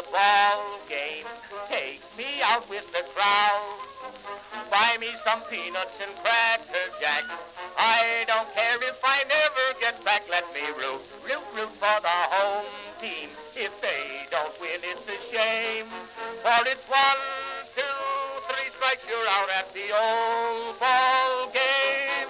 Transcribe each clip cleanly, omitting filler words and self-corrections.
the ball game. Take me out with the crowd. Buy me some peanuts and cracker jack. I don't care if I never get back. Let me root for the home team. If they don't win, it's a shame. For it's 1, 2, 3 strikes, you're out at the old ball game.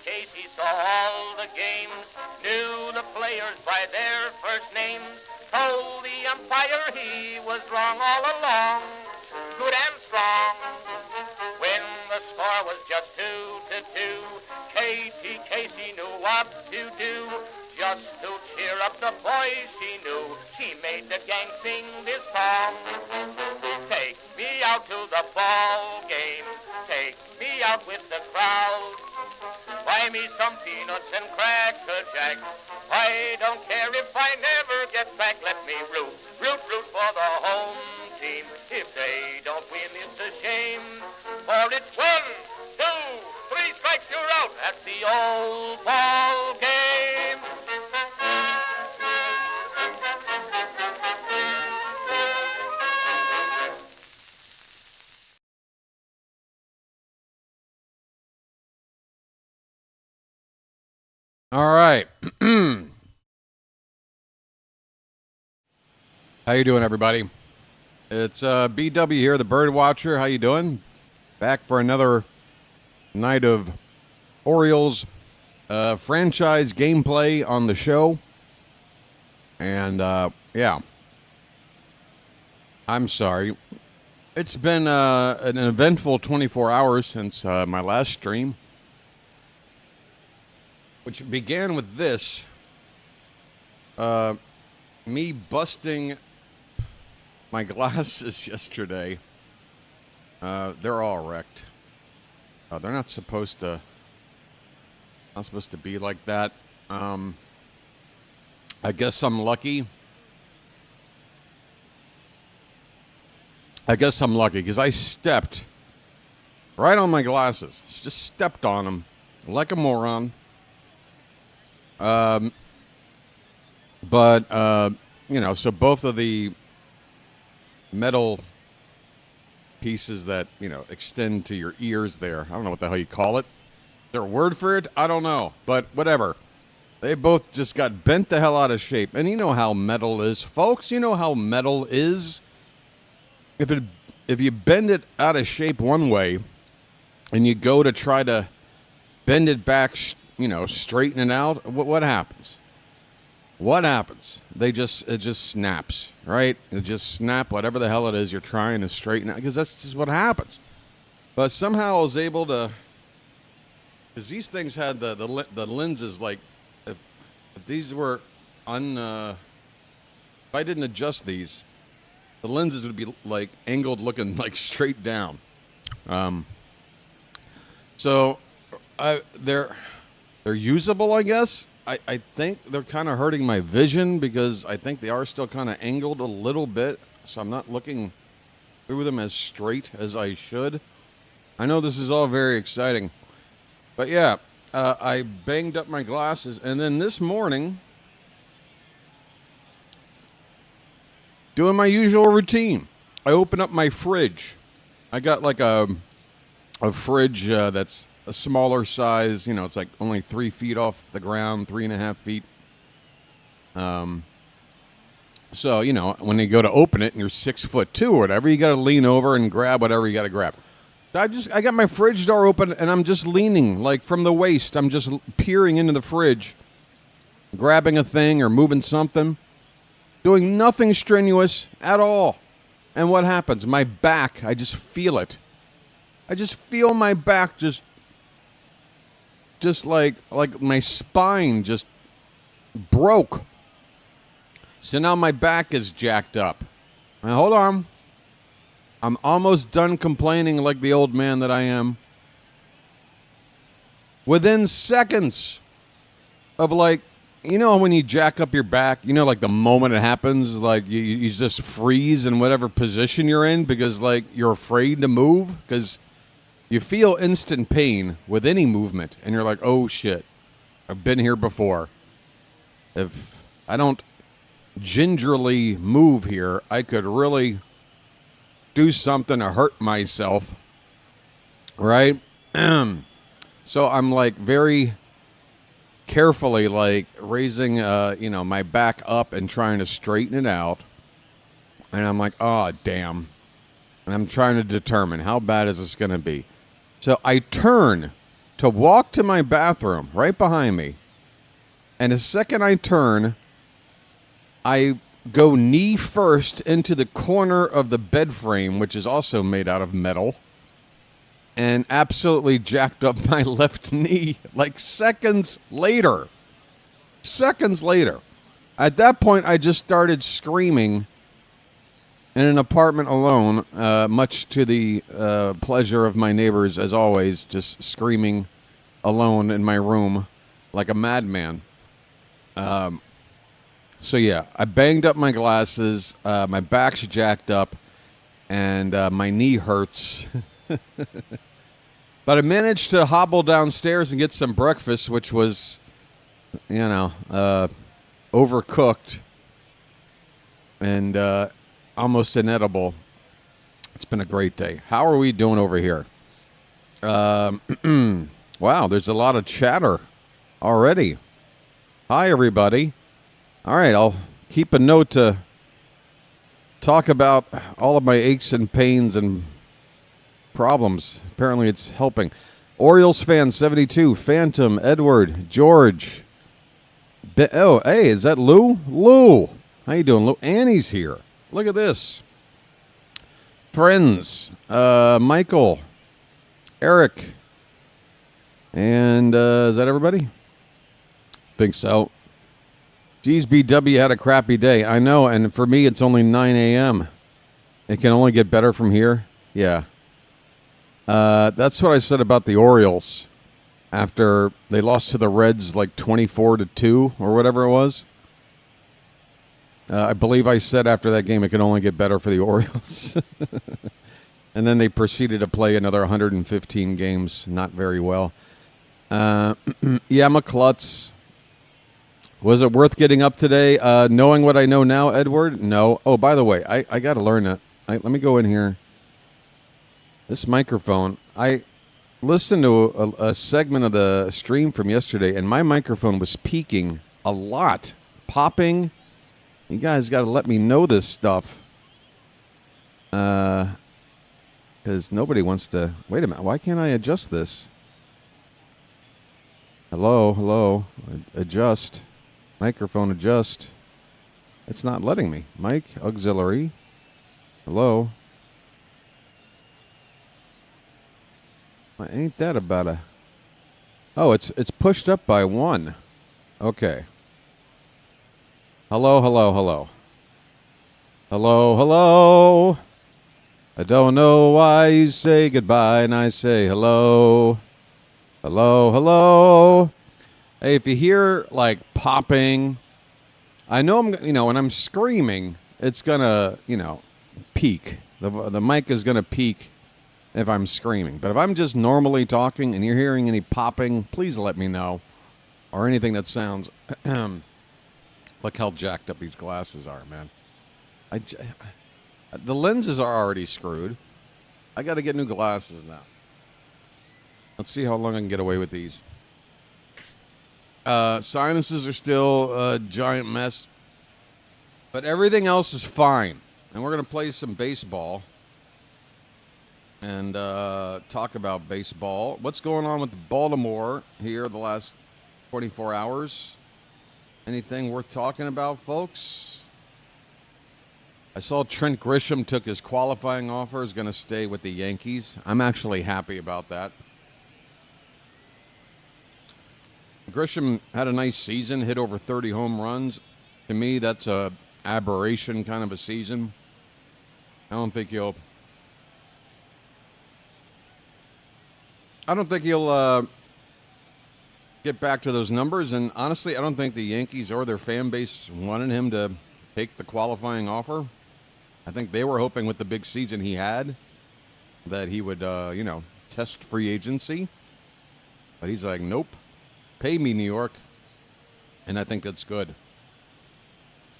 Casey saw all the games, knew the players by their first names, told the umpire he was wrong all along, good and strong. When the score was just 2-2, Casey knew what to do, just to cheer up the boys she knew. She made the gang sing this song. Take me out to the ball game, take me out with the crowd. Buy me some peanuts and cracker jack. I don't care if I never get back. Let me root for the home team. If they don't win, it's a shame. For it's 1, 2, 3 strikes, you're out at the old ball game. All right. How you doing, everybody? It's BW here, the Bird Watcher. How you doing? Back for another night of Orioles franchise gameplay on the show. And, yeah. I'm sorry. It's been an eventful 24 hours since my last stream, which began with this, me busting my glasses yesterday. They're all wrecked. They're not supposed to be like that. I guess I'm lucky. Because I stepped right on my glasses. Just stepped on them like a moron. But you know, so both of the metal pieces that, you know, extend to your ears there, I don't know what the hell you call it. Is there a word for it? I don't know, but whatever. They both just got bent the hell out of shape. And you know how metal is, folks. You know how metal is. If you bend it out of shape one way and you go to try to bend it back, you know, straighten it out, what happens? What happens? It just snaps, right? It just snap whatever the hell it is you're trying to straighten out, because that's just what happens. But somehow I was able to, because these things had the lenses, like, if these were if I didn't adjust these, the lenses would be like angled, looking like straight down. So they're usable, I guess. I think they're kind of hurting my vision because I think they are still kind of angled a little bit, so I'm not looking through them as straight as I should. I know this is all very exciting, but yeah, I banged up my glasses, and then this morning, doing my usual routine, I open up my fridge. I got like a fridge that's a smaller size, you know, it's like only 3 feet off the ground, 3.5 feet. So, you know, when you go to open it and you're 6'2" or whatever, you got to lean over and grab whatever you got to grab. I got my fridge door open and I'm just leaning, like from the waist. I'm just peering into the fridge, grabbing a thing or moving something, doing nothing strenuous at all. And what happens? My back, I just feel it. I just feel my back just like my spine just broke. So now my back is jacked up. Now, hold on. I'm almost done complaining like the old man that I am. Within seconds of, like, you know when you jack up your back, you know, like the moment it happens, like you just freeze in whatever position you're in because, like, you're afraid to move because you feel instant pain with any movement, and you're like, oh shit, I've been here before. If I don't gingerly move here, I could really do something to hurt myself, right? So I'm like very carefully like raising, my back up and trying to straighten it out. And I'm like, oh, damn. And I'm trying to determine how bad is this going to be. So I turn to walk to my bathroom right behind me. And the second I turn, I go knee first into the corner of the bed frame, which is also made out of metal, and absolutely jacked up my left knee like seconds later. Seconds later. At that point, I just started screaming in an apartment alone, much to the pleasure of my neighbors, as always, just screaming alone in my room like a madman. So yeah, I banged up my glasses, my back's jacked up, and my knee hurts. But I managed to hobble downstairs and get some breakfast, which was, overcooked and almost inedible. It's been a great day. How are we doing over here? Wow, there's a lot of chatter already. Hi, everybody. All right, I'll keep a note to talk about all of my aches and pains and problems. Apparently it's helping. Orioles fan 72, Phantom, Edward, George. Oh, hey, is that Lou? Lou. How you doing, Lou? Annie's here. Look at this. Friends, Michael, Eric, and is that everybody? Think so. Geez, BW had a crappy day. I know, and for me, it's only 9 a.m. It can only get better from here. Yeah. That's what I said about the Orioles after they lost to the Reds like 24-2 or whatever it was. I believe I said after that game it can only get better for the Orioles. And then they proceeded to play another 115 games. Not very well. Yeah, I'm a klutz. Was it worth getting up today? Knowing what I know now, Edward? No. Oh, by the way, I got to learn that. Let me go in here. This microphone, I listened to a segment of the stream from yesterday, and my microphone was peaking a lot. Popping. You guys got to let me know this stuff. Because nobody wants to... Wait a minute. Why can't I adjust this? Hello. Adjust. Microphone adjust. It's not letting me. Mic auxiliary. Hello. Ain't that about a... Oh, it's pushed up by 1. Okay. Hello. I don't know why you say goodbye and I say hello. Hello. Hey, if you hear, like, popping, I know when I'm screaming, it's going to, peak. The mic is going to peak if I'm screaming. But if I'm just normally talking and you're hearing any popping, please let me know. Or anything that sounds... Look how jacked up these glasses are, man. The lenses are already screwed. I got to get new glasses now. Let's see how long I can get away with these. Sinuses are still a giant mess. But everything else is fine. And we're going to play some baseball. And talk about baseball. What's going on with Baltimore here the last 24 hours? Anything worth talking about, folks? I saw Trent Grisham took his qualifying offer, is going to stay with the Yankees. I'm actually happy about that. Grisham had a nice season, hit over 30 home runs. To me, that's a aberration kind of a season. I don't think he'll get back to those numbers, and honestly, I don't think the Yankees or their fan base wanted him to take the qualifying offer. I think they were hoping with the big season he had that he would, test free agency. But he's like, nope, pay me, New York. And I think that's good.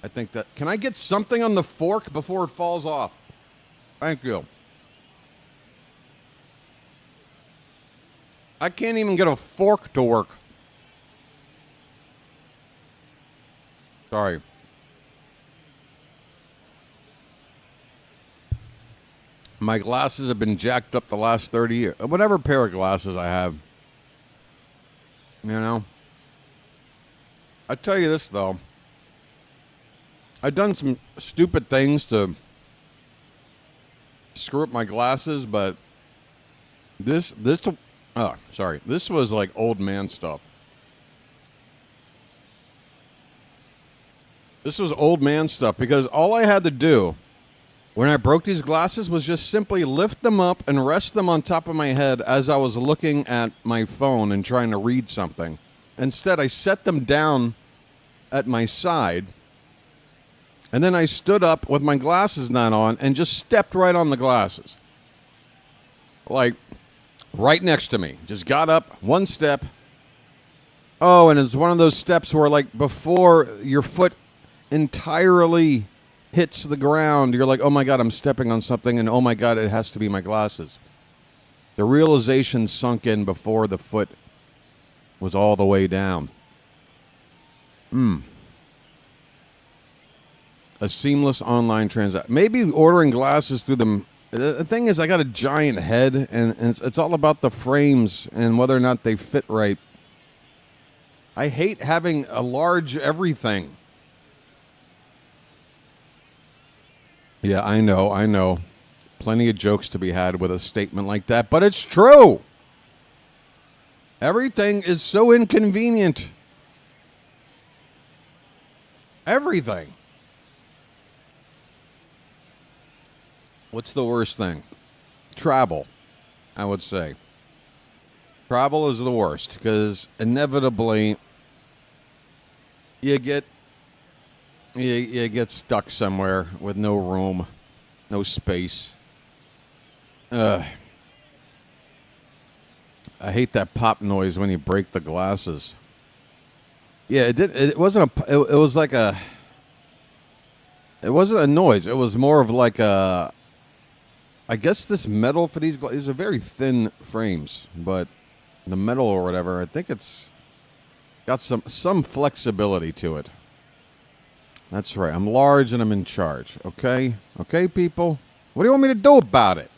I think that... Can I get something on the fork before it falls off? Thank you. I can't even get a fork to work. Sorry. My glasses have been jacked up the last 30 years. Whatever pair of glasses I have. You know? I tell you this, though. I've done some stupid things to screw up my glasses, but this was like old man stuff. This was old man stuff because all I had to do when I broke these glasses was just simply lift them up and rest them on top of my head as I was looking at my phone and trying to read something. Instead, I set them down at my side, and then I stood up with my glasses not on and just stepped right on the glasses. Like, right next to me. Just got up, one step. Oh, and it's one of those steps where, like, before your foot entirely hits the ground, you're like, oh my God, I'm stepping on something, and oh my God, it has to be my glasses. The realization sunk in before the foot was all the way down. A seamless online transaction. Maybe ordering glasses through them. The thing is, I got a giant head, and it's all about the frames and whether or not they fit right. I hate having a large everything. Yeah, I know. Plenty of jokes to be had with a statement like that, but it's true. Everything is so inconvenient. Everything. What's the worst thing? Travel, I would say. Travel is the worst because inevitably you get stuck somewhere with no room, no space. I hate that pop noise when you break the glasses. Yeah, it wasn't it was like a. It wasn't a noise. It was more of like a. I guess this metal for these are very thin frames, but the metal or whatever, I think it's got some flexibility to it. That's right. I'm large and I'm in charge. Okay? Okay, people? What do you want me to do about it?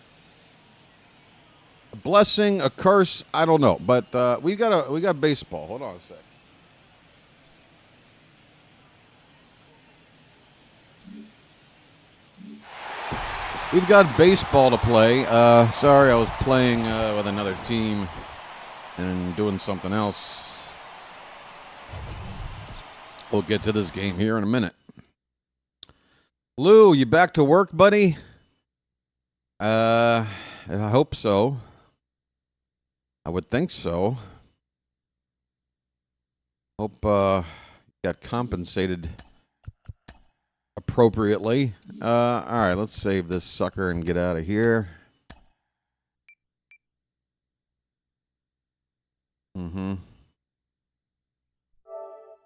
A blessing, a curse, I don't know. But we got baseball. Hold on a sec. We've got baseball to play. Sorry, I was playing with another team and doing something else. We'll get to this game here in a minute. Lou, you back to work, buddy? I hope so. I would think so. Hope you got compensated appropriately. All right, let's save this sucker and get out of here. I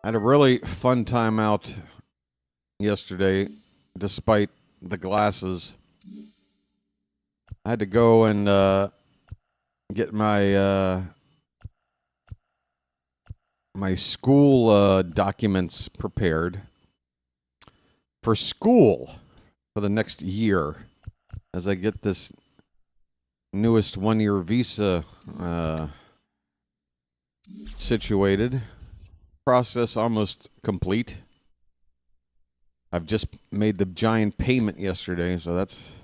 had a really fun time out yesterday, despite the glasses. I had to go and get my my school documents prepared for school for the next year as I get this newest one-year visa situated. Process almost complete. I've just made the giant payment yesterday, so that's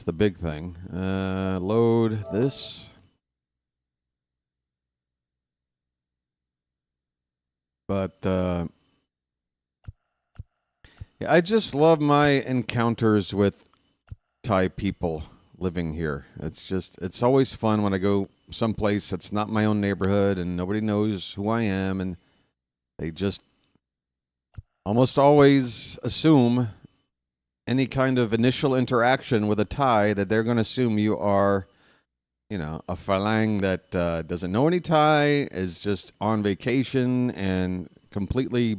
the big thing. Load this. But yeah, I just love my encounters with Thai people living here. It's always fun when I go someplace that's not my own neighborhood and nobody knows who I am, and they just almost always assume any kind of initial interaction with a Thai that they're going to assume you are a Falang that doesn't know any Thai, is just on vacation and completely,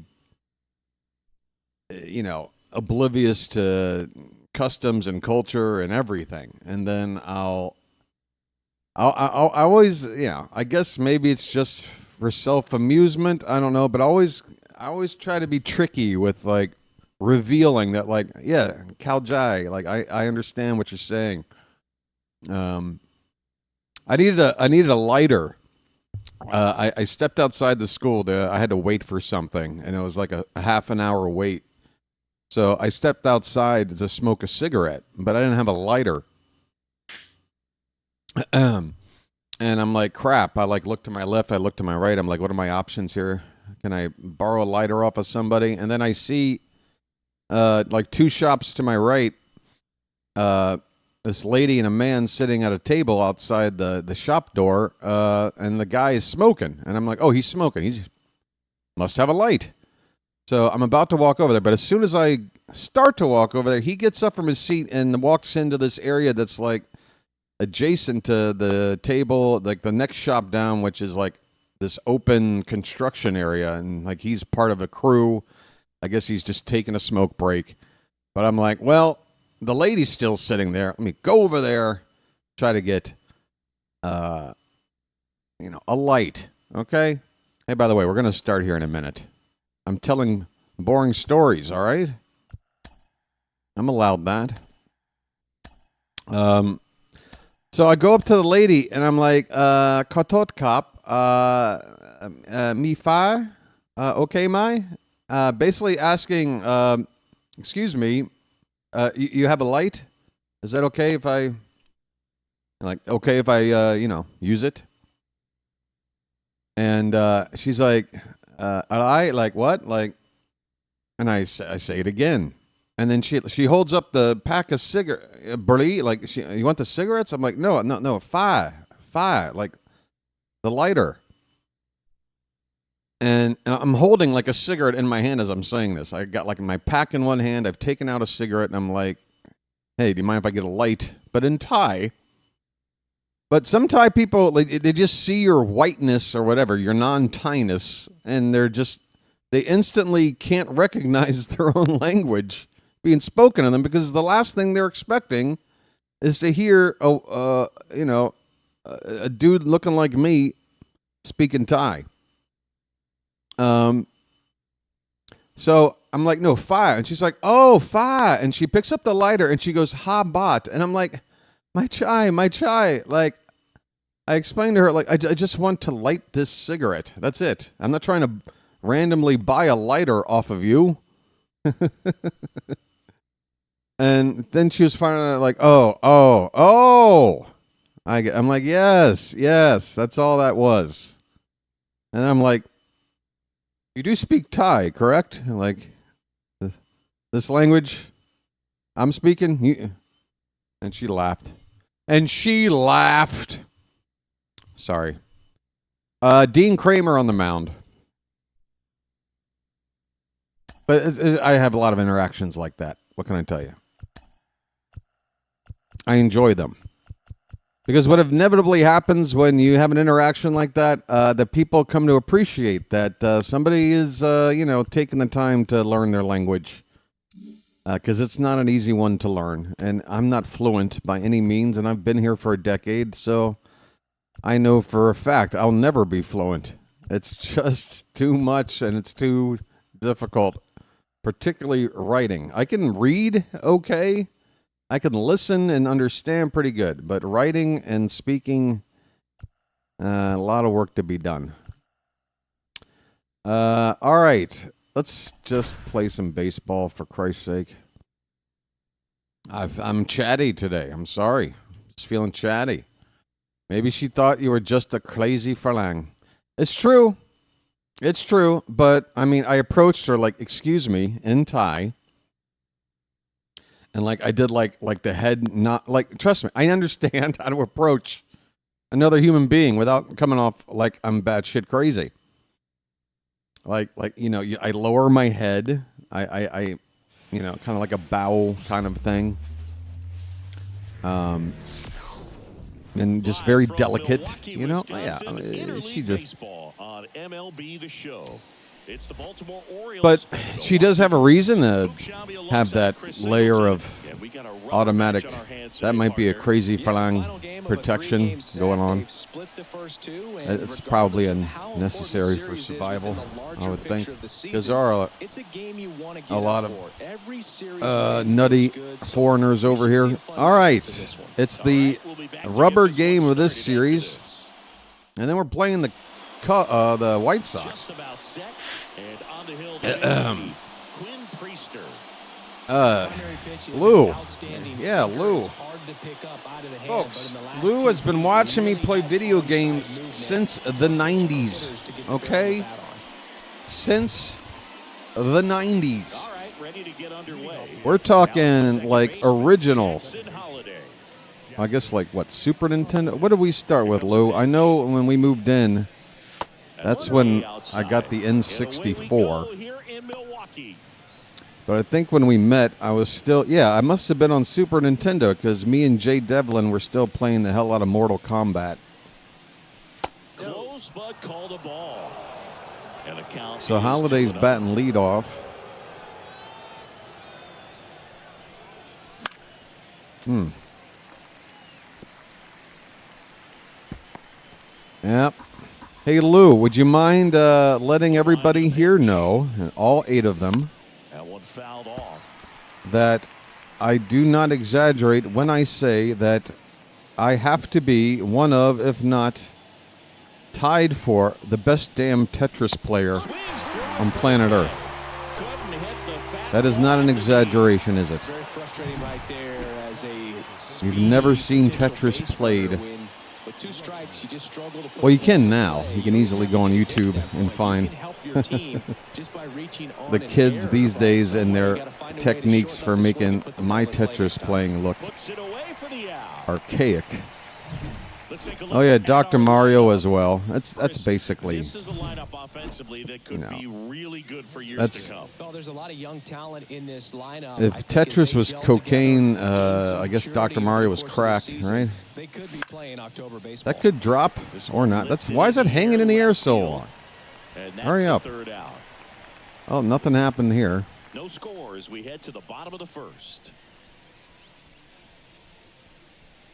oblivious to customs and culture and everything. And then I always, I guess maybe it's just for self-amusement. I don't know, but I always try to be tricky with like revealing that, like, yeah, Khao Jai, like I understand what you're saying. I needed a lighter. I stepped outside the school. I had to wait for something, and it was like a half an hour wait. So I stepped outside to smoke a cigarette, but I didn't have a lighter. And I'm like, crap. I like looked to my left. I looked to my right. I'm like, what are my options here? Can I borrow a lighter off of somebody? And then I see, like 2 shops to my right, this lady and a man sitting at a table outside the shop door, and the guy is smoking. And I'm like, oh, he's smoking. He must have a light. So I'm about to walk over there, but as soon as I start to walk over there, he gets up from his seat and walks into this area that's like adjacent to the table, like the next shop down, which is like this open construction area. And like he's part of a crew. I guess he's just taking a smoke break. But I'm like, well, the lady's still sitting there. Let me go over there, try to get, a light. Okay? Hey, by the way, we're going to start here in a minute. I'm telling boring stories, all right? I'm allowed that. So I go up to the lady, and I'm like, Katot Kap, Mi Fa, okay, Mai? Basically asking, excuse me, you have a light? Is that okay if I, use it? And she's like, I like what? Like, and I say it again. And then she holds up the pack of burley, like, you want the cigarettes? I'm like, no, fire, like the lighter. And I'm holding like a cigarette in my hand as I'm saying this. I got like my pack in one hand. I've taken out a cigarette, and I'm like, hey, do you mind if I get a light? But in Thai. But some Thai people, like, they just see your whiteness or whatever, your non-Thainess, and they instantly can't recognize their own language being spoken to them, because the last thing they're expecting is to hear a dude looking like me speaking Thai. So I'm like, no, fire. And she's like, oh, fire. And she picks up the lighter and she goes, ha bat. And I'm like, my chai. Like, I explained to her, like, I just want to light this cigarette. That's it. I'm not trying to randomly buy a lighter off of you. And then she was finally like, oh. I'm like, yes, that's all that was. And I'm like, you do speak Thai, correct? Like, this language I'm speaking? And she laughed. Sorry. Dean Kramer on the mound. But I have a lot of interactions like that. What can I tell you? I enjoy them. Because what inevitably happens when you have an interaction like that, that people come to appreciate that somebody is, taking the time to learn their language. Because it's not an easy one to learn. And I'm not fluent by any means, and I've been here for a decade, so I know for a fact I'll never be fluent. It's just too much, and it's too difficult, particularly writing. I can read okay. I can listen and understand pretty good, but writing and speaking, a lot of work to be done. All right, let's just play some baseball, for Christ's sake. I'm chatty today. I'm sorry. Just feeling chatty. Maybe she thought you were just a crazy Falang. It's true, but I mean, I approached her like, excuse me, in Thai. And like I did like the head, not like, trust me, I understand how to approach another human being without coming off like I'm batshit crazy. Like I lower my head. I kind of like a bow kind of thing. And and just very delicate, you know. Yeah, I mean, she just. On MLB The Show. It's the Baltimore Orioles. But she does have a reason to have that layer of automatic. That might be a crazy flang protection going on. It's probably unnecessary for survival, I would think. Because there are a lot of nutty foreigners over here. All right. It's the rubber game of this series. And then we're playing the White Sox. Lou. Yeah, Lou. Folks, Lou has been watching me play video games since the 90s. Okay? Since the 90s. We're talking like original. I guess like what, Super Nintendo? What did we start with, Lou? I know when we moved in, that's when I got the N64. But I think when we met, I was still, I must have been on Super Nintendo because me and Jay Devlin were still playing the hell out of Mortal Kombat. Close, but called a ball. And the count so Holiday's batting leadoff. Yep. Hey, Lou, would you mind letting everybody here know, all 8 of them, that one fouled off, that I do not exaggerate when I say that I have to be one of, if not tied for, the best damn Tetris player on planet Earth. That is not an exaggeration, is it? You've never seen Tetris played. Well, you can now. You can easily go on YouTube and find the kids these days and their techniques for making my Tetris playing look archaic. Oh yeah, Dr. Mario as well. That's basically. This is a lineup offensively that could be really good for years to come. Well, there's a lot of young talent in this lineup. If Tetris was cocaine, I guess Dr. Mario was crack, right? They could be playing October baseball. That could drop or not. Why is that hanging in the air so long? Hurry up. Oh, nothing happened here. No score as we head to the bottom of the first.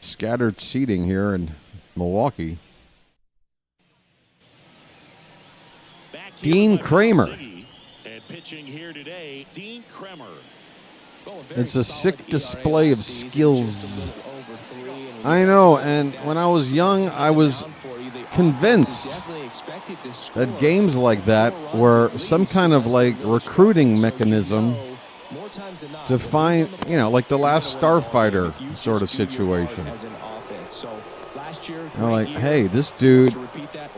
Scattered seating here in Milwaukee. Dean Kramer. And pitching here today, Dean Kramer. It's a sick display of skills. I know, and when I was young, I was convinced that games like that were some kind of like recruiting mechanism to find, like the last Starfighter sort of situation. Like, hey, this dude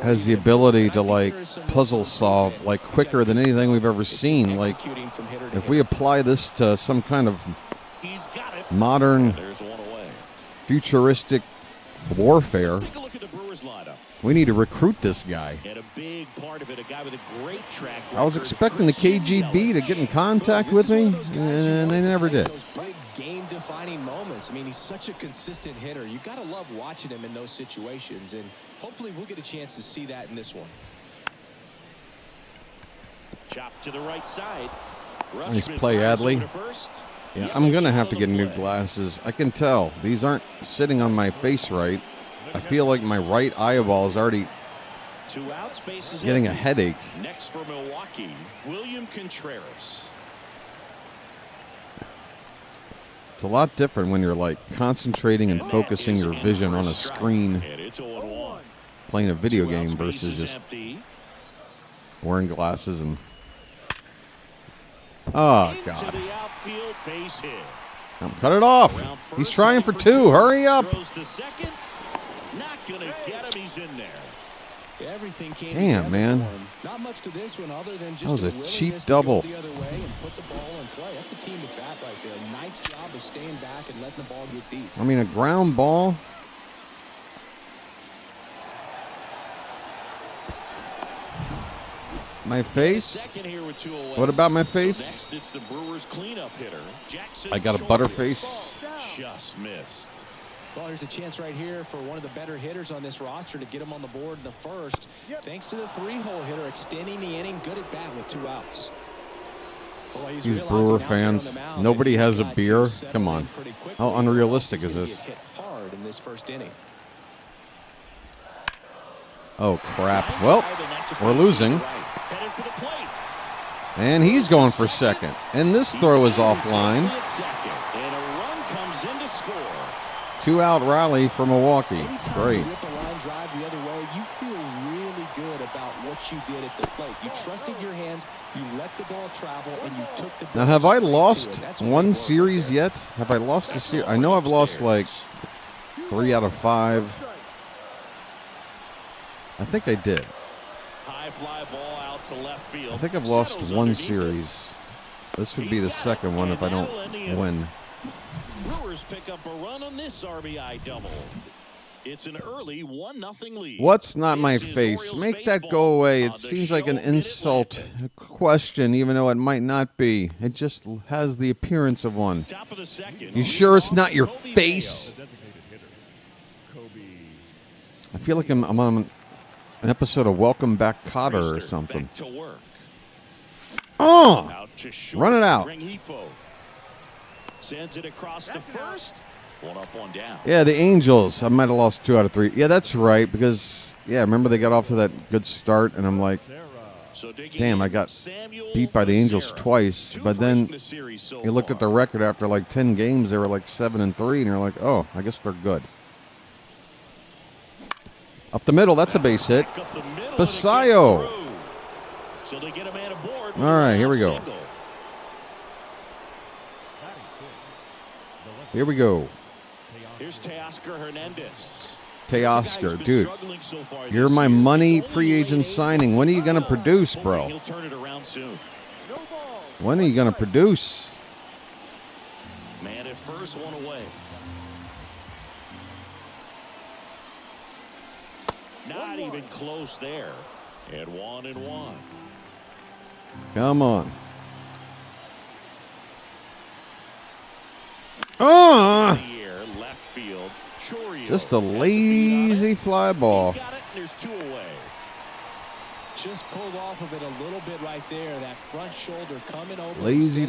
has the ability to like puzzle solve like quicker than anything we've ever seen. Like, if we apply this to some kind of modern futuristic warfare, we need to recruit this guy. I was expecting the KGB to get in contact with me, and they never did. Game-defining moments. I mean, he's such a consistent hitter. You got to love watching him in those situations, and hopefully we'll get a chance to see that in this one. Chop to the right side. Nice play, Adley. Yeah, I'm going to have to get new glasses. I can tell. These aren't sitting on my face right. I feel like my right eyeball is already getting a headache. Next for Milwaukee, William Contreras. It's a lot different when you're like concentrating and focusing your vision on a screen playing a video game versus just wearing glasses and oh god. Cut it off. He's trying for 2. Hurry up. Damn, man. Not much to this one other than just that was a cheap double. The other way and put the ball in play. That's a team at bat right there. Nice job of staying back and letting the ball get deep. I mean, a ground ball. My face? What about my face? It's the Brewers cleanup hitter, I got a butter face. Just missed. Well, there's a chance right here for one of the better hitters on this roster to get him on the board in the first. Thanks to the 3-hole hitter extending the inning. Good at bat with 2 outs. Boy, These Brewer fans, nobody has a beer. Come on. How unrealistic is this? Hit hard in this first inning. Oh, crap. Well, we're losing. And he's going for second. And this throw is offline. 2-out rally for Milwaukee. Great. Now, have I lost one series yet? Have I lost a series? I know I've lost like 3 out of 5. I think I did. High fly ball out to left field. I think I've lost one series. This would be the second one if I don't win. Brewers pick up a run on this RBI double. It's an early 1-0 lead. What's not my face? Make that go away. It seems like an insult question, even though it might not be. It just has the appearance of one. Top of the second. You sure it's not your face? I feel like I'm on an episode of Welcome Back, Kotter or something. Oh! Run it out. Sends it across the first. 1 up, 1 down. Yeah, the Angels. I might have lost 2 out of 3. Yeah, that's right. Because, yeah, remember they got off to that good start, and I'm like, damn, I got beat by the Angels twice. But then you looked at the record after like 10 games, they were like 7-3, and you're like, oh, I guess they're good. Up the middle, that's a base hit. Basayo. All right, here we go. Here we go. Here's Teoscar Hernandez. Teoscar, dude. You're my money free agent signing. When are you going to produce, bro? He'll turn it around soon. When are you going to produce? Man at first, 1 away. Not even close there. And 1-1. Come on. Oh! Left field. Just a lazy fly ball. He's got it, and there's 2 away. Just pulled off of it a little bit right there. That front shoulder coming over. Lazy.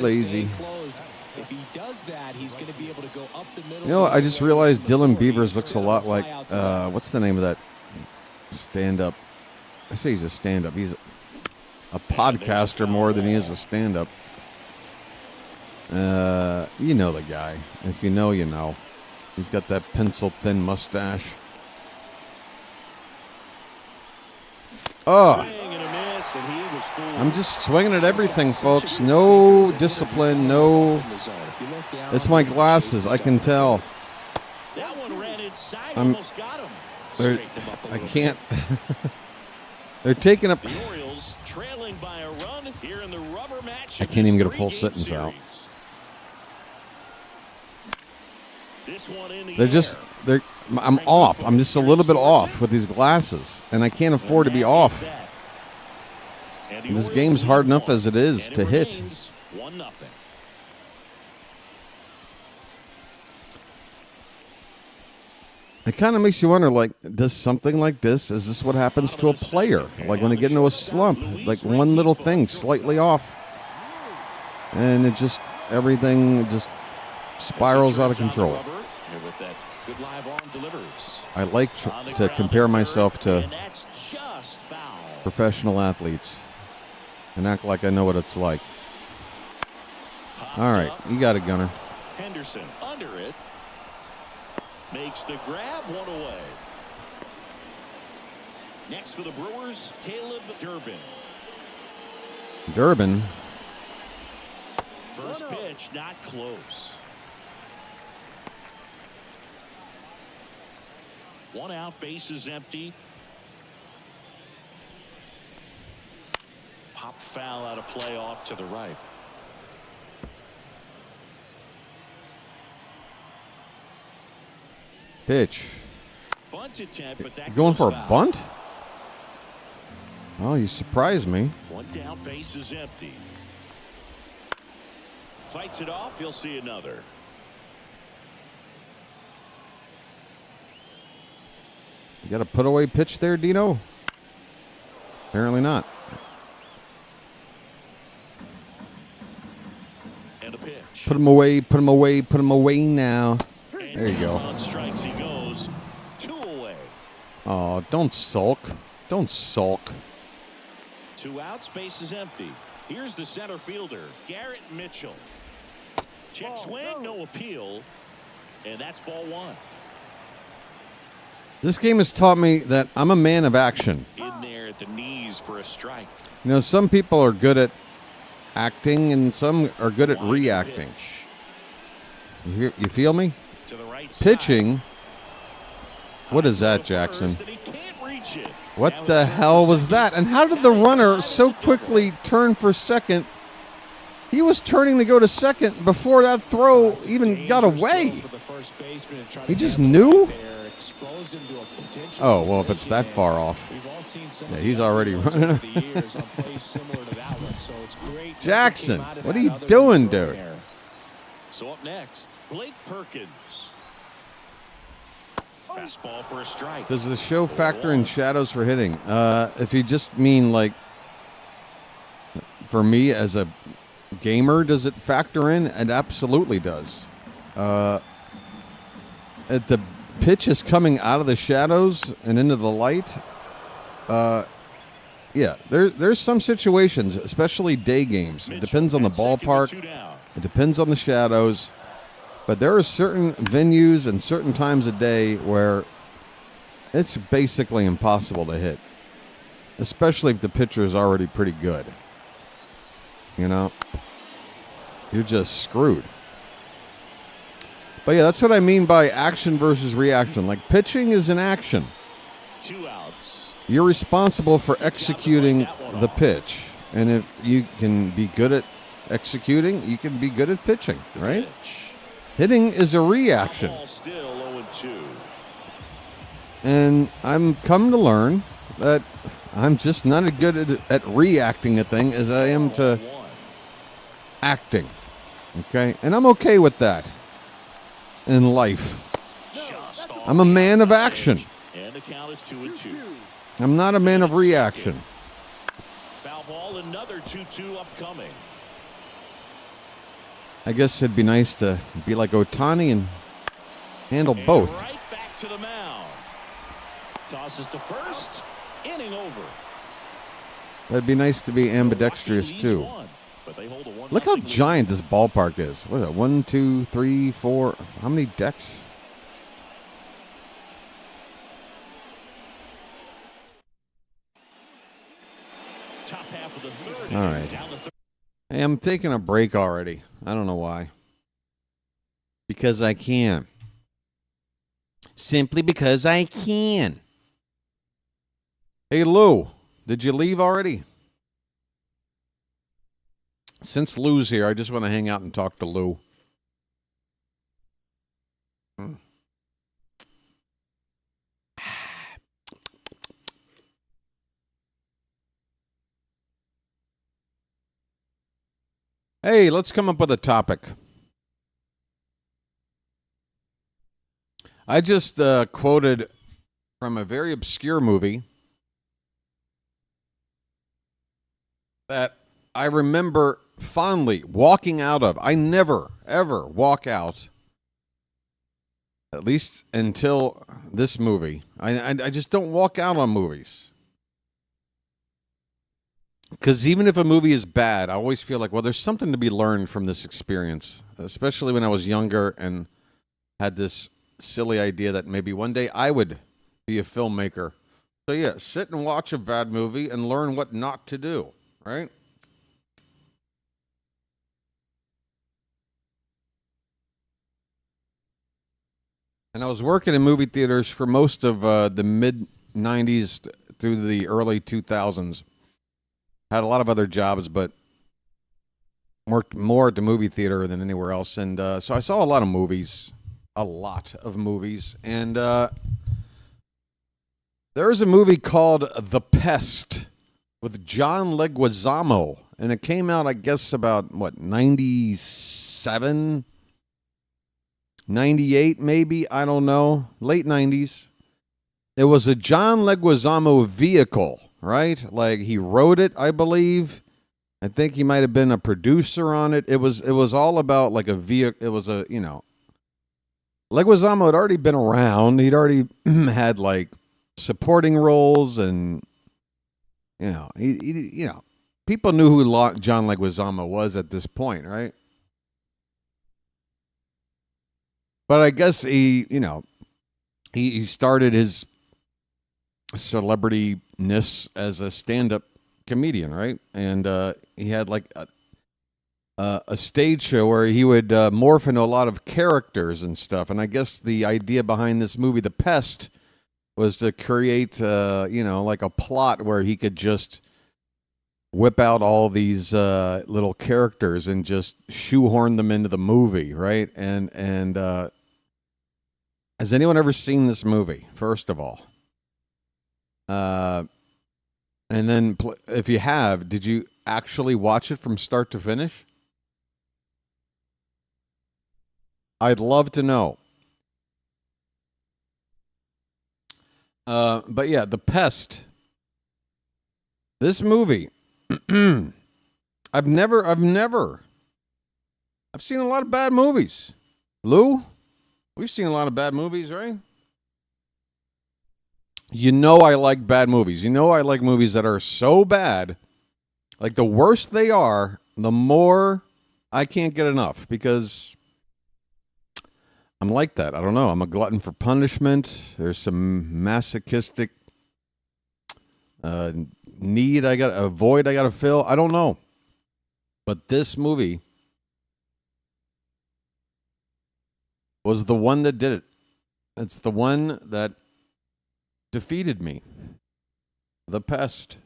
If he does that, he's going to be able to go up the middle. You know, I just realized Dylan Beavers looks a lot like, what's the name of that stand-up? I say he's a stand-up. He's a podcaster more than he is a stand-up. You know the guy. If you know, you know. He's got that pencil-thin mustache. Oh. I'm just swinging at everything, folks. No discipline, no. It's my glasses, I can tell. That one ran inside, almost got him. I can't. They're taking up. The Orioles trailing by a run here in the rubber match. I can't even get a full sentence out. I'm off. I'm just a little bit off with these glasses, and I can't afford to be off. This game's hard enough as it is to hit. 1-0. It kind of makes you wonder, like, does something like this, is this what happens to a player? Like when they get into a slump, like one little thing slightly off, and it just, everything just spirals out of control. I like to compare myself to professional athletes and act like I know what it's like. All right, you got it, Gunner. Henderson under it. Makes the grab, 1 away. Next for the Brewers, Caleb Durbin. Durbin. First pitch, not close. 1 out, base is empty. Pop foul out of play off to the right. Pitch. Bunt attempt, but that going for a foul. bunt? Oh, you surprised me. 1 down, base is empty. Fights it off, he'll see another. You got a put away pitch there, Dino? Apparently not. And a pitch. Put him away, put him away, put him away now. There you go. On strikes he goes. 2 away. Oh, don't sulk. Don't sulk. 2 outs, base is empty. Here's the center fielder, Garrett Mitchell. Check swing, no appeal. And that's ball 1. This game has taught me that I'm a man of action. In there at the knees for a strike. You know, some people are good at acting and some are good at reacting. You feel me? To the right Pitching. What is that, Jackson? What the hell was that? And how did the runner so quickly turn for second? He was turning to go to second before that throw even got away. He just knew? Oh, well, if it's that far off. Yeah, he's already running. Jackson, what are you doing, dude? So up next, Blake Perkins. Fastball for a strike. Does the show factor in shadows for hitting? If you just mean like, for me as a gamer, does it factor in? It absolutely does. The pitch is coming out of the shadows and into the light. Yeah, there's some situations, especially day games. It depends on the ballpark. It depends on the shadows. But there are certain venues and certain times of day where it's basically impossible to hit, especially if the pitcher is already pretty good. You know, you're just screwed. But yeah, that's what I mean by action versus reaction. Like, pitching is an action. 2 outs. You're responsible for executing the pitch. And if you can be good at executing, you can be good at pitching, right? Hitting is a reaction. Still 0-2. And I'm come to learn that I'm just not as good at reacting a thing as I am to acting. Okay? And I'm okay with that in life. I'm a man of action. And the count is 2-2. I'm not a man of reaction. Foul ball, another 2-2 upcoming. I guess it'd be nice to be like Ohtani and handle both. Right back to the mound. Tosses to first. Inning over. That'd be nice to be ambidextrous too. Look how giant this ballpark is. What is it? 1, 2, 3, 4. How many decks? Top half of the third. All right. Hey, I'm taking a break already. I don't know why. Because I can. Simply because I can. Hey, Lou, did you leave already? Since Lou's here, I just want to hang out and talk to Lou. Hey, let's come up with a topic. I just quoted from a very obscure movie that I remember fondly walking out of. I never, ever walk out, at least until this movie. I just don't walk out on movies. Because even if a movie is bad, I always feel like, well, there's something to be learned from this experience, especially when I was younger and had this silly idea that maybe one day I would be a filmmaker. So, yeah, sit and watch a bad movie and learn what not to do, right? And I was working in movie theaters for most of the mid-'90s through the early 2000s. Had a lot of other jobs, but worked more at the movie theater than anywhere else. And so I saw a lot of movies. And there is a movie called The Pest with John Leguizamo. And it came out, I guess, about, 97? 98 maybe? I don't know. Late 90s. It was a John Leguizamo vehicle, right? Like he wrote it, I believe. I think he might have been a producer on it. It was all about like a vehicle. It was a, Leguizamo had already been around. He'd already had like supporting roles, and people knew who John Leguizamo was at this point, right? But I guess he started his celebrity-ness as a stand-up comedian, right? And he had like a stage show where he would morph into a lot of characters and stuff. And I guess the idea behind this movie, The Pest, was to create, like a plot where he could just whip out all these little characters and just shoehorn them into the movie, right? And has anyone ever seen this movie, first of all? And then, if you have, did you actually watch it from start to finish? I'd love to know. But yeah, The Pest. This movie, I've seen a lot of bad movies. Lou, we've seen a lot of bad movies, right? I like bad movies. I like movies that are so bad. Like the worse they are, the more I can't get enough, because I'm like that. I don't know. I'm a glutton for punishment. There's some masochistic need a void I got to fill. I don't know. But this movie was the one that did it. It's the one that defeated me. The Pest.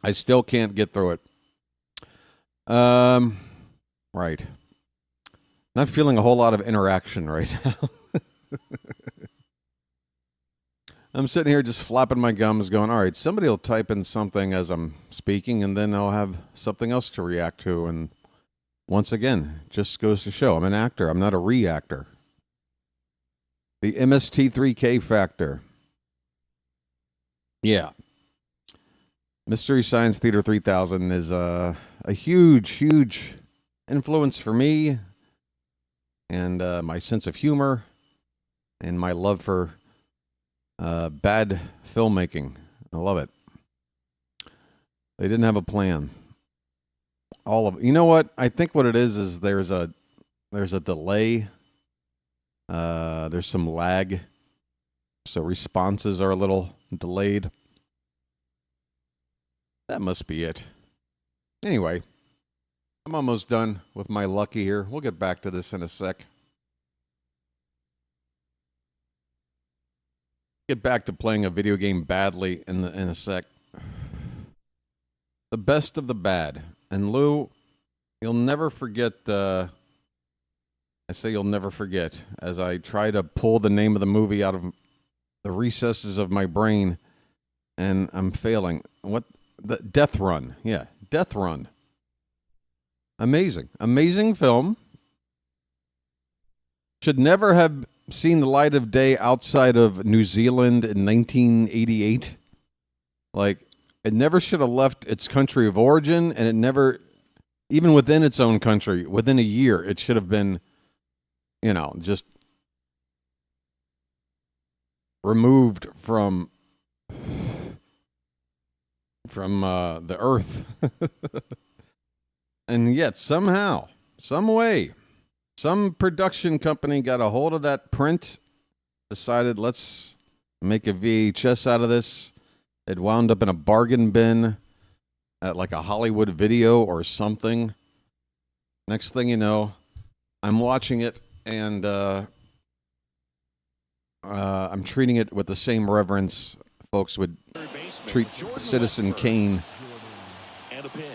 I still can't get through it. Right. Not feeling a whole lot of interaction right now. I'm sitting here just flapping my gums going, all right, somebody will type in something as I'm speaking, and then I'll have something else to react to. And once again, just goes to show I'm an actor. I'm not a reactor. The MST3K factor. Yeah. Mystery Science Theater 3000 is a huge, huge influence for me, and my sense of humor and my love for bad filmmaking. I love it. They didn't have a plan. You know what? I think what it is there's a delay. There's some lag, so responses are a little delayed. That must be it. Anyway, I'm almost done with my lucky here. We'll get back to this in a sec. Get back to playing a video game badly in a sec. The best of the bad. And Lou, you'll never forget I say you'll never forget as I try to pull the name of the movie out of the recesses of my brain, and I'm failing. The Death Run. Yeah, Death Run. Amazing. Amazing film. Should never have seen the light of day outside of New Zealand in 1988. Like, it never should have left its country of origin, and it never, even within its own country, within a year, it should have been, just removed from the earth. And yet somehow, some way, some production company got a hold of that print, decided let's make a VHS out of this. It wound up in a bargain bin at like a Hollywood Video or something. Next thing you know, I'm watching it, and I'm treating it with the same reverence folks would treat Citizen Kane. And a pitch.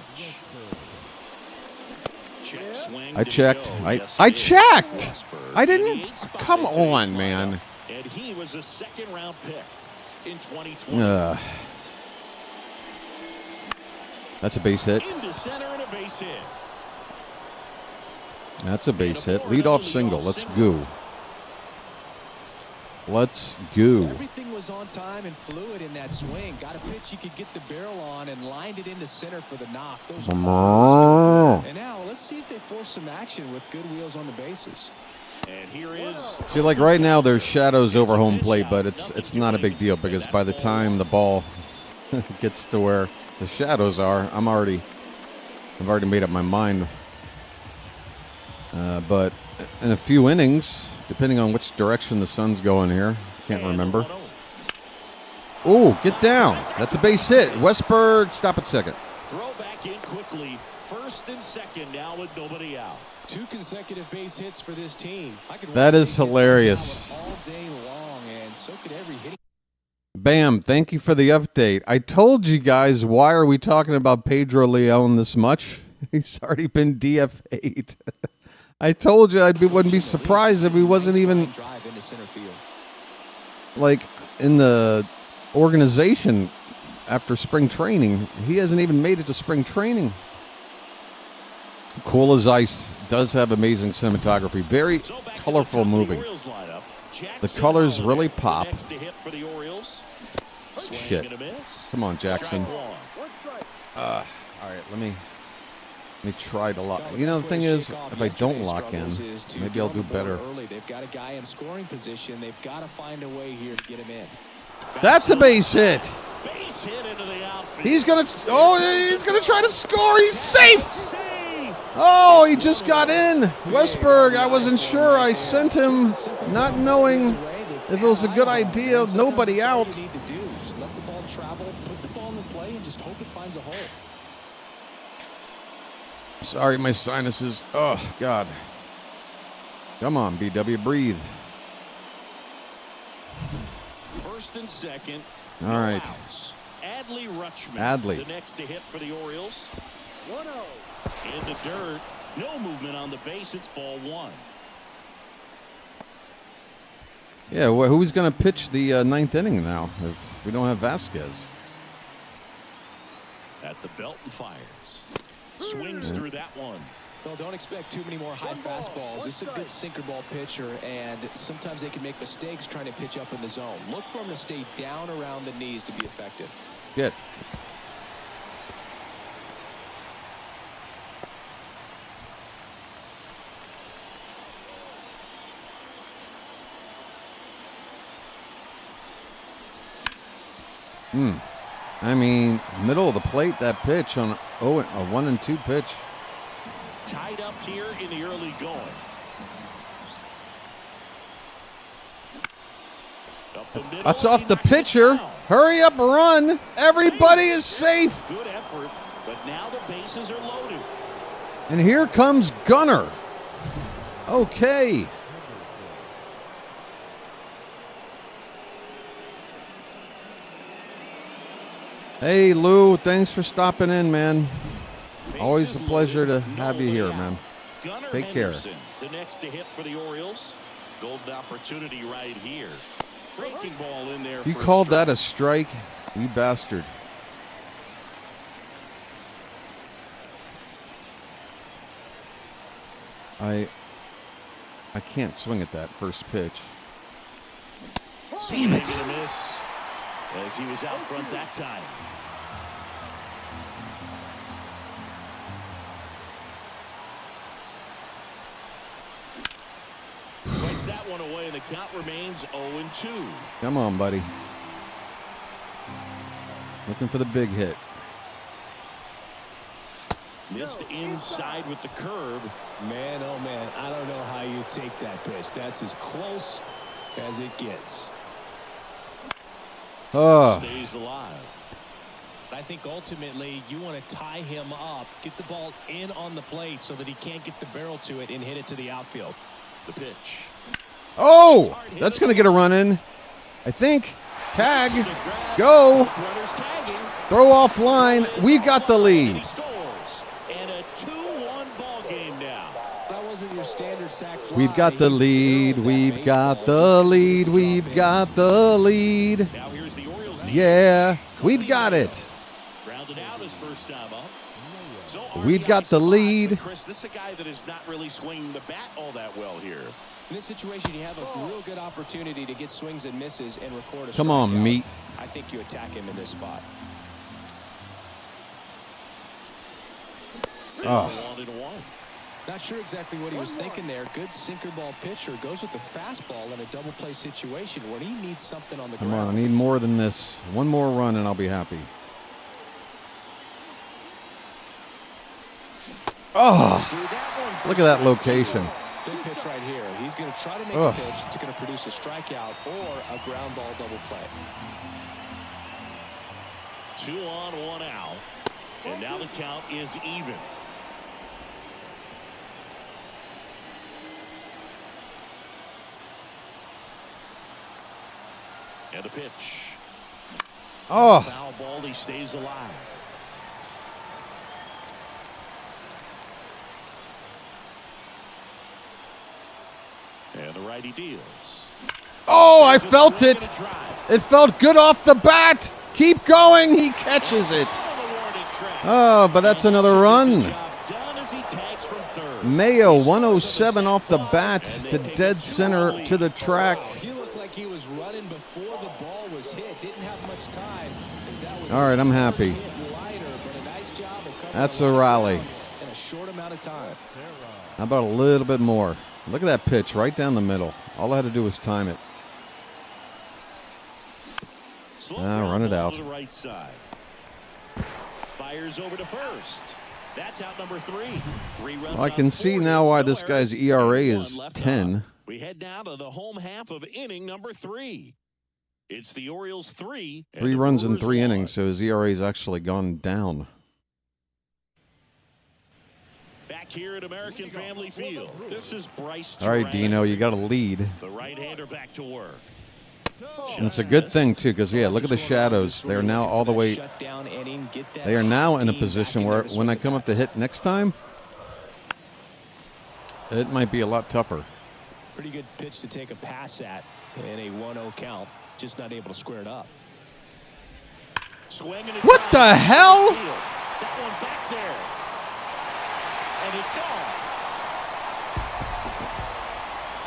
I checked. I checked. I didn't. Come on, man. And he was a second-round pick in 2020. That's a base hit. Into center and a base hit. That's a base hit. Leadoff single. Let's go. Let's go. Everything was on time and fluid in that swing. Got a pitch you could get the barrel on and lined it into center for the knock. Those are and now let's see if they force some action with good wheels on the bases. And here is. See, like right now, there's shadows over home plate, but it's not a big deal because by the time the ball gets to where the shadows are, I've already made up my mind. But in a few innings, depending on which direction the sun's going here, can't remember. Oh, get down! That's a base hit. Westberg, stop at second. Throw back in quickly. First and second now with nobody out. 2 consecutive base hits for this team. That is hilarious. All day long, and so could every hitting. Bam, thank you for the update. I told you guys, why are we talking about Pedro Leon this much? He's already been DFA'd. I told you wouldn't be surprised if he wasn't even like in the organization after spring training. He hasn't even made it to spring training. Cool as ice, does have amazing cinematography. Very colorful movie. The colors really pop. Shit. Come on, Jackson. All right, let me try to lock. You know, the thing is, if I don't lock in, maybe I'll do better. They've got a guy in scoring position. They've got to find a way here to get him in. That's a base hit. Base hit into the outfield. He's gonna try to score. He's safe. Oh, he just got in. Westberg, I wasn't sure. I sent him not knowing if it was a good idea. Nobody out. Just let the ball travel, put the ball in the play, and just hope it finds a hole. Sorry, my sinuses. Oh, God. Come on, BW, breathe. First and second. All right. Adley Rutschman. Adley. The next to hit for the Orioles. 1-0. In the dirt. No movement on the base. It's ball 1. Yeah, well, who's going to pitch the ninth inning now if we don't have Vasquez? At the belt and fires. Swings through that one. Well, don't expect too many more high fastballs. This is a good sinker ball pitcher, and sometimes they can make mistakes trying to pitch up in the zone. Look for him to stay down around the knees to be effective. Good. I mean, middle of the plate, that pitch on a 1-2 pitch. Tied up here in the early going. That's off the pitcher. Hurry up, run. Everybody is safe. Good effort, but now the bases are loaded. And here comes Gunnar. Okay. Hey, Lou, thanks for stopping in, man. Always a pleasure to have you here, man. Take care. The next to hit for the Orioles. Golden opportunity right here. Breaking ball in there. You called that a strike? You bastard. I can't swing at that first pitch. Damn it. As he was out front that time. Fights that one away, and the count remains 0-2. Come on, buddy. Looking for the big hit. Missed inside with the curve. Man, oh man, I don't know how you take that pitch. That's as close as it gets. Stays alive. I think ultimately you want to tie him up, get the ball in on the plate so that he can't get the barrel to it and hit it to the outfield. The pitch. Oh, that's going to get a run in. I think. Tag. Go. Throw offline. We've got the lead. And a 2-1 ball game now. That wasn't your standard sack fly. We've got the lead. We've got the lead. We've got the lead. Yeah, we've got it. Grounded out his first time up. So we've got the lead. Chris, this is a guy that is not really swinging the bat all that well here. In this situation, you have a real good opportunity to get swings and misses and record a strikeout. Come on, meat. I think you attack him in this spot. Oh. Not sure exactly what he was thinking there. Good sinker ball pitcher goes with the fastball in a double play situation where he needs something on the ground. Come on, I need more than this. One more run and I'll be happy. Oh, look at that location. Good pitch right here. He's going to try to make a pitch that's going to produce a strikeout or a ground ball double play. 2 on, 1 out. And now the count is even. And a pitch. Oh. Foul ball, he stays alive. And the righty deals. Oh, I felt it. It felt good off the bat. Keep going. He catches it. Oh, but that's another run. Mayo, 107 off the bat to dead center to the track. He looked like he was running before the ball was hit. Didn't have much time. All right, I'm happy. That's a rally. In a short amount of time. How about a little bit more? Look at that pitch right down the middle. All I had to do was time it. Run it out. To the right side. Fires over to first. That's out number 3. 3 runs. Well, I can see now why this guy's ERA is 10. We head down to the home half of inning number 3. It's the Orioles 3. 3 runs in 3 innings, so his ERA's actually gone down. Back here at American Family Field, this is Bryce. All right, Dino, you got a lead. The right-hander back to work. And it's a good thing, too, because, yeah, look at the shadows. They're now all the way. They are now in a position where when I come up to hit next time, it might be a lot tougher. Pretty good pitch to take a pass at in a 1-0 count. Just not able to square it up. What the hell? That one back there. And it's gone.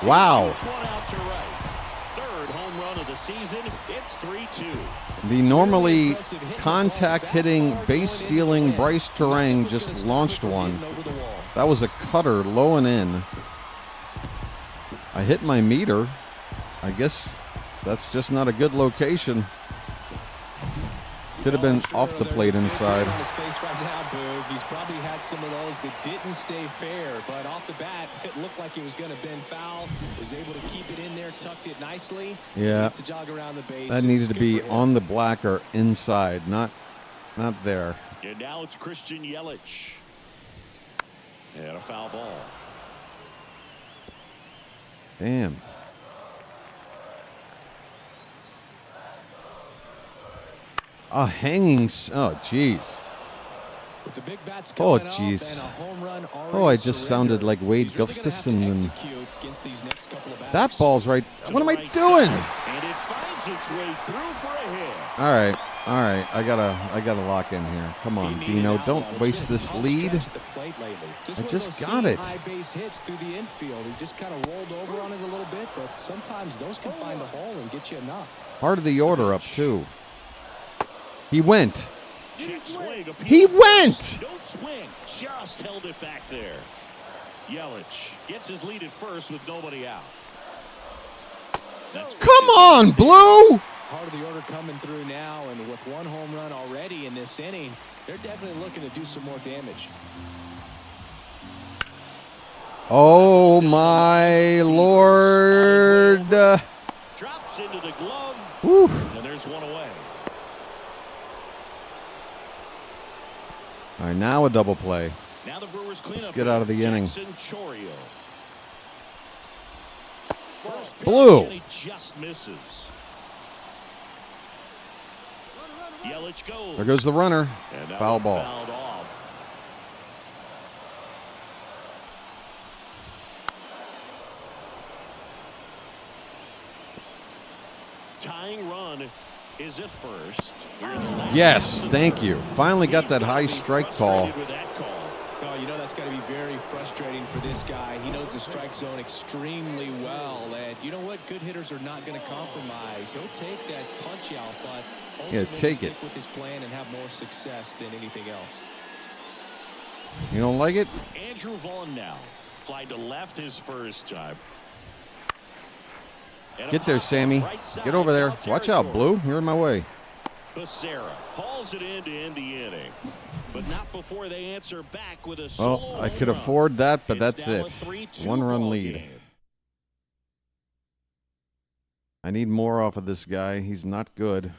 Wow. One out to right. Third home run of the season. It's 3-2. The normally contact-hitting, base-stealing Bryce Terang just launched one. That was a cutter low and in. I hit my meter. I guess that's just not a good location. Could have been off the plate inside. He's probably had some of those that didn't stay fair, but off the bat, it looked like he was going to bend foul. Was able to keep it in there, tucked it nicely. Yeah, to jog around the base. That needed to be on the black or inside, not there. And now it's Christian Yelich. And a foul ball. Damn. Oh, hanging. Oh, jeez. Oh, jeez. Oh, I just sounded like Wade Gustafson. And that ball's right. What am I doing? And it finds its way through for a hit. All right. I gotta lock in here. Come on, Dino. Don't waste this lead. I just got it. High base hits through the infield. He just kind of rolled over on it a little bit, but sometimes those can find a hole and get you enough. Part of the order up too. He went. He went. No swing. Just held it back there. Yelich gets his lead at first with nobody out. Come on, Blue. Part of the order coming through now, and with 1 home run already in this inning, they're definitely looking to do some more damage. Oh my Lord. Drops into the glove. Whew. And there's one away. All right, now a double play. Now the Brewers clean Let's up get out of the inning. Blue. He just misses. Yelich goes. There goes the runner. Foul ball. Fouled off. Tying run is at first. Yes, thank you. Finally got that high strike call. Oh, you know that's got to be very frustrating for this guy. He knows the strike zone extremely well. And you know what? Good hitters are not going to compromise. He'll take that punch out, but ultimately stick with his plan and have more success than anything else. You don't like it? Andrew Vaughn now. Fly to left his first time. Get there, Sammy. Right, get over there. Watch out, Blue. You're in my way. Becerra hauls it in to end the inning. But not before they answer back with a solo Well, I could afford that, but that's it. 1-run lead. Game. I need more off of this guy. He's not good.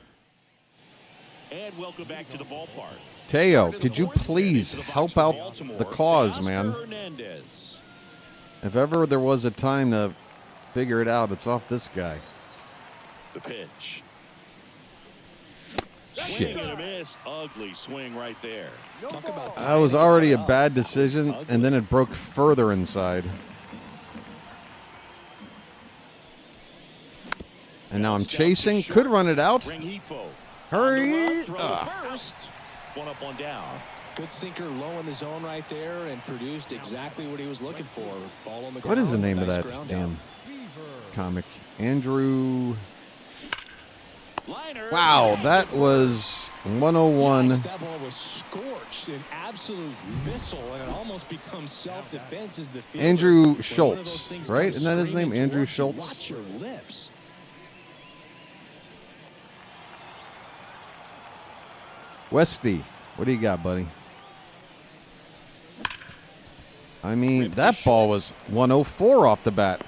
And welcome back to the ballpark. Teo, could you please help out the cause, man? Hernandez. If ever there was a time to figure it out, it's off this guy. The pitch. Shit. Swing and a miss. Ugly swing right there. Talk about That was already a bad decision, and then it broke further inside. And now I'm chasing. Could run it out. Hurry. First. One up, one down. good sinker low in the zone right there and produced exactly what he was looking for. Ball on the ground. What is the name of Nice that ground damn out. comic? Andrew. Wow, that was 101. That ball was scorched, an absolute missile, and it almost becomes self-defense as the fielder. Andrew Schultz, right? Isn't that his name? Andrew Schultz? Watch your lips. Westy, what do you got, buddy? I mean, that ball was 104 off the bat.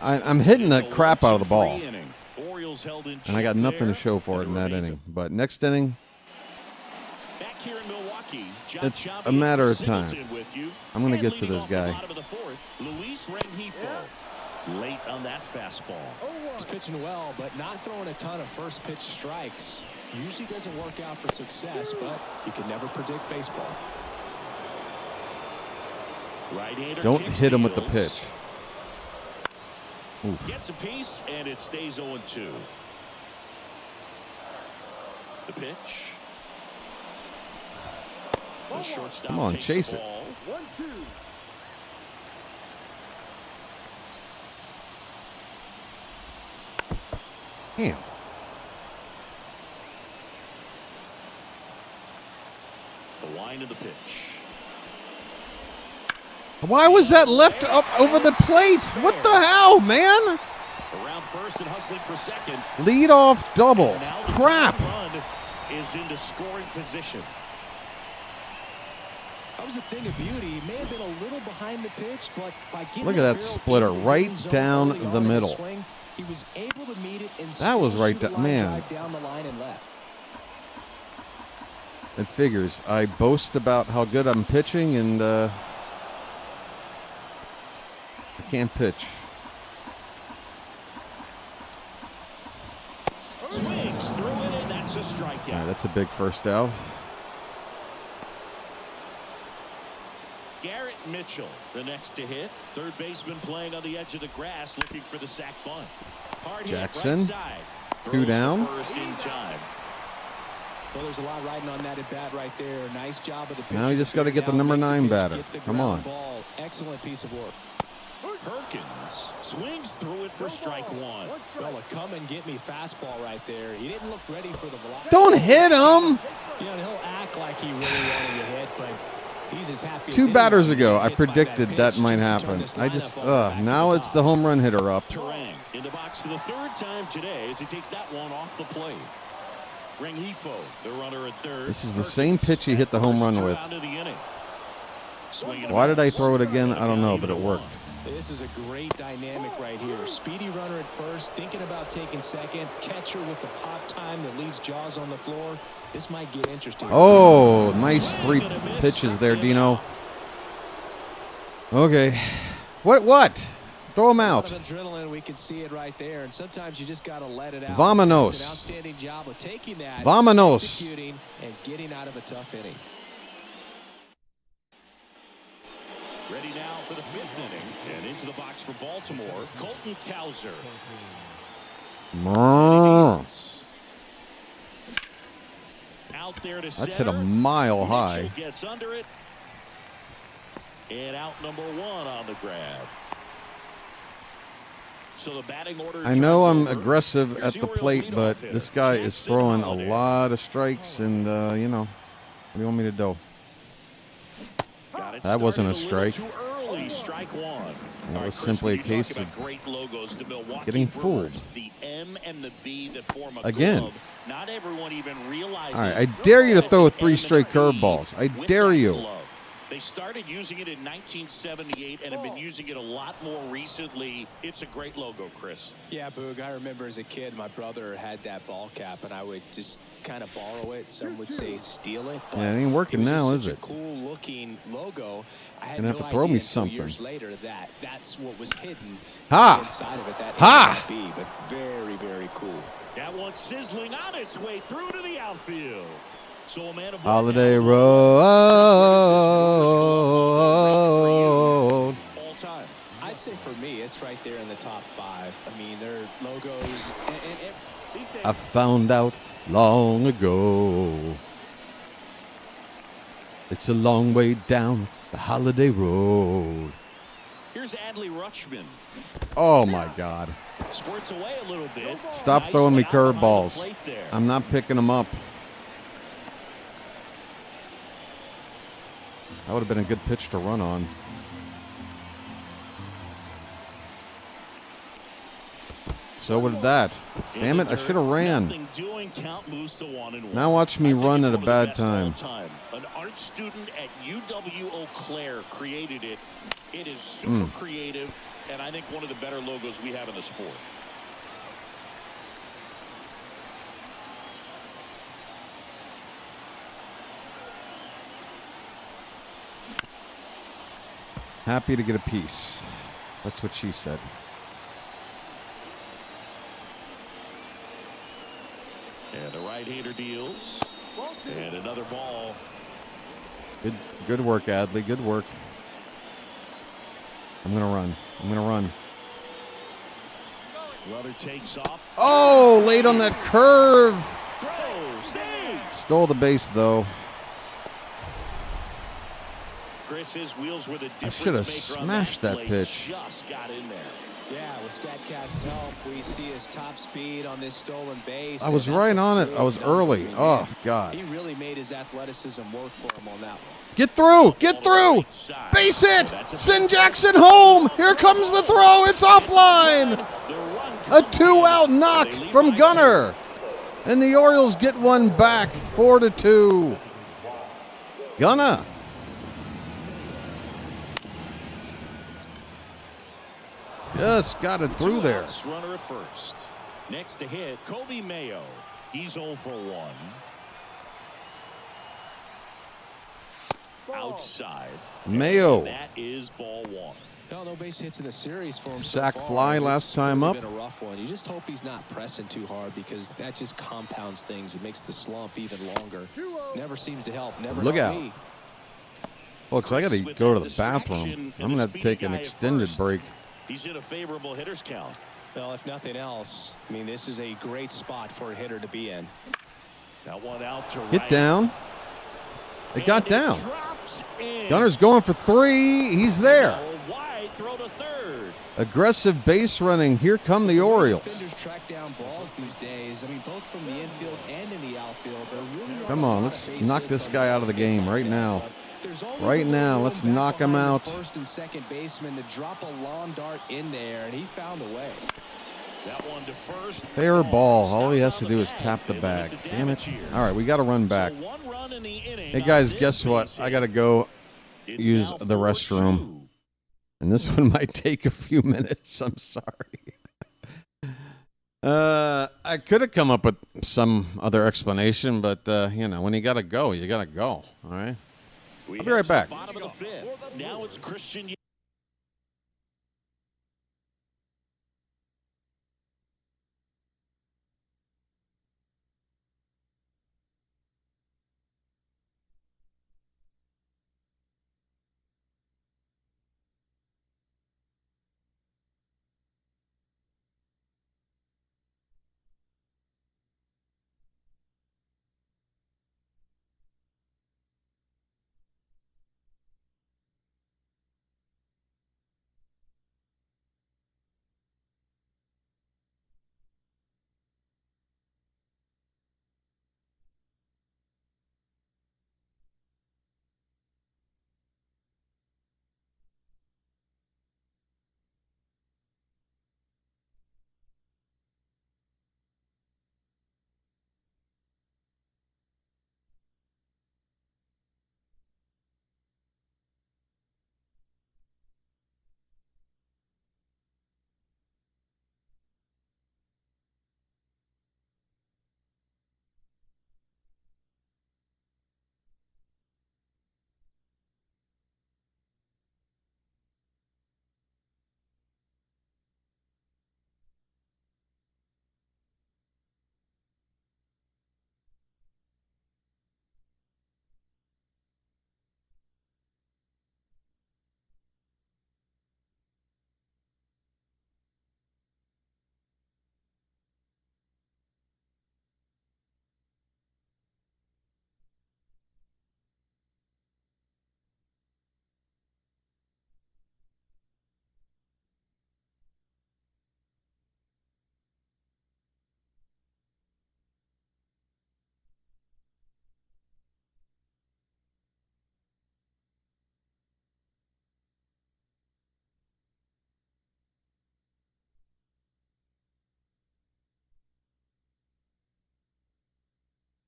I'm hitting the crap out of the ball. And I got nothing to show for it in that inning. But next inning, it's a matter of time. I'm going to get to this guy. Late on that fastball. He's pitching well, but not throwing a ton of first pitch strikes. Usually doesn't work out for success, but you can never predict baseball. Don't hit him with the pitch. Oof. Gets a piece, and it stays 0-2. The pitch. The shortstop Come on, takes chase the it. ball. 1-2. Damn. The line of the pitch. Why was that left up over the plate? What the hell, man? Around first and hustling for second. Lead off double. Now the Crap. run is into scoring position. That was a thing of beauty. He may have been a little behind the pitch, but by getting Look at the that barrel splitter into the right end zone down early on the in middle. swing, he was able to meet it and That was still right shoot a down, line man. drive down the line and left. It figures. I boast about how good I'm pitching, and I can't pitch. Swings through it, and that's a strikeout. All right, that's a big first out. Garrett Mitchell, the next to hit. Third baseman playing on the edge of the grass, looking for the sac bunt. Hard Jackson, hit right side. two Throws down. First in time. Well, there's a lot riding on that at bat right there. Nice job of the pitcher. Now you just got to get the number 9 batter. Come on. Ball. Excellent piece of work. Perkins swings through it for strike one. Well, a come and get me fastball right there. He didn't look ready for the velocity. Don't hit him! You know, he'll act like he really wanted to hit, but he's as happy as 2 batters anyone ago, to I get by predicted pitch that might just to turn happen. this I lineup just, all back to now the it's top. the home run hitter up. Terang in the box for the third time today as he takes that one off the plate. Rengifo, the runner at third. This is the same pitch he hit the home run with. Swinging Why did I miss. throw it again? I don't know, but it worked. This is a great dynamic right here. Speedy runner at first, thinking about taking second. Catcher with the pop time that leaves Jaws on the floor. This might get interesting. Oh, nice 3 pitches there, Dino. Okay. What? Throw him A out. lot of adrenaline, we can see it right there, and sometimes you just got to let it out. Vamonos. It's an outstanding job of taking that, Vamonos. executing, and getting out of a tough inning. Ready now for the 5th inning and into the box for Baltimore, Colton Cowser. Out there to That's hit a center. mile high. Mitchell gets under it. And out number 1 on the grab. So the batting order. I know I'm aggressive at the plate, but this guy is throwing a lot of strikes, and you know, what do you want me to do? That wasn't a strike. Strike 1. It was simply a case of getting fooled. The M and the B that form a again. glove. Not everyone even realizes. All right, I dare you to throw 3 straight curveballs. I dare you. They started using it in 1978 and have been using it a lot more recently. It's a great logo, Chris. Yeah, Boog, I remember as a kid, my brother had that ball cap, and I would just kind of borrow it. Some would say steal it. Yeah, it ain't working now, is it? Cool-looking logo. I had Gonna have no to throw me idea something. years later that's what was hidden inside of it. That Ha! be, but very, very cool. That one sizzling on its way through to the outfield. So a man of Holiday Road. all time. I'd say for me, it's right there in the top 5. I mean, their logos. I found out long ago. It's a long way down the Holiday Road. Here's Adley Rutschman. Oh my God! Squirts away a little bit. Stop Nice throwing me job behind the curveballs. plate there. I'm not picking them up. That would have been a good pitch to run on. So would that. Damn it, I should have ran. Nothing doing, count moves to 1-1. Now watch me I think run it's at a one of the bad best of all time. time. An art student at UW Eau Claire created it. It is super creative, and I think one of the better logos we have in the sport. Happy to get a piece. That's what she said. And the right-hander deals. And another ball. Good work, Adley. Good work. I'm gonna run. Runner takes off. Oh, late on that curve. Throw, save. Stole the base though. Chris, his wheels were the I should have difference maker on smashed that play. pitch. Just got in there. Yeah, with StatCast's help, we see his top speed on this stolen base. I was right on it. I was early. Oh God. He really made his athleticism work for him on that one. Get through! Get through! Base hit! Send Jackson home! Here comes the throw! It's offline! A 2-out knock from Gunnar! And the Orioles get one back, 4-2. Gunnar! Just got it through there. Runner at first. Next to hit, Kobe Mayo. He's 0 for 1. Outside. Mayo. And that is ball 1. No base hits in the series for him. Sack so far. fly last time really up. Been a rough one. You just hope he's not pressing too hard because that just compounds things. It makes the slump even longer. Never seems to help. Never Look helped out. me. Folks, I got to go to the bathroom. I'm going to have to take an extended break. He's in a favorable hitter's count. Well, if nothing else, I mean, this is a great spot for a hitter to be in. That one out to Get right. down. It got down. Drops in. Gunner's going for 3. He's there. Now a wide throw to third. Aggressive base running. Here come the Orioles. Defenders track down balls these days. I mean, both from the infield and in the outfield. They're really Come on, let's knock this guy out of the game right now. Right now, let's knock him out. First and second baseman to drop a long dart in there, and he found a way. That one to first. Fair ball. All he has to do is tap the bag. Damn it. All right, we got to run back. So 1 run in the inning. Hey, guys, on guess this what? base I hit. got to go It's use now the 4-2. restroom. And this one might take a few minutes. I'm sorry. I could have come up with some other explanation, but, you know, when you got to go, you got to go. All right? We I'll be head right to back. the bottom of the 5th. Now it's Christian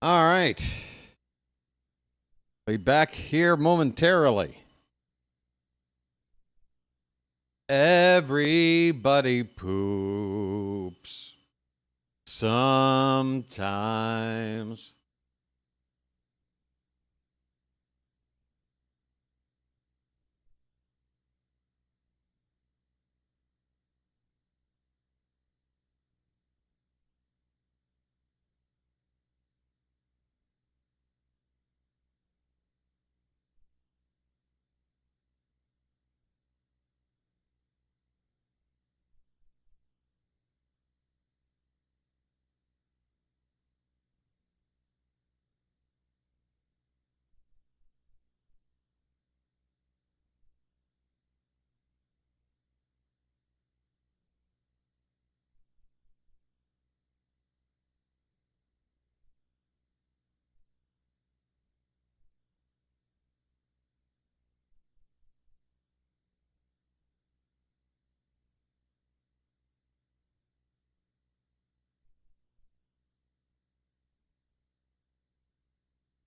All right. Be back here momentarily. Everybody poops sometimes.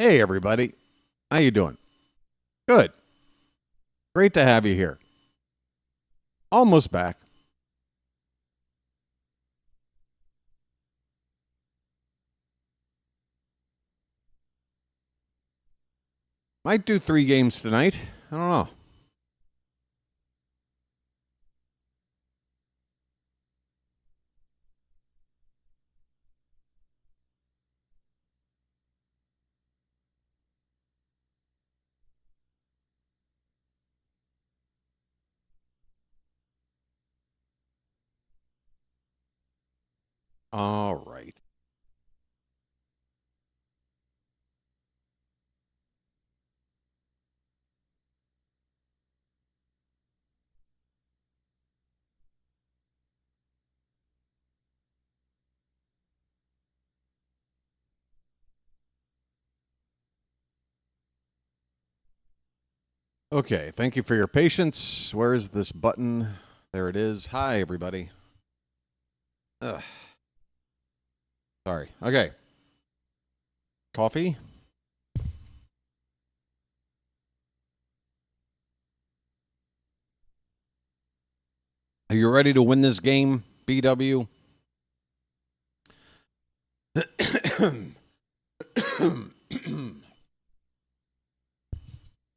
Hey, everybody. How you doing? Good. Great to have you here. Almost back. Might do 3 games tonight. I don't know. All right. Okay, thank you for your patience. Where is this button? There it is. Hi, everybody. Ugh. Sorry. Okay. Coffee? Are you ready to win this game, BW?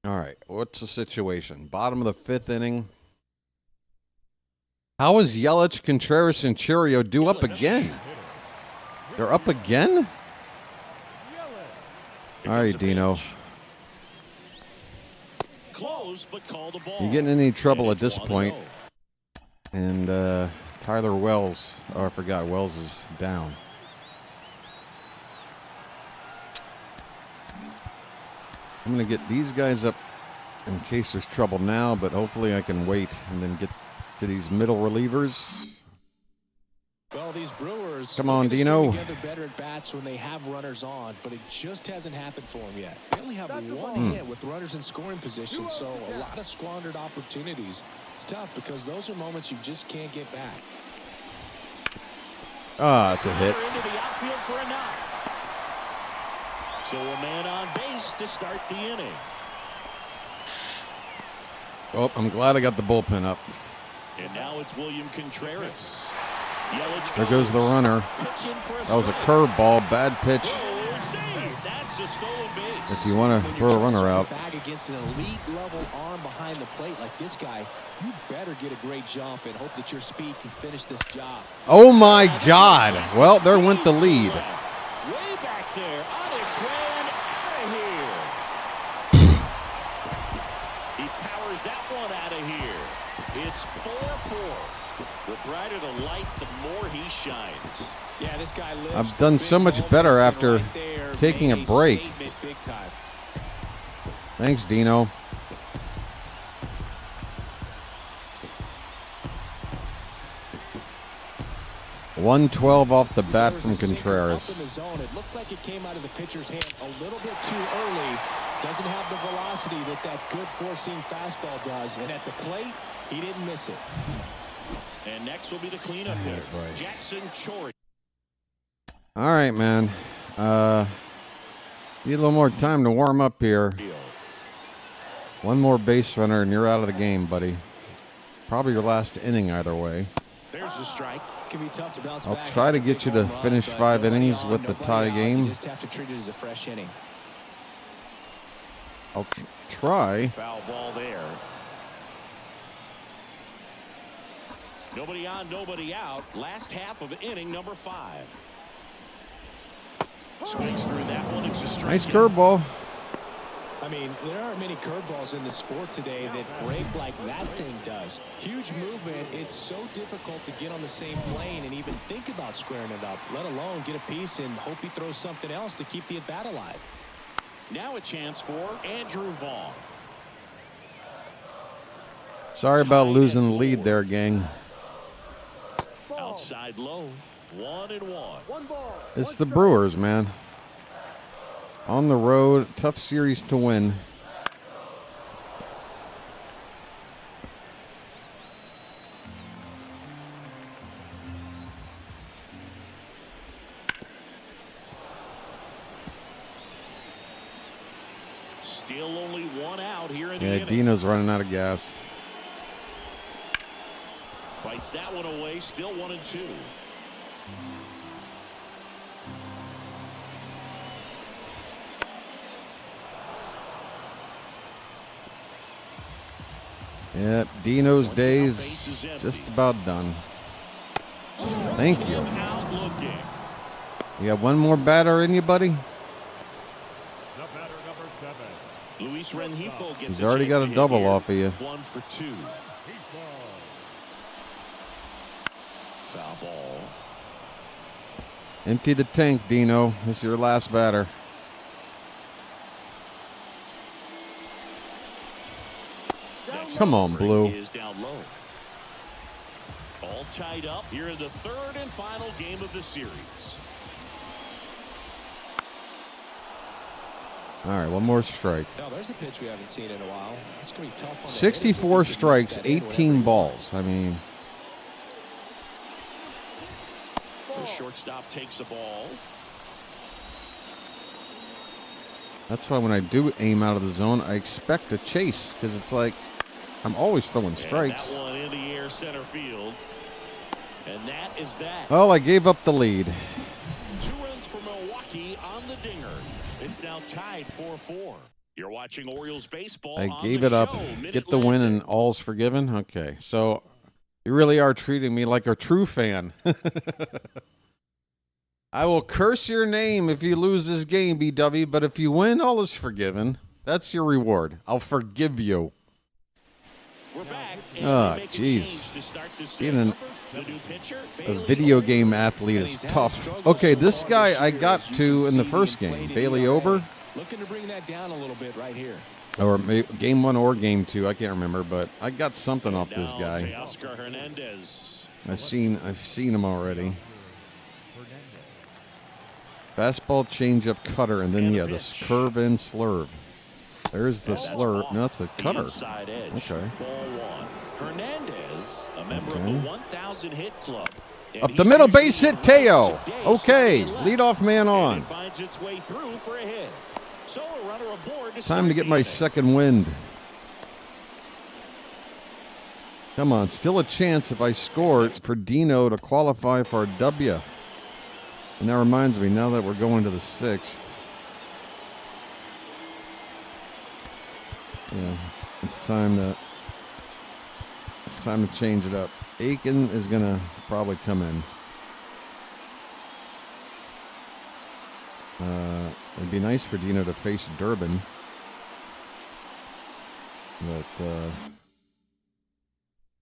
All right, what's the situation? Bottom of the 5th inning. How is Yelich, Contreras, and Churio due up again? They're up again? All right, Dino. Close, but call the ball. You getting in any trouble at this point? And Tyler Wells. Oh, I forgot. Wells is down. I'm going to get these guys up in case there's trouble now, but hopefully I can wait and then get to these middle relievers. Well, these Brewers come on, Dino. Together better at bats when they have runners on, but it just hasn't happened for them yet. They only have one hit with runners in scoring position, so a lot of squandered opportunities. It's tough because those are moments you just can't get back. Ah, it's a hit. Into the outfield for a knock. So a man on base to start the inning. Oh, I'm glad I got the bullpen up. And now it's William Contreras. There goes the runner. That was a curveball, bad pitch. If you want to throw a runner out. Back against an elite level arm behind the plate like this guy, you better get a great jump and hope that your speed can finish this job. Oh my God! Well, there went the lead. Way back there, on its way and out of here. He powers that one out of here. It's 4-4. The brighter the lights, the more he shines. Yeah, this guy lives. I've done so much better after taking a break. Thanks, Dino. .112 off the bat from Contreras. It looked like it came out of the pitcher's hand a little bit too early. Doesn't have the velocity that good four-seam fastball does. And at the plate, he didn't miss it. And next will be the cleanup hitter, Jackson Chori. All right, man. Need a little more time to warm up here. One more base runner and you're out of the game, buddy. Probably your last inning either way. There's the strike. Can be tough to bounce I'll back. try to get you to finish 5 innings with the tie game. You just have to treat it as a fresh inning. I'll try. Foul ball there. Nobody on, nobody out. Last half of inning number 5. Swings through that one. It's a strike. Nice curveball. I mean, there aren't many curveballs in the sport today that break like that thing does. Huge movement. It's so difficult to get on the same plane and even think about squaring it up, let alone get a piece and hope he throws something else to keep the at-bat alive. Now a chance for Andrew Vaughn. Sorry about losing the lead there, gang. Outside low. 1-1. It's the Brewers, man. On the road, tough series to win. Still only 1 out here in the Yeah, inning. Dino's running out of gas. Fights that one away. Still 1-2. Yeah, Dino's days just about done. Thank you. Out looking. You got one more batter in you, buddy? Luis Rengifo gets He's already got a chance to double hit off of you. 1 for 2. Foul ball. Empty the tank, Dino. This is your last batter. Come on, Blue. Is down low. All tied up here in the 3rd and final game of the series. All right, one more strike. Now, there's a pitch we haven't seen in a while. It's going to be tough on the 64 hitters. strikes, 18 balls. I mean, The shortstop takes the ball. that's why when I do aim out of the zone, I expect a chase because it's like I'm always throwing strikes. And that one in the air center field. And that is that. Well, I gave up the lead. 2 runs for Milwaukee on the dinger. It's now tied 4-4. You're watching Orioles baseball. I on gave the it up. show, Get the win Mid-Atlantic. and all's forgiven. Okay, so you really are treating me like a true fan. I will curse your name if you lose this game, BW, but if you win, all is forgiven. That's your reward. I'll forgive you. We're back. And Ah, we make a jeez. change to start the Being sixth. The new pitcher, A Bailey video Ober. game athlete is tough. Okay, this guy I got to in the first game, Bailey Ober, Looking to bring that down a little bit right here. or game 1 or game 2, I can't remember, but I got something off this Now guy. Teoscar Hernandez. I've seen him already. Fastball, changeup, cutter, and then yeah, this curve and slurve. There's the slurve. No, that's the The cutter. inside edge. Okay. Ball 1. Hernandez, a member of the 1,000 hit club. And Up the he's middle, usually base hit, around Teo. today, Okay, starting left. leadoff man And on. it finds its way through for a hit. So a runner aboard to Time to start get the my inning. second wind. Come on, still a chance if I score for Dino to qualify for a W. And that reminds me, now that we're going to the 6th. Yeah, it's time to change it up. Aiken is gonna probably come in. It'd be nice for Dino to face Durbin, but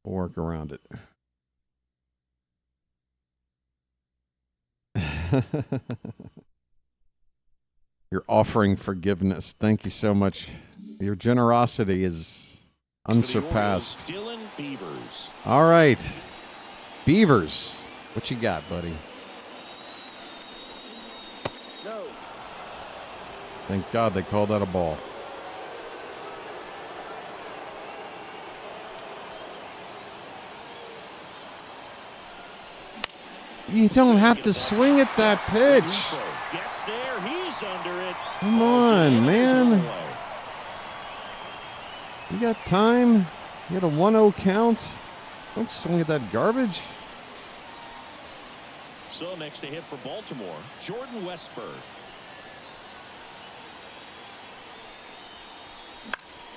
we'll work around it. You're offering forgiveness. Thank you so much. Your generosity is unsurpassed. For the Orioles, Dylan Beavers. All right. Beavers. What you got, buddy? No. Thank God they called that a ball. You don't have to swing at that pitch. Gets there. He's under it. Come on, man. You got time? You got a 1-0 count? Don't swing at that garbage. So next to hit for Baltimore, Jordan Westburg.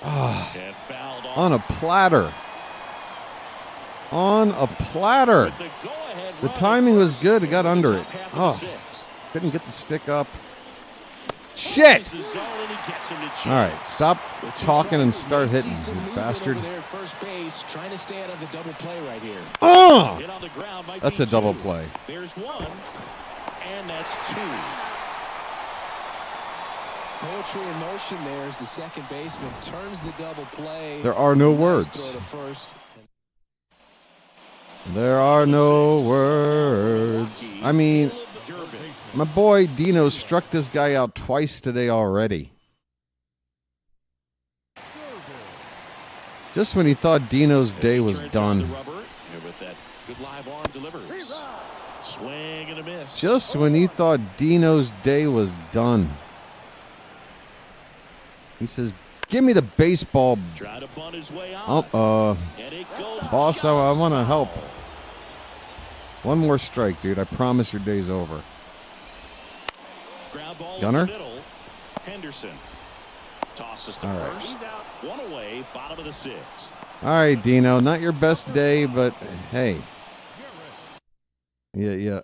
And fouled off. On a platter. On a platter. The timing was good. It got under it. Oh, couldn't get the stick up. Shit! All right, stop talking and start hitting, you bastard. Oh! That's a double play. There's one, and that's two. Poetry in motion there as the second baseman turns the double play. There are no words. There are no words. I mean, my boy Dino struck this guy out twice today already. Just when he thought Dino's day was done. Just when he thought Dino's day was done. He says, give me the baseball. Boss, I want to help. One more strike, dude. I promise your day's over. Gunner? Henderson tosses the first. One away, bottom of the sixth. All right, Dino. Not your best day, but hey. Yeah.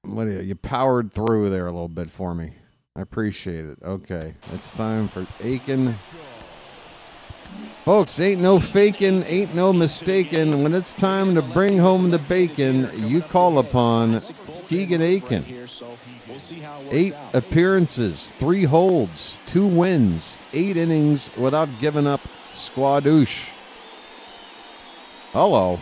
What are you powered through there a little bit for me. I appreciate it. Okay, it's time for Aiken. Folks, ain't no faking, ain't no mistaken. When it's time to bring home the bacon, you call upon Keegan Aiken. 8 appearances, 3 holds, 2 wins, 8 innings without giving up squadoosh. Hello.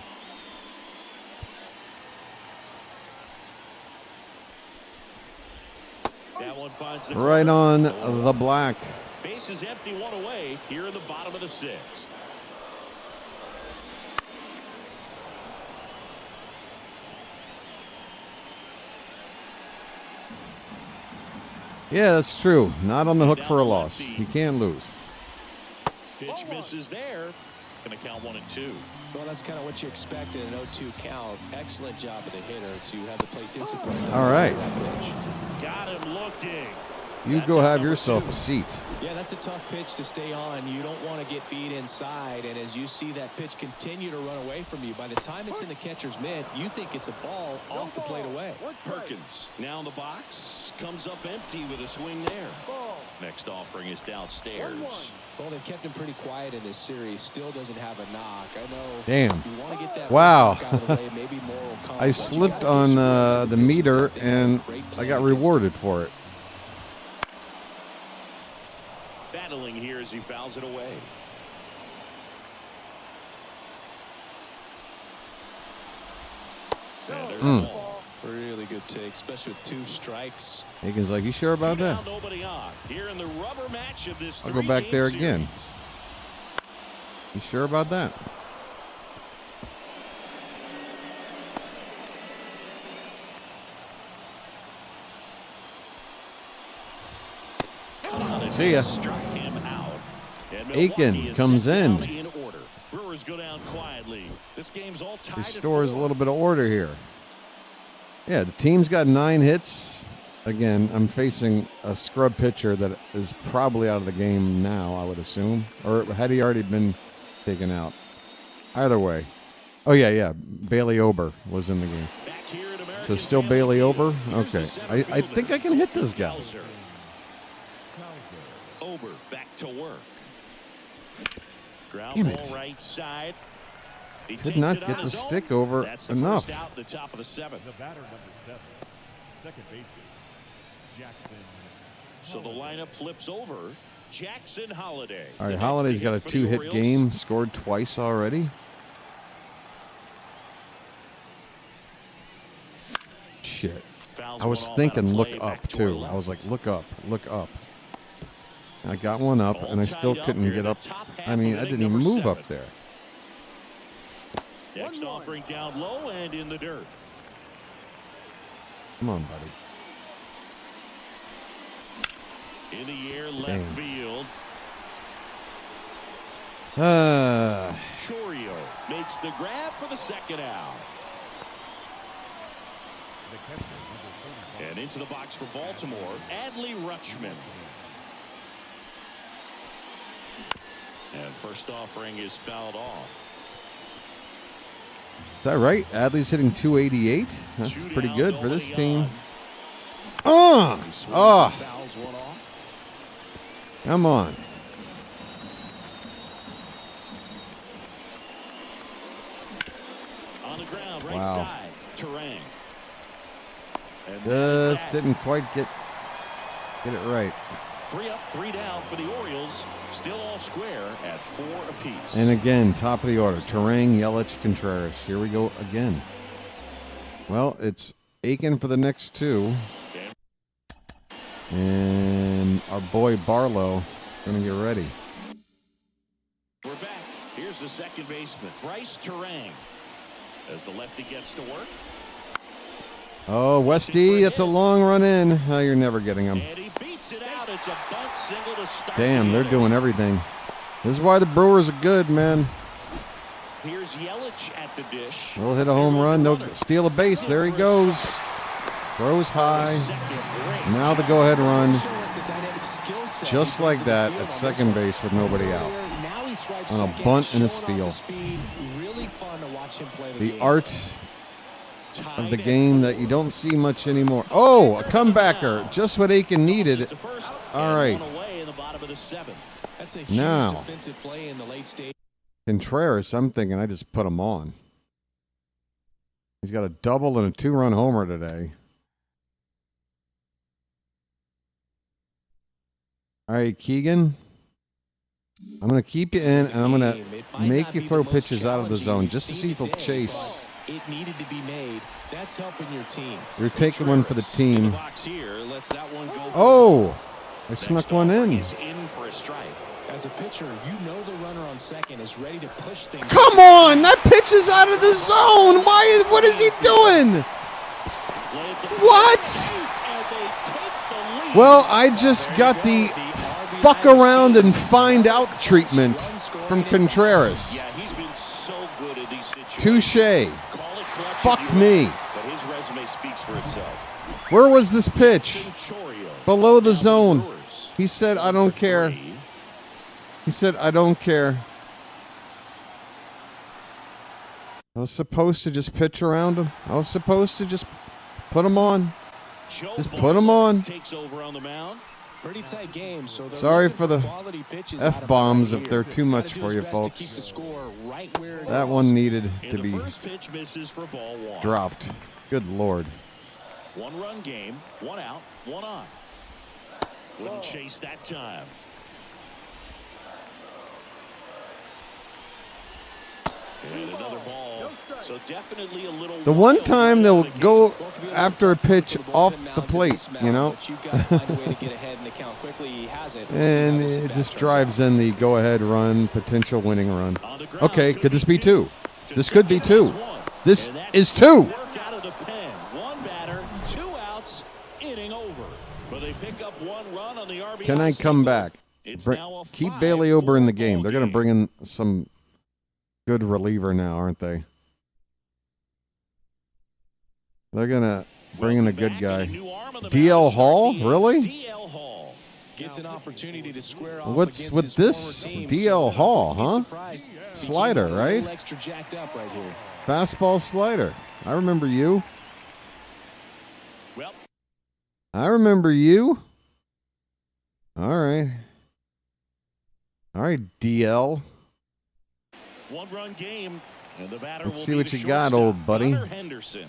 Right on the black. Base is empty, one away here in the bottom of the sixth. Yeah, that's true. Not on the hook for a loss. You can't lose. Pitch misses there. Going to count 1 and 2. Well, that's kind of what you expect in an 0-2 count. Excellent job of the hitter to have the plate discipline. All right. Got him looking. You go have yourself a seat. Yeah, that's a tough pitch to stay on. You don't want to get beat inside, and as you see that pitch continue to run away from you, by the time it's in the catcher's mitt, you think it's a ball off the plate away. Perkins now in the box, comes up empty with a swing there. Next offering is downstairs. Well, they've kept him pretty quiet in this series. Still doesn't have a knock. I know. Damn. You want to get that wow. out of the way, maybe more will come. I slipped on the meter, and I got rewarded for it. Battling here as he fouls it away. Really good take, especially with 2 strikes. Aiken's like, you sure about that? Nobody on. Here in the rubber match of this I'll go back there again. Series. You sure about that? See ya. Aiken comes in. Brewers go down quietly. This game's all tied. Restores a little bit of order here. Yeah, the team's got 9 hits. Again, I'm facing a scrub pitcher that is probably out of the game now, I would assume. Or had he already been taken out? Either way. Oh, yeah. Bailey Ober was in the game. So still Bailey Ober? Okay. I think I can hit this guy. Ober back to work. Ground Damn it. ball right side. He Could not get the stick over That's the enough. first out the top of the 7th. The batter number 7, second baseman, Jackson. So the lineup flips over. Jackson Holiday. All right, Holiday's got a 2-hit game, scored twice already. Shit. I was thinking look up, too. I was like, look up. I got one up, and I still couldn't get up. I mean, I didn't even move up there. Next offering down low and in the dirt. Come on, buddy. In the air, left field. Chorio makes the grab for the second out. And into the box for Baltimore, Adley Rutschman. And first offering is fouled off. Is that right? Adley's hitting 288. That's pretty good for this team. Oh! Come on. On the ground, right Wow. side, Terang. Just didn't quite get it right. 3 up, 3 down for the Orioles. Still all square at 4 apiece. And again, top of the order. Terang, Yelich, Contreras. Here we go again. Well, it's Aiken for the next 2. And our boy Barlow going to get ready. We're back. Here's the second baseman, Bryce Terang. As the lefty gets to work. Oh, Westy, that's a long run in. Oh, you're never getting him. And he beats it out. It's a bunt single to start. Damn, they're doing everything. This is why the Brewers are good, man. Here's Yelich at the dish. They'll hit a home run. They'll steal a base. There he goes. Throws high. Now the go-ahead run. Just like that at second base with nobody out. On a bunt and a steal. The art of the game that you don't see much anymore. Oh, a comebacker. Just what Aiken needed. All right. Now, Contreras, I'm thinking I just put him on. He's got a double and a 2-run homer today. All right, Keegan. I'm going to keep you in, and I'm going to make you throw pitches out of the zone just to see if he'll chase. It needed to be made. That's helping your team. You're taking one for the team. Oh, I snuck one in. As a pitcher, you know the runner on second is ready to push things. Come on, that pitch is out of the zone. What is he doing? What? Well, I just got the fuck around and find out treatment from Contreras. Yeah, he's been so good at these situations. Touche. Fuck me. But his resume speaks for itself. Where was this pitch? Below the zone. He said, I don't care. He said, I don't care. I was supposed to just pitch around him. I was supposed to just put him on. Just put him on. Takes over on the mound. Pretty tight game. So sorry for the F-bombs if they're too much for you, folks. That one needed to be dropped. Good Lord. 1-run game, 1 out, 1 on. Wouldn't chase that time. And another ball. So definitely a little. The one time they'll go after a pitch off the plate, you know, and it just drives in the go-ahead run, potential winning run. Okay, could this be 2? This could be 2. This is 2. Out of the pen. 1 batter, 2 outs, inning over. But they pick up 1 run on the RBI. Can I come back? Keep Bailey Ober in the game. They're going to bring in some good reliever now, aren't they? They're going to bring in a good guy. DL Hall? Really? DL Hall gets an opportunity to square off. What's with this? DL Hall, huh? Slider, right? Extra jacked up right here. Fastball slider. I remember you. Well, I remember you. All right. All right, DL. 1-run game, and the batter Let's will see be what the you got, shortstop, old buddy. Gunnar Henderson.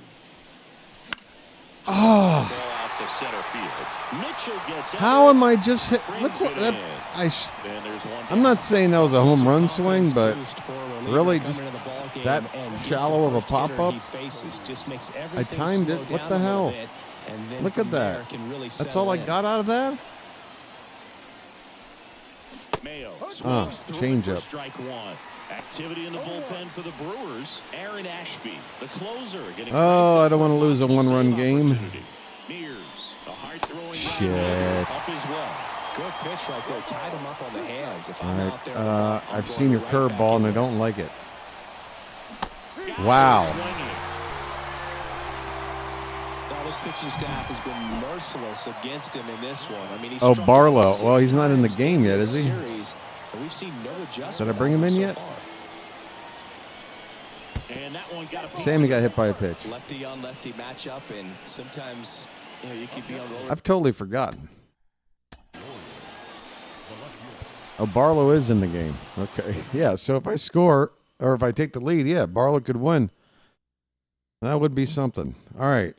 Oh. Ball out to center field. Mitchell gets How am I just hit? Look what that. I'm not saying that was a home run swing, but really just that shallow of a pop-up. I timed it. What the hell? Look at that. That's all I got out of that? Mayo change up. Strike 1. Activity in the bullpen for the Brewers. Aaron Ashby, the closer, getting Oh, I don't want to lose a 1-run game. Mears, a hard throwing Shit. up as well. Good pitch right there. Tied him up on the hands. If All I'm right. out there, I've seen your curveball, and I don't like it. Wow. Now, this pitching staff has been merciless against him in this one. I mean, he's Barlow. Well, he's not in the game yet, is he? We've seen no adjustment. Did I bring him in yet? And that one got a Sammy got hit by a pitch. Lefty on lefty matchup, and sometimes you could be on roller. I've totally forgotten. Oh, Barlow is in the game. Okay. Yeah, so if I score, or if I take the lead, yeah, Barlow could win. That would be something. All right.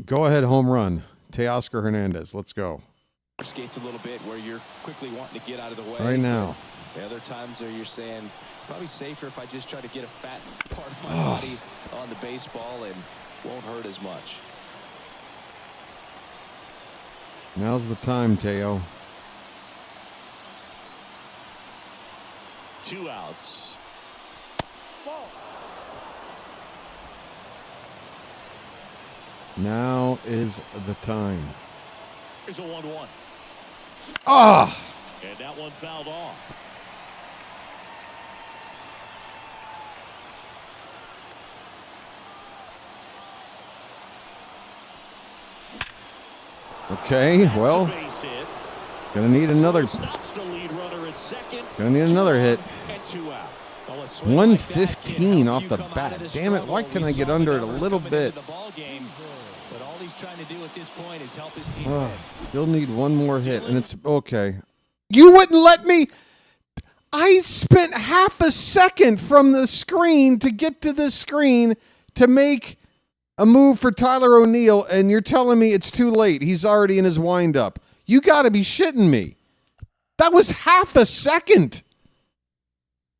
Go ahead, home run. Teoscar Hernandez. Let's go. Skates a little bit where you're quickly wanting to get out of the way. Right now. The other times where you're saying, probably safer if I just try to get a fat part of my body on the baseball and won't hurt as much. Now's the time, Teo. 2 outs. Now is the time. Here's a 1-1. Ah! And that one fouled off. Okay, well, gonna need another. Gonna need another hit. 115 off the bat. Damn it! Why can't I get under it a little bit? But all he's trying to do at this point is help his team. Still need one more hit, and it's okay. You wouldn't let me. I spent half a second from the screen to get to the screen to make a move for Tyler O'Neill, and you're telling me it's too late. He's already in his windup. You got to be shitting me. That was half a second.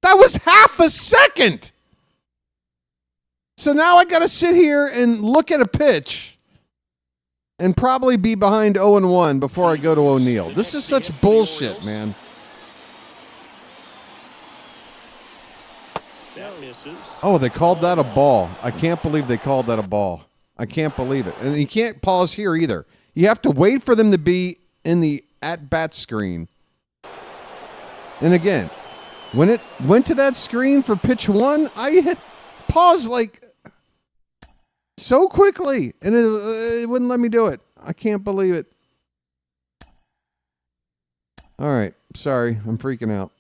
That was half a second. So now I got to sit here and look at a pitch and probably be behind 0-1 before I go to O'Neill. This is such bullshit, man. Oh, they called that a ball. I can't believe they called that a ball. I can't believe it. And you can't pause here either. You have to wait for them to be in the at-bat screen. And again, when it went to that screen for pitch 1, I hit pause like so quickly, and it wouldn't let me do it. I can't believe it. All right. Sorry. I'm freaking out.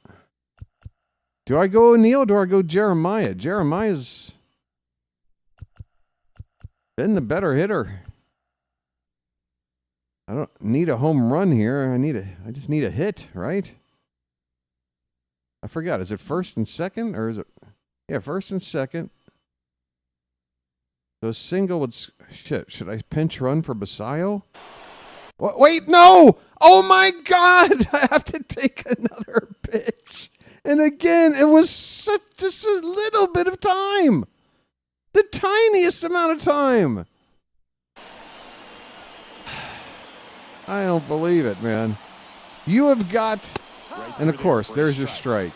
Do I go O'Neill or do I go Jeremiah? Jeremiah's been the better hitter. I don't need a home run here. I just need a hit, right? I forgot. Is it first and second or is it? Yeah, first and second. So single would shit. Should I pinch run for Basayo? Wait, no! Oh my God! I have to take another pitch. And again, it was just a little bit of time. The tiniest amount of time. I don't believe it, man. You have got, and of course, there's your strike.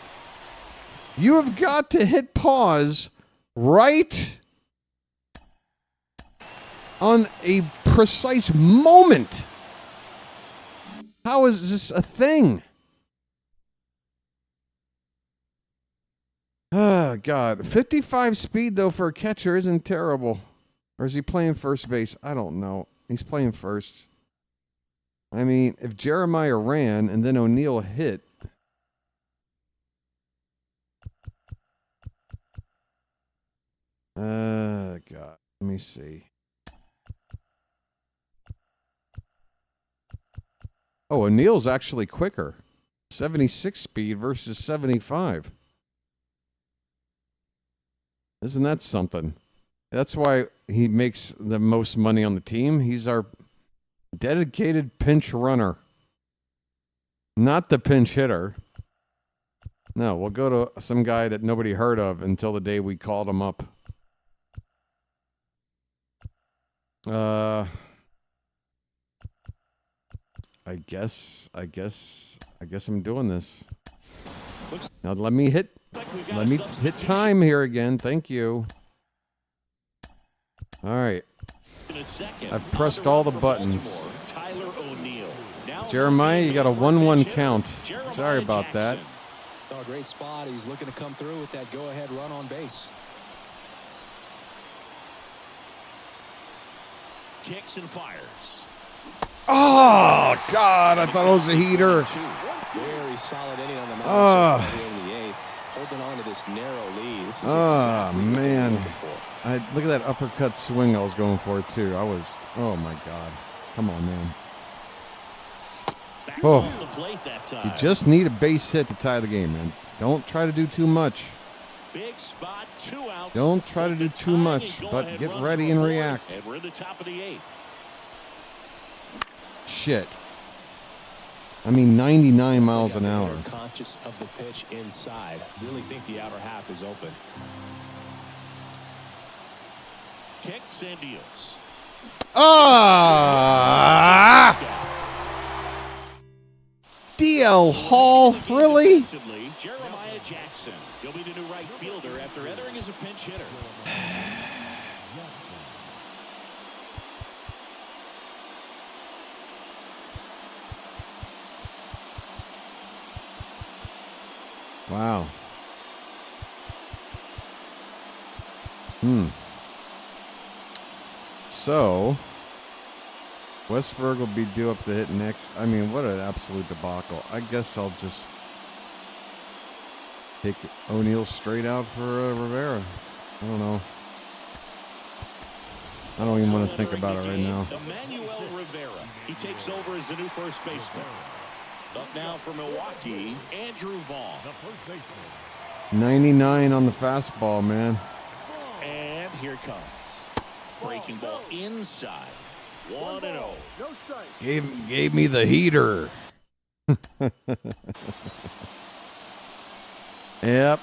You have got to hit pause right on a precise moment. How is this a thing? Oh, God. 55 speed, though, for a catcher isn't terrible. Or is he playing first base? I don't know. He's playing first. I mean, if Jeremiah ran and then O'Neill hit. God. Let me see. Oh, O'Neill's actually quicker. 76 speed versus 75. Isn't that something? That's why he makes the most money on the team. He's our dedicated pinch runner. Not the pinch hitter. No, we'll go to some guy that nobody heard of until the day we called him up. I guess I'm doing this. Now let me hit time here again. Thank you. All right. at second. I've pressed all the buttons. Tyler O'Neill. Jeremiah, you got a 1-1 count. Sorry about that. Oh, great spot. He's looking to come through with that go-ahead run on base. Kicks and fires. Oh, God, I thought it was a heater. Very solid inning on the mound here in the eighth. Holding on to this narrow lead. This is exactly man. what we're looking for. Look at that uppercut swing I was going for, too. Oh, my God. Come on, man. The plate that time. You just need a base hit to tie the game, man. Don't try to do too much. Big spot, 2 outs. Don't try to do too much, but get ready and react. And we're in the top of the eighth. Shit. I mean, 99 miles an hour. Conscious of the pitch inside. Really think the outer half is open. Kicks and deals. DL Hall, really? Jeremiah Jackson. He'll be the new right fielder after entering as a pinch hitter. Wow. So, Westberg will be due up to hit next. I mean, what an absolute debacle. I guess I'll just take O'Neill straight out for Rivera. I don't know. I don't even want to think about it right now. Emmanuel Rivera. He takes over as the new first baseman. Up now for Milwaukee, Andrew Vaughn. 99 on the fastball, man. And here comes. Breaking ball inside. 1-0. Gave me the heater. Yep.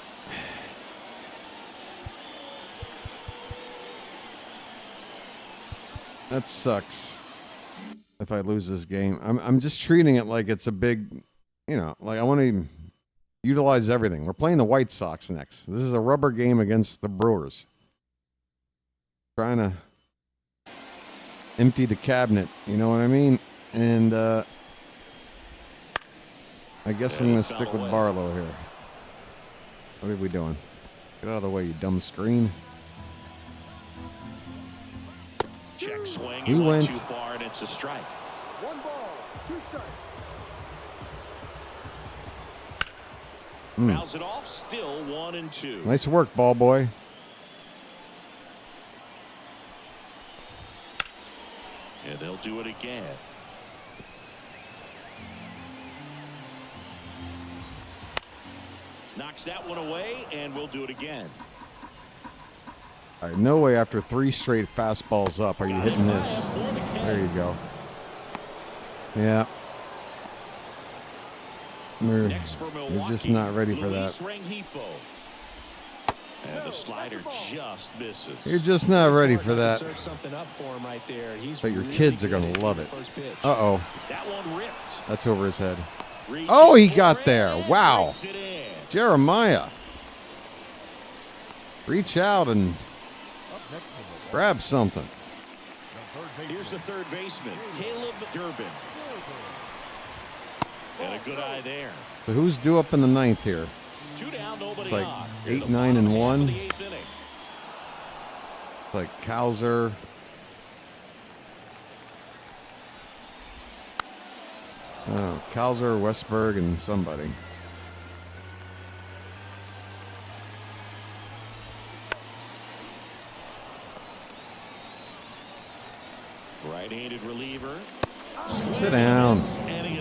That sucks. If I lose this game, I'm just treating it like it's a big, like I want to utilize everything. We're playing the White Sox next. This is a rubber game against the Brewers. Trying to empty the cabinet, you know what I mean? And I guess I'm going to stick with Barlow here. What are we doing? Get out of the way, you dumb screen. Check swing. He went too far, and it's a strike. 1 ball, 2 strikes. Fouls it off. Still 1-2. Nice work, ball boy. And they'll do it again. Knocks that one away, and we'll do it again. All right, no way after 3 straight fastballs up are you hitting this. There you go. Yeah. You're just not ready for that. And the slider just misses. You're just not ready for that. But your kids are going to love it. Uh-oh. That one ripped. That's over his head. Oh, he got there. Wow. Jeremiah. Reach out and grab something. Here's the third baseman, Caleb Durbin. And a good eye there. So who's due up in the 9th here? 2 down, nobody It's like on. 8, 9, and 1. It's like Cowser. Oh, Cowser, Westberg, and somebody. Right-handed reliever. Sit down.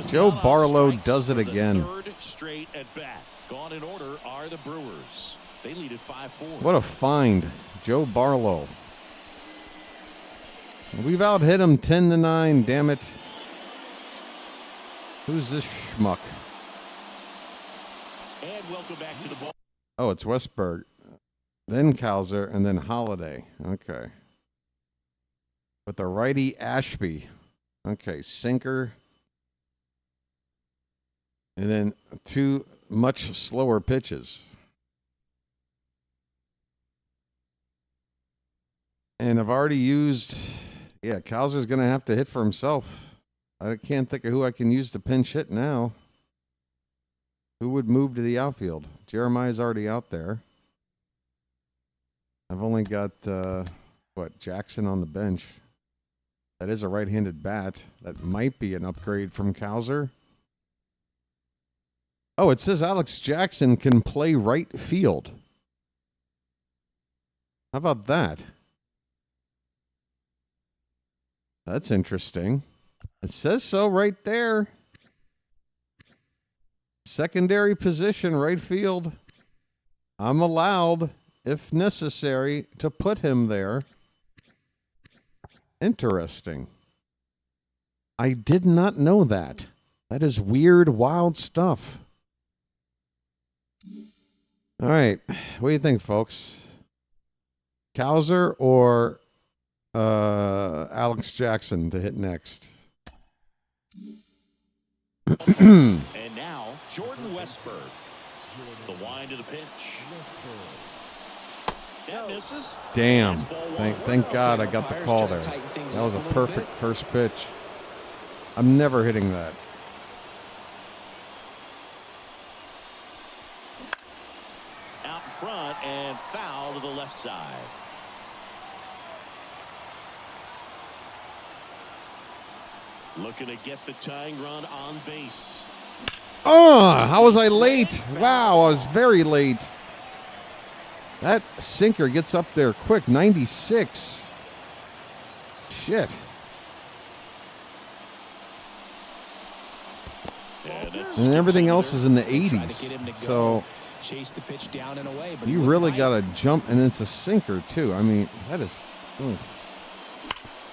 Joe Barlow does it again. Third straight at bat. Gone in order are the Brewers. They lead at 5-4. What a find. Joe Barlow. We've out-hit him 10-9, damn it. Who's this schmuck? And welcome back to the ball. Oh, it's Westberg. Then Cowser, and then Holiday. Okay. With the righty Ashby. Okay, sinker. And then 2 much slower pitches. And I've already used Yeah, Cowser's going to have to hit for himself. I can't think of who I can use to pinch hit now. Who would move to the outfield? Jeremiah's already out there. I've only got, Jackson on the bench. That is a right-handed bat. That might be an upgrade from Cowser. Oh, it says Alex Jackson can play right field. How about that? That's interesting. It says so right there. Secondary position, right field. I'm allowed, if necessary, to put him there. Interesting. I did not know that. That is weird, wild stuff. All right. What do you think, folks? Cowser or Alex Jackson to hit next? And now, Jordan Westberg. The wind of the pitch. That misses. Damn. Thank God I got the call there. That was a perfect first pitch. I'm never hitting that. Out in front and foul to the left side. Looking to get the tying run on base. Oh, how was I late? Wow, I was very late. That sinker gets up there quick. 96. Shit. And everything else is in the 80s. So you really got to jump, and it's a sinker, too. I mean, that is...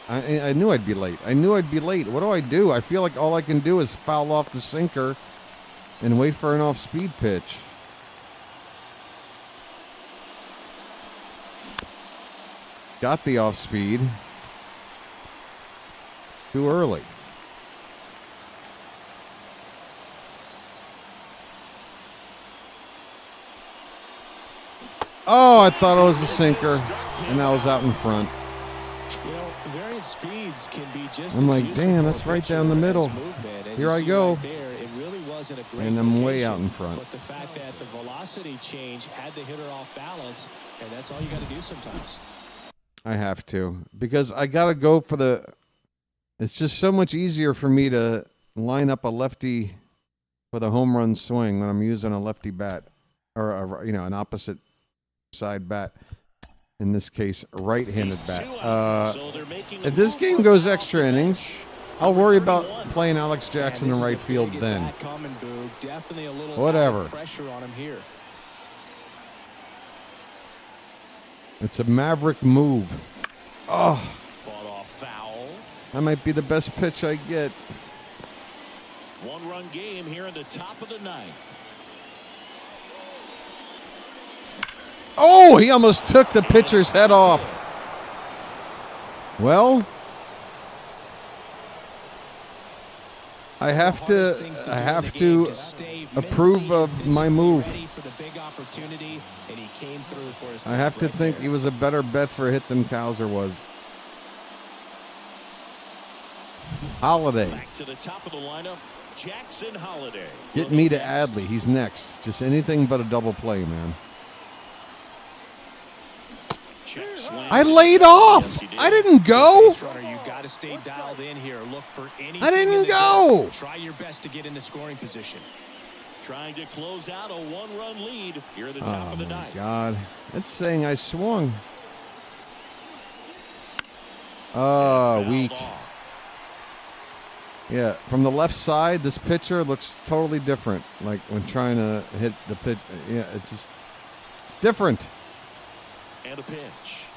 I knew I'd be late. I knew I'd be late. What do? I feel like all I can do is foul off the sinker and wait for an off-speed pitch. Got the off-speed. Too early. Oh, I thought it was a sinker, and I was out in front. Speeds can be just I'm like, damn, that's right down the middle. Here I go. And I'm way out in front. But the fact that the velocity change had the hitter off balance, and that's all you got to do sometimes. I have to, because I got to go for the... It's just so much easier for me to line up a lefty with a home run swing when I'm using a lefty bat, or an opposite side bat. In this case, a right-handed bat. If this game goes extra innings, I'll worry about playing Alex Jackson in right field then. Whatever. It's a maverick move. Oh, that might be the best pitch I get. One-run game here in the top of the ninth. Oh, he almost took the pitcher's head off. Well, I have to approve of my move. I have to think he was a better bet for a hit than Cowser was. Holiday. Back to the top of the lineup, Jackson Holiday. Get me to Adley. He's next. Just anything but a double play, man. I laid off. I didn't go. I didn't go. Try your best to get in the scoring position. Trying to close out a one-run lead here at the top of the ninth. Oh, my God. It's saying I swung. Weak. Yeah, from the left side, this pitcher looks totally different. Like when trying to hit the pitch. Yeah, it's different. And a pitch.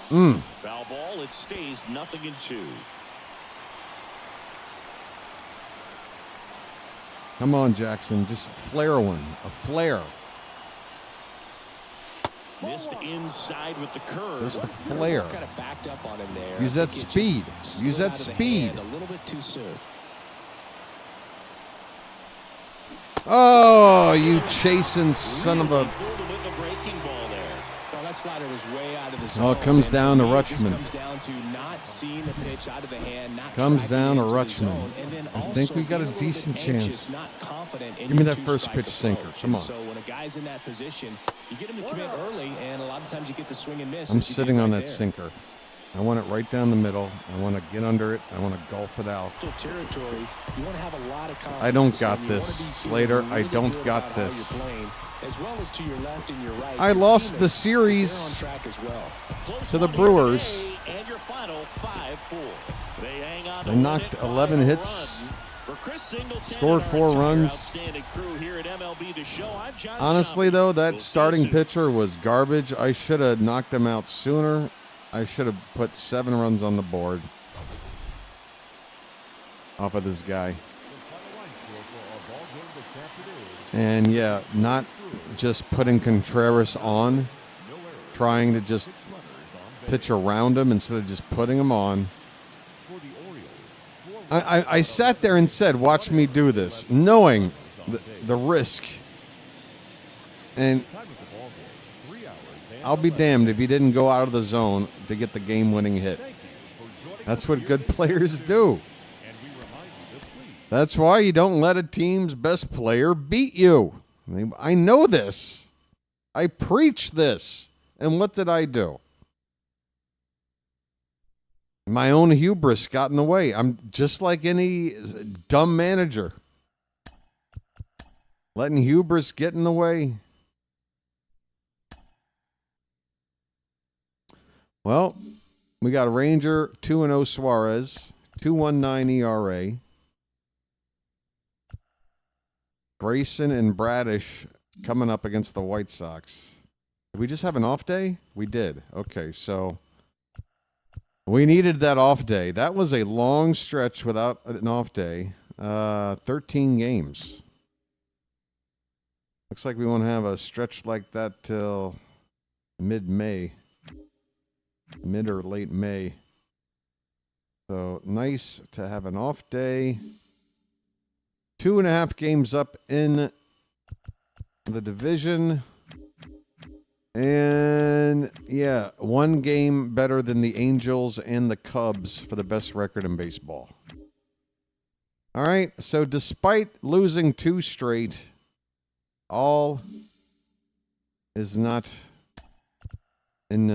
Foul ball. It stays 0-2. Come on, Jackson. Just flare one. A flare. Missed inside with the curve. Just a flare. Kind of backed up on him there. Use that speed. Use that speed. A little bit too soon. Oh, you chasing son of a... slider was way out of the zone. Oh, it comes down to Rutschman. Rutschman. Comes down to not seeing the pitch out of the hand, not Comes down to into the Rutschman. zone, and then I think we got a also decent being little bit anxious, chance. not confident in Give me your that first two-strike pitch sinker. approach. Come on. And so when a guy's in that position, you get him to commit early, and a lot of times you get the swing and miss. I'm as you sitting did on right that there. sinker. I want it right down the middle. I want to get under it. I want to golf it out. Territory, you want to have a lot of confidence. I don't got and you this, wanna be Slater. feeling I really don't good got about how you're this. playing, as well as to your left and your right. I Your lost the teammates, series they're on track as well. Close to the one here Brewers. today, and your final 5-4. They hang on They to knocked win it 11 by a hits. run. For Chris Singleton Scored and 4 our entire runs. outstanding crew here at MLB The Show, I'm John Honestly, Schaub. though, We'll that see you starting soon. pitcher was garbage. I should have knocked him out sooner. I should have put 7 runs on the board off of this guy. And, yeah, not just putting Contreras on, trying to just pitch around him instead of just putting him on. I sat there and said, watch me do this, knowing the risk. And I'll be damned if he didn't go out of the zone to get the game-winning hit. That's what good players do. That's why you don't let a team's best player beat you. I know this. I preach this. And what did I do? My own hubris got in the way. I'm just like any dumb manager. Letting hubris get in the way. Well, we got a Ranger, 2-0 Suarez, 2.19 ERA. Grayson and Bradish coming up against the White Sox. Did we just have an off day? We did. Okay, so we needed that off day. That was a long stretch without an off day. 13 games. Looks like we won't have a stretch like that till mid-May. Mid or late May. So nice to have an off day. 2.5 games up in the division. And, yeah, 1 game better than the Angels and the Cubs for the best record in baseball. All right, so despite losing 2 straight, all is not in,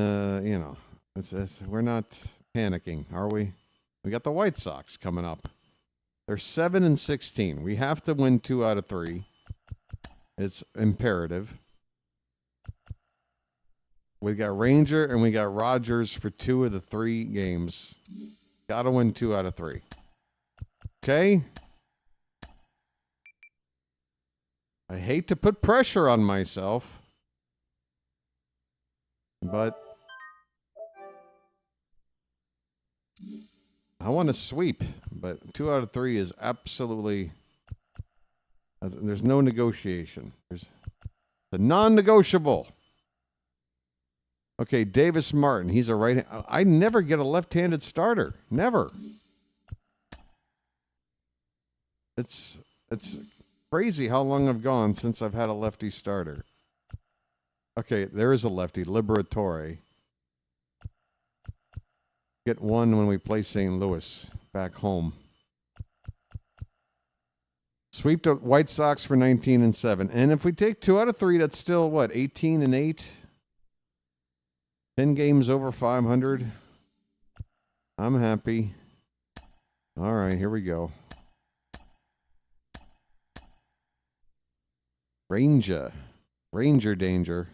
we're not panicking, are we? We got the White Sox coming up. They're 7-16. We have to win 2 out of 3. It's imperative. We got Ranger and we got Rogers for 2 of the 3 games. Got to win 2 out of 3. Okay? I hate to put pressure on myself, but I want to sweep, but 2 out of 3 is absolutely, there's no negotiation. There's the non-negotiable. Okay, Davis Martin, he's a right. I never get a left-handed starter. Never. It's crazy how long I've gone since I've had a lefty starter. Okay, there is a lefty, Liberatore. Get 1 when we play St. Louis back home. Sweep the White Sox for 19-7. And if we take 2 out of 3, that's still what, 18-8? 10 games over 500. I'm happy. All right, here we go. Ranger danger.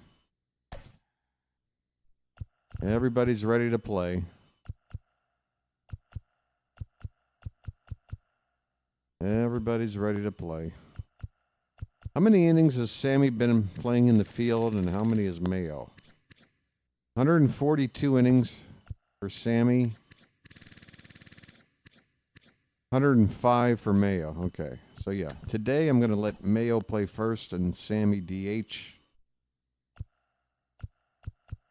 Everybody's ready to play. Everybody's ready to play. How many innings has Sammy been playing in the field, and how many is Mayo? 142 innings for Sammy. 105 for Mayo. Okay. So, yeah. Today I'm going to let Mayo play first and Sammy DH.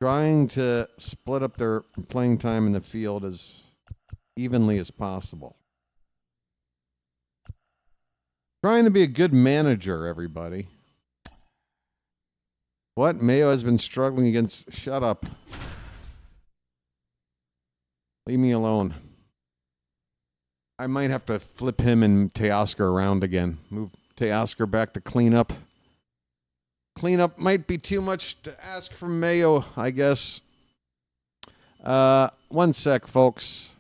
Trying to split up their playing time in the field as evenly as possible. Trying to be a good manager, everybody. What? Mayo has been struggling against... Shut up. Leave me alone. I might have to flip him and Teoscar around again. Move Teoscar back to cleanup. Cleanup might be too much to ask from Mayo, I guess. 1 sec, folks.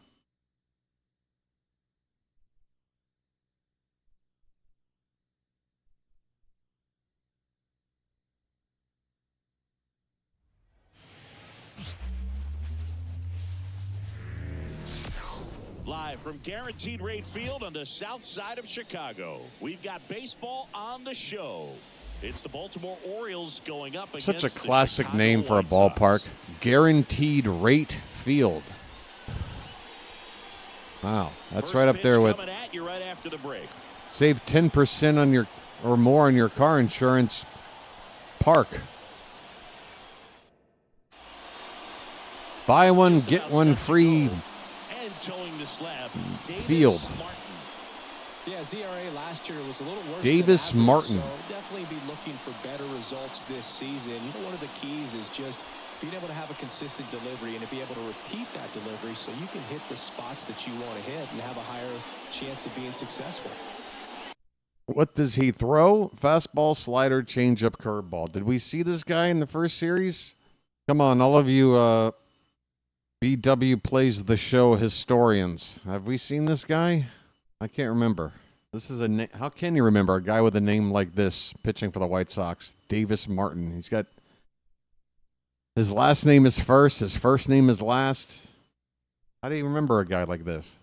Live from Guaranteed Rate Field on the south side of Chicago, we've got baseball on the show. It's the Baltimore Orioles going up against Such a classic Chicago name for a White ballpark. Sox. Guaranteed Rate Field. Wow, that's First right up pitch there with coming at you right after the break. save 10% on your or more on your car insurance park. Buy one, Just get about one set to free go. And towing the slab, Davis field. Martin. Yeah, ZRA last year was a little worse Davis than average, Martin. so definitely be looking for better results this season. You know, one of the keys is just being able to have a consistent delivery and to be able to repeat that delivery so you can hit the spots that you want to hit and have a higher chance of being successful. What does he throw? Fastball, slider, changeup, curveball. Did we see this guy in the first series? Come on, all of you BW Plays the Show historians. Have we seen this guy? I can't remember. This is a how can you remember a guy with a name like this pitching for the White Sox? Davis Martin. He's got his last name is first, his first name is last. How do you remember a guy like this?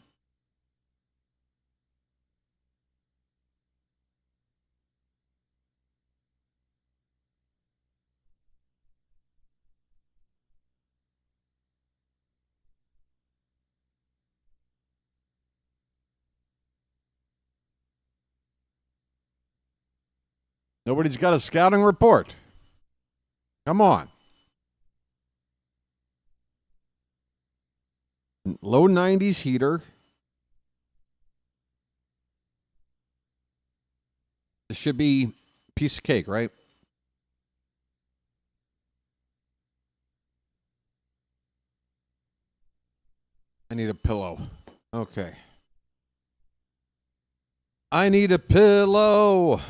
Nobody's got a scouting report. Come on. Low 90s heater. This should be piece of cake, right? I need a pillow. Okay. I need a pillow.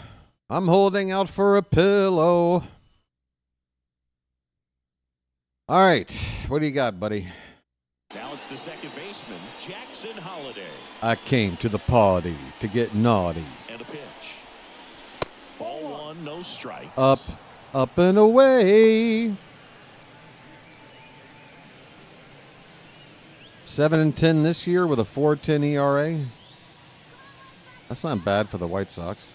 I'm holding out for a pillow. All right. What do you got, buddy? Now it's the second baseman, Jackson Holliday. I came to the party to get naughty. And a pitch. Ball one, no strikes. Up and away. 7-10 this year with a 4.10 ERA. That's not bad for the White Sox.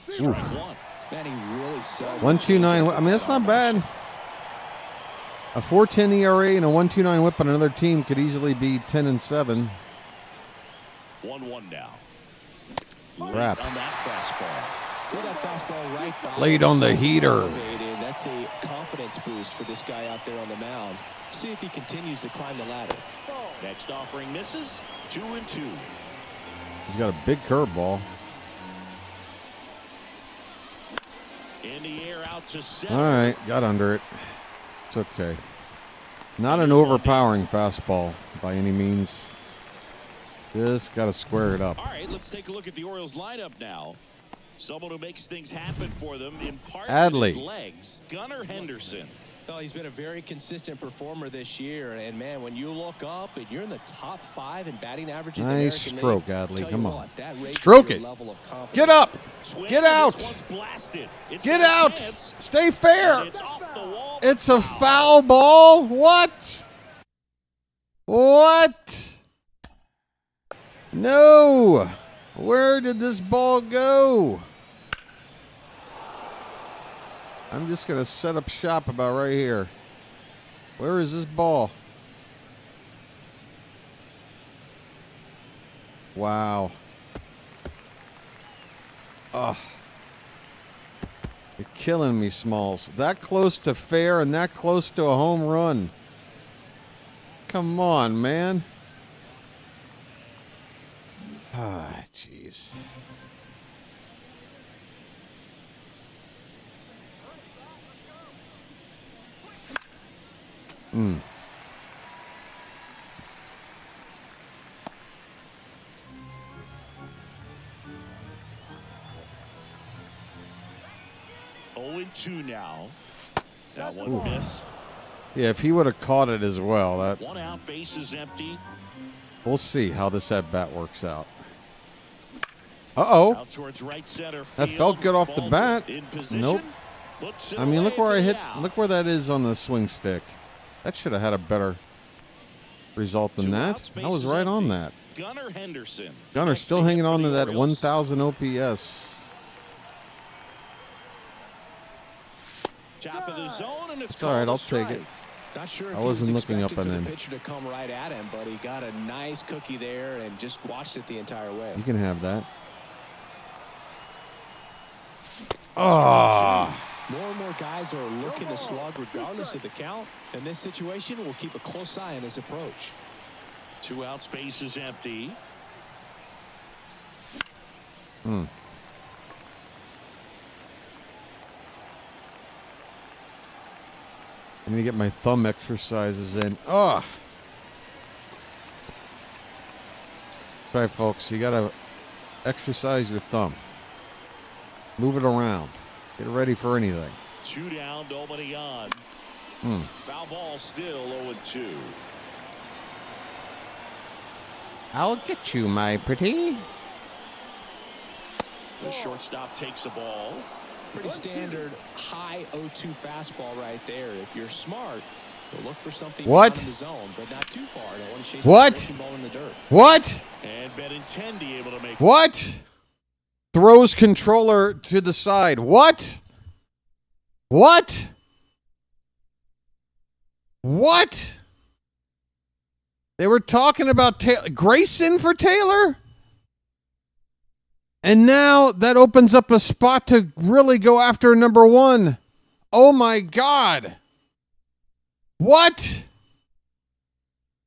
Strike one. Man, he really sells 1.29. I mean, that's not bad. A 4.10 ERA and a 1.29 WHIP on another team could easily be 10-7. 1-1 now. Crap. On that fastball. Throw that fastball right by Laid him, on the so heater. elevated. That's a confidence boost for this guy out there on the mound. See if he continues to climb the ladder. Next offering misses. 2-2. He's got a big curveball. In the air out to center. All right, got under it. It's okay. Not an overpowering fastball by any means. Just got to square it up. All right, let's take a look at the Orioles lineup now. Someone who makes things happen for them in part Adley. with his legs. Gunnar Henderson. Oh, he's been a very consistent performer this year, and man, when you look up and you're in the top 5 in batting average in the Nice American stroke, League, Adley. tell Come you on. what, that raises Stroke your it. level of confidence. Get up. Swing, Get this out. one's blasted. It's Get got a out. chance, Stay and fair. it's off the wall. It's a foul ball. What? What? No. Where did this ball go? I'm just going to set up shop about right here. Where is this ball? Wow. Ugh. You're killing me, Smalls. That close to fair and that close to a home run. Come on, man. Ah, jeez. Mm. Oh, 2 now. That one missed. Yeah, if he would have caught it as well, that 1 out, base is empty. we'll see how this at bat works out. Uh-oh. Out towards right center That field. felt good off the bat. In position. Nope. Puts it I mean, look away where I for hit. the out. Look where that is on the swing stick. That should have had a better result than 2 that. outs, I was base is right on empty. that. Gunnar Henderson. Gunner Next still to hit hanging for on the to that Orioles. 1,000 OPS. Top of the zone, and it's It's all right. called a I'll take it. strike. Not sure if I he wasn't was looking up expecting and for the in. pitcher to come right at him, but he got a nice cookie there and just watched it the entire way. You can have that. Ah. More and more guys are looking to slug regardless of the count. In this situation, we'll keep a close eye on his approach. 2 outs, base is empty. Hmm. I need to get my thumb exercises in. Oh. That's right, folks. You got to exercise your thumb. Move it around. Get ready for anything. 2 down, nobody on. Hmm. Foul ball still 0-2. I'll get you, my pretty. The shortstop takes the ball. Pretty standard high 0-2 fastball right there. If you're smart, you'll look for something What? down in the zone, but not too far. Don't want to chase What? the ball in the dirt. What? And Benintendi able to make What? Throws controller to the side. What? What? What? They were talking about Grayson for Taylor? And now that opens up a spot to really go after number 1. Oh, my God. What?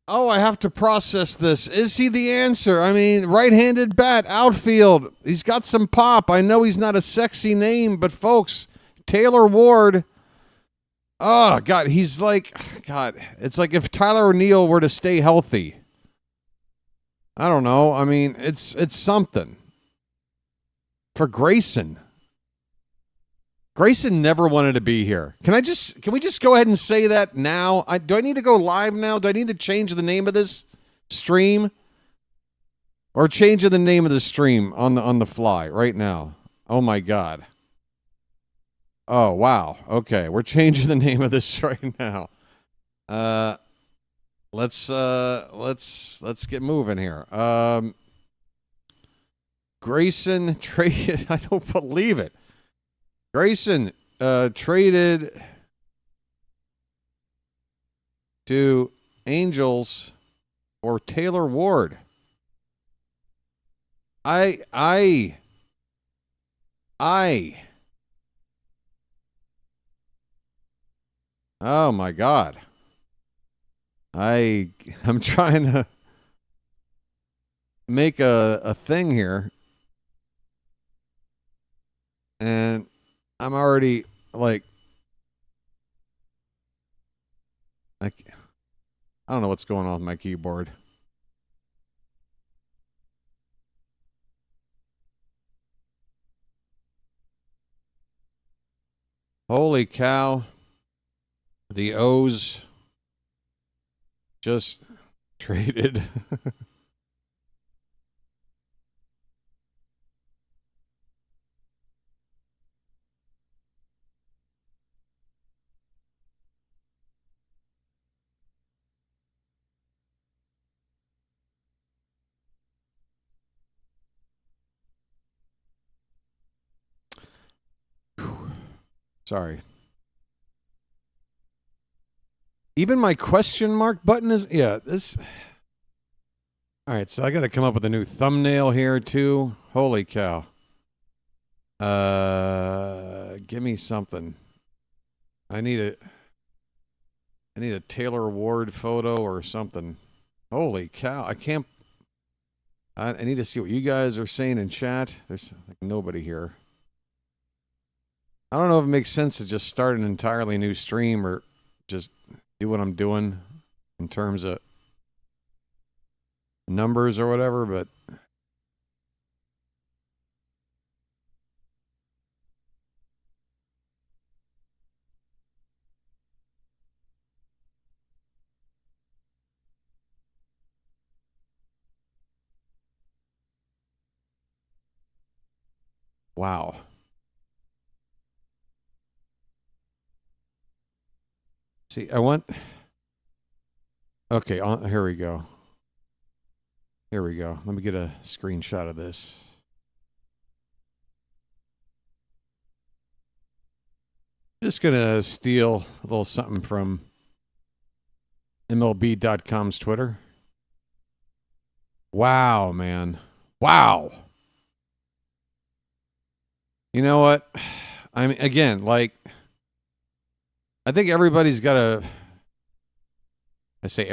Oh, I have to process this. Is he the answer? I mean, right-handed bat, outfield. He's got some pop. I know he's not a sexy name, but folks, Taylor Ward. Oh, God, he's like, God, it's like if Tyler O'Neill were to stay healthy. I don't know. I mean, it's something. For Grayson. Grayson never wanted to be here. Can we just go ahead and say that now? Do I need to go live now? Do I need to change the name of this stream? Or change the name of the stream on the fly right now? Oh my God. Oh wow. Okay, we're changing the name of this right now. Let's get moving here. Grayson traded. I don't believe it. Grayson traded to Angels for Taylor Ward. I. Oh my God. I'm trying to make a thing here. And I'm already like I don't know what's going on with my keyboard. Holy cow. The O's just traded. Sorry. Even my question mark button is, yeah, this. All right, so I got to come up with a new thumbnail here too. Holy cow. Give me something. I need a Taylor Ward photo or something. Holy cow. I need to see what you guys are saying in chat. There's like nobody here. I don't know if it makes sense to just start an entirely new stream or just do what I'm doing in terms of numbers or whatever, but wow. See, I want... Okay, here we go. Here we go. Let me get a screenshot of this. Just going to steal a little something from MLB.com's Twitter. Wow, man. Wow. You know what? I mean, again, like, I think everybody's got a... I say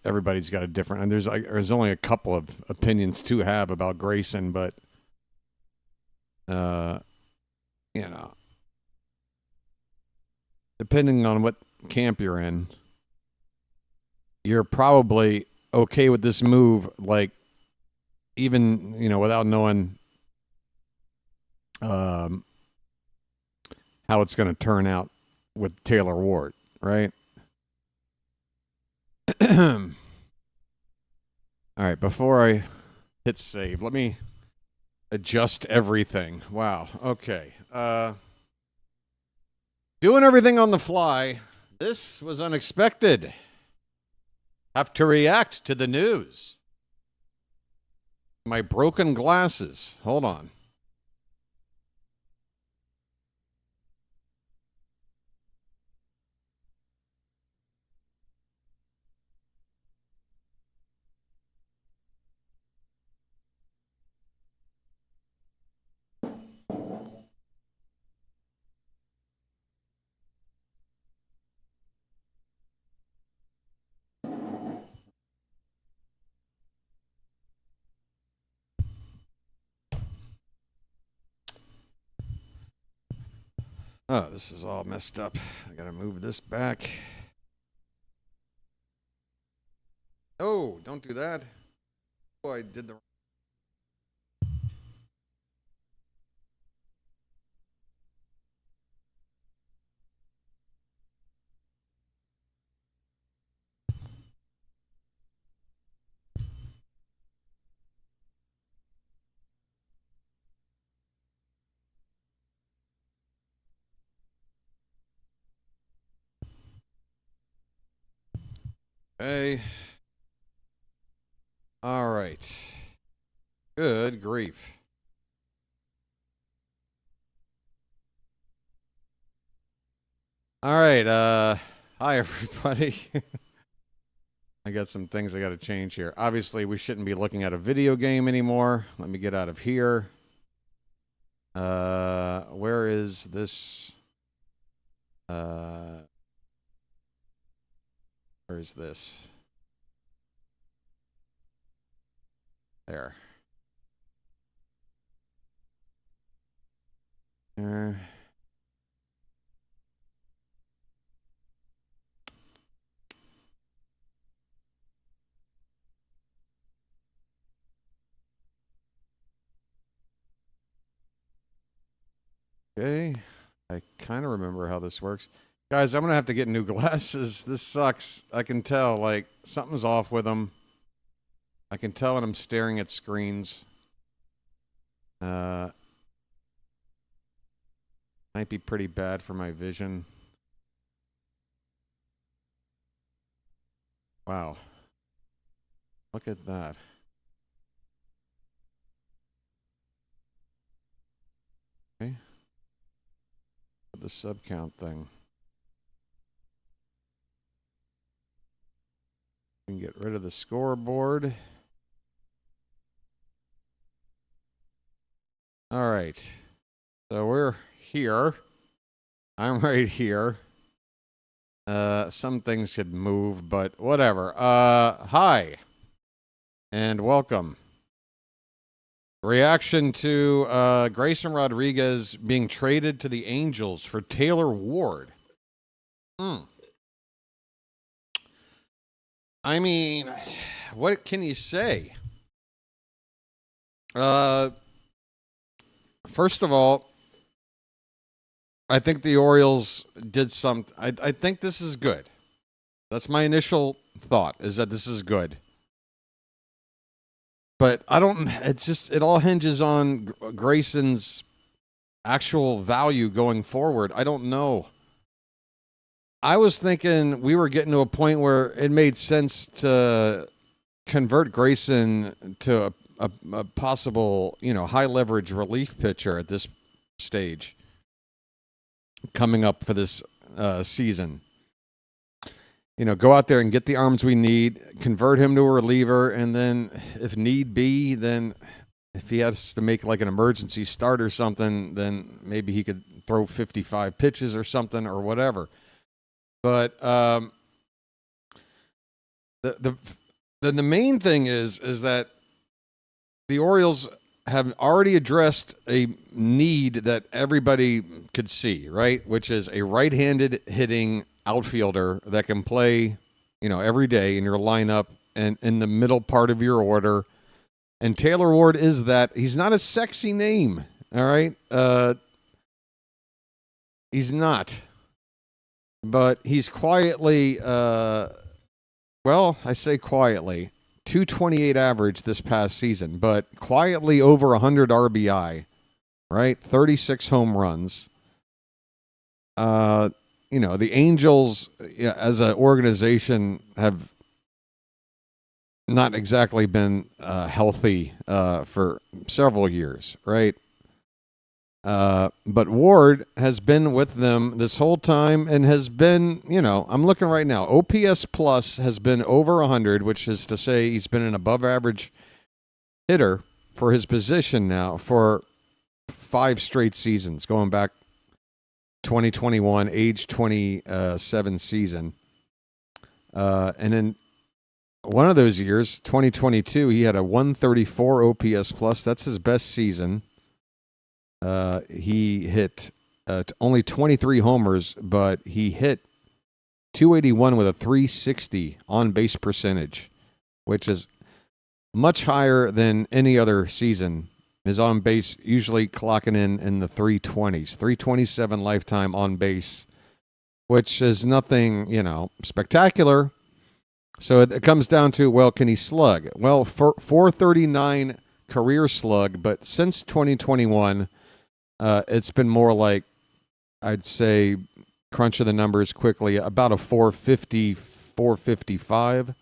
everybody's got a different, and there's only a couple of opinions to have about Grayson, but you know, depending on what camp you're in, you're probably okay with this move, like even, you know, without knowing how it's going to turn out with Taylor Ward, right? All right, before I hit save, let me adjust everything. Wow, okay. Doing everything on the fly. This was unexpected. Have to react to the news. My broken glasses. Hold on. Oh, this is all messed up. I gotta move this back. Oh, don't do that. Oh, I did the... Hey. All right. Good grief. All right. Hi, everybody. I got some things I got to change here. Obviously, we shouldn't be looking at a video game anymore. Let me get out of here. Where is this? Where is this? There. There. Okay. I kind of remember how this works. Guys, I'm going to have to get new glasses. This sucks. I can tell, like, something's off with them. I can tell when I'm staring at screens. Might be pretty bad for my vision. Wow. Look at that. Okay. The sub count thing. We can get rid of the scoreboard. All right. So we're here. I'm right here. Some things could move, but whatever. Hi. And welcome. Reaction to Grayson Rodriguez being traded to the Angels for Taylor Ward. I mean, what can you say? First of all, I think the Orioles did some. I think this is good. That's my initial thought, is that this is good. But I don't. It all hinges on Grayson's actual value going forward. I don't know. I was thinking we were getting to a point where it made sense to convert Grayson to a possible, high leverage relief pitcher at this stage coming up for this season. Go out there and get the arms we need, convert him to a reliever, and then if need be, then if he has to make like an emergency start or something, then maybe he could throw 55 pitches or something or whatever. But the main thing is that the Orioles have already addressed a need that everybody could see, right? Which is a right-handed hitting outfielder that can play, every day in your lineup and in the middle part of your order. And Taylor Ward is that. He's not a sexy name, all right? He's not. But he's quietly, I say quietly, 228 average this past season, but quietly over 100 RBI, right? 36 home runs. The Angels as an organization have not exactly been healthy for several years, right? But Ward has been with them this whole time and has been, I'm looking right now. OPS plus has been over 100, which is to say he's been an above average hitter for his position now for 5 straight seasons, going back 2021, age 27 season. And in one of those years, 2022, he had a 134 OPS plus. That's his best season. He hit only 23 homers, but he hit 281 with a 360 on-base percentage, which is much higher than any other season. His on-base usually clocking in the 320s, 327 lifetime on-base, which is nothing, spectacular. So it comes down to, well, can he slug? Well, 439 career slug, but since 2021, it's been more like, I'd say, crunching the numbers quickly, about a 450, 455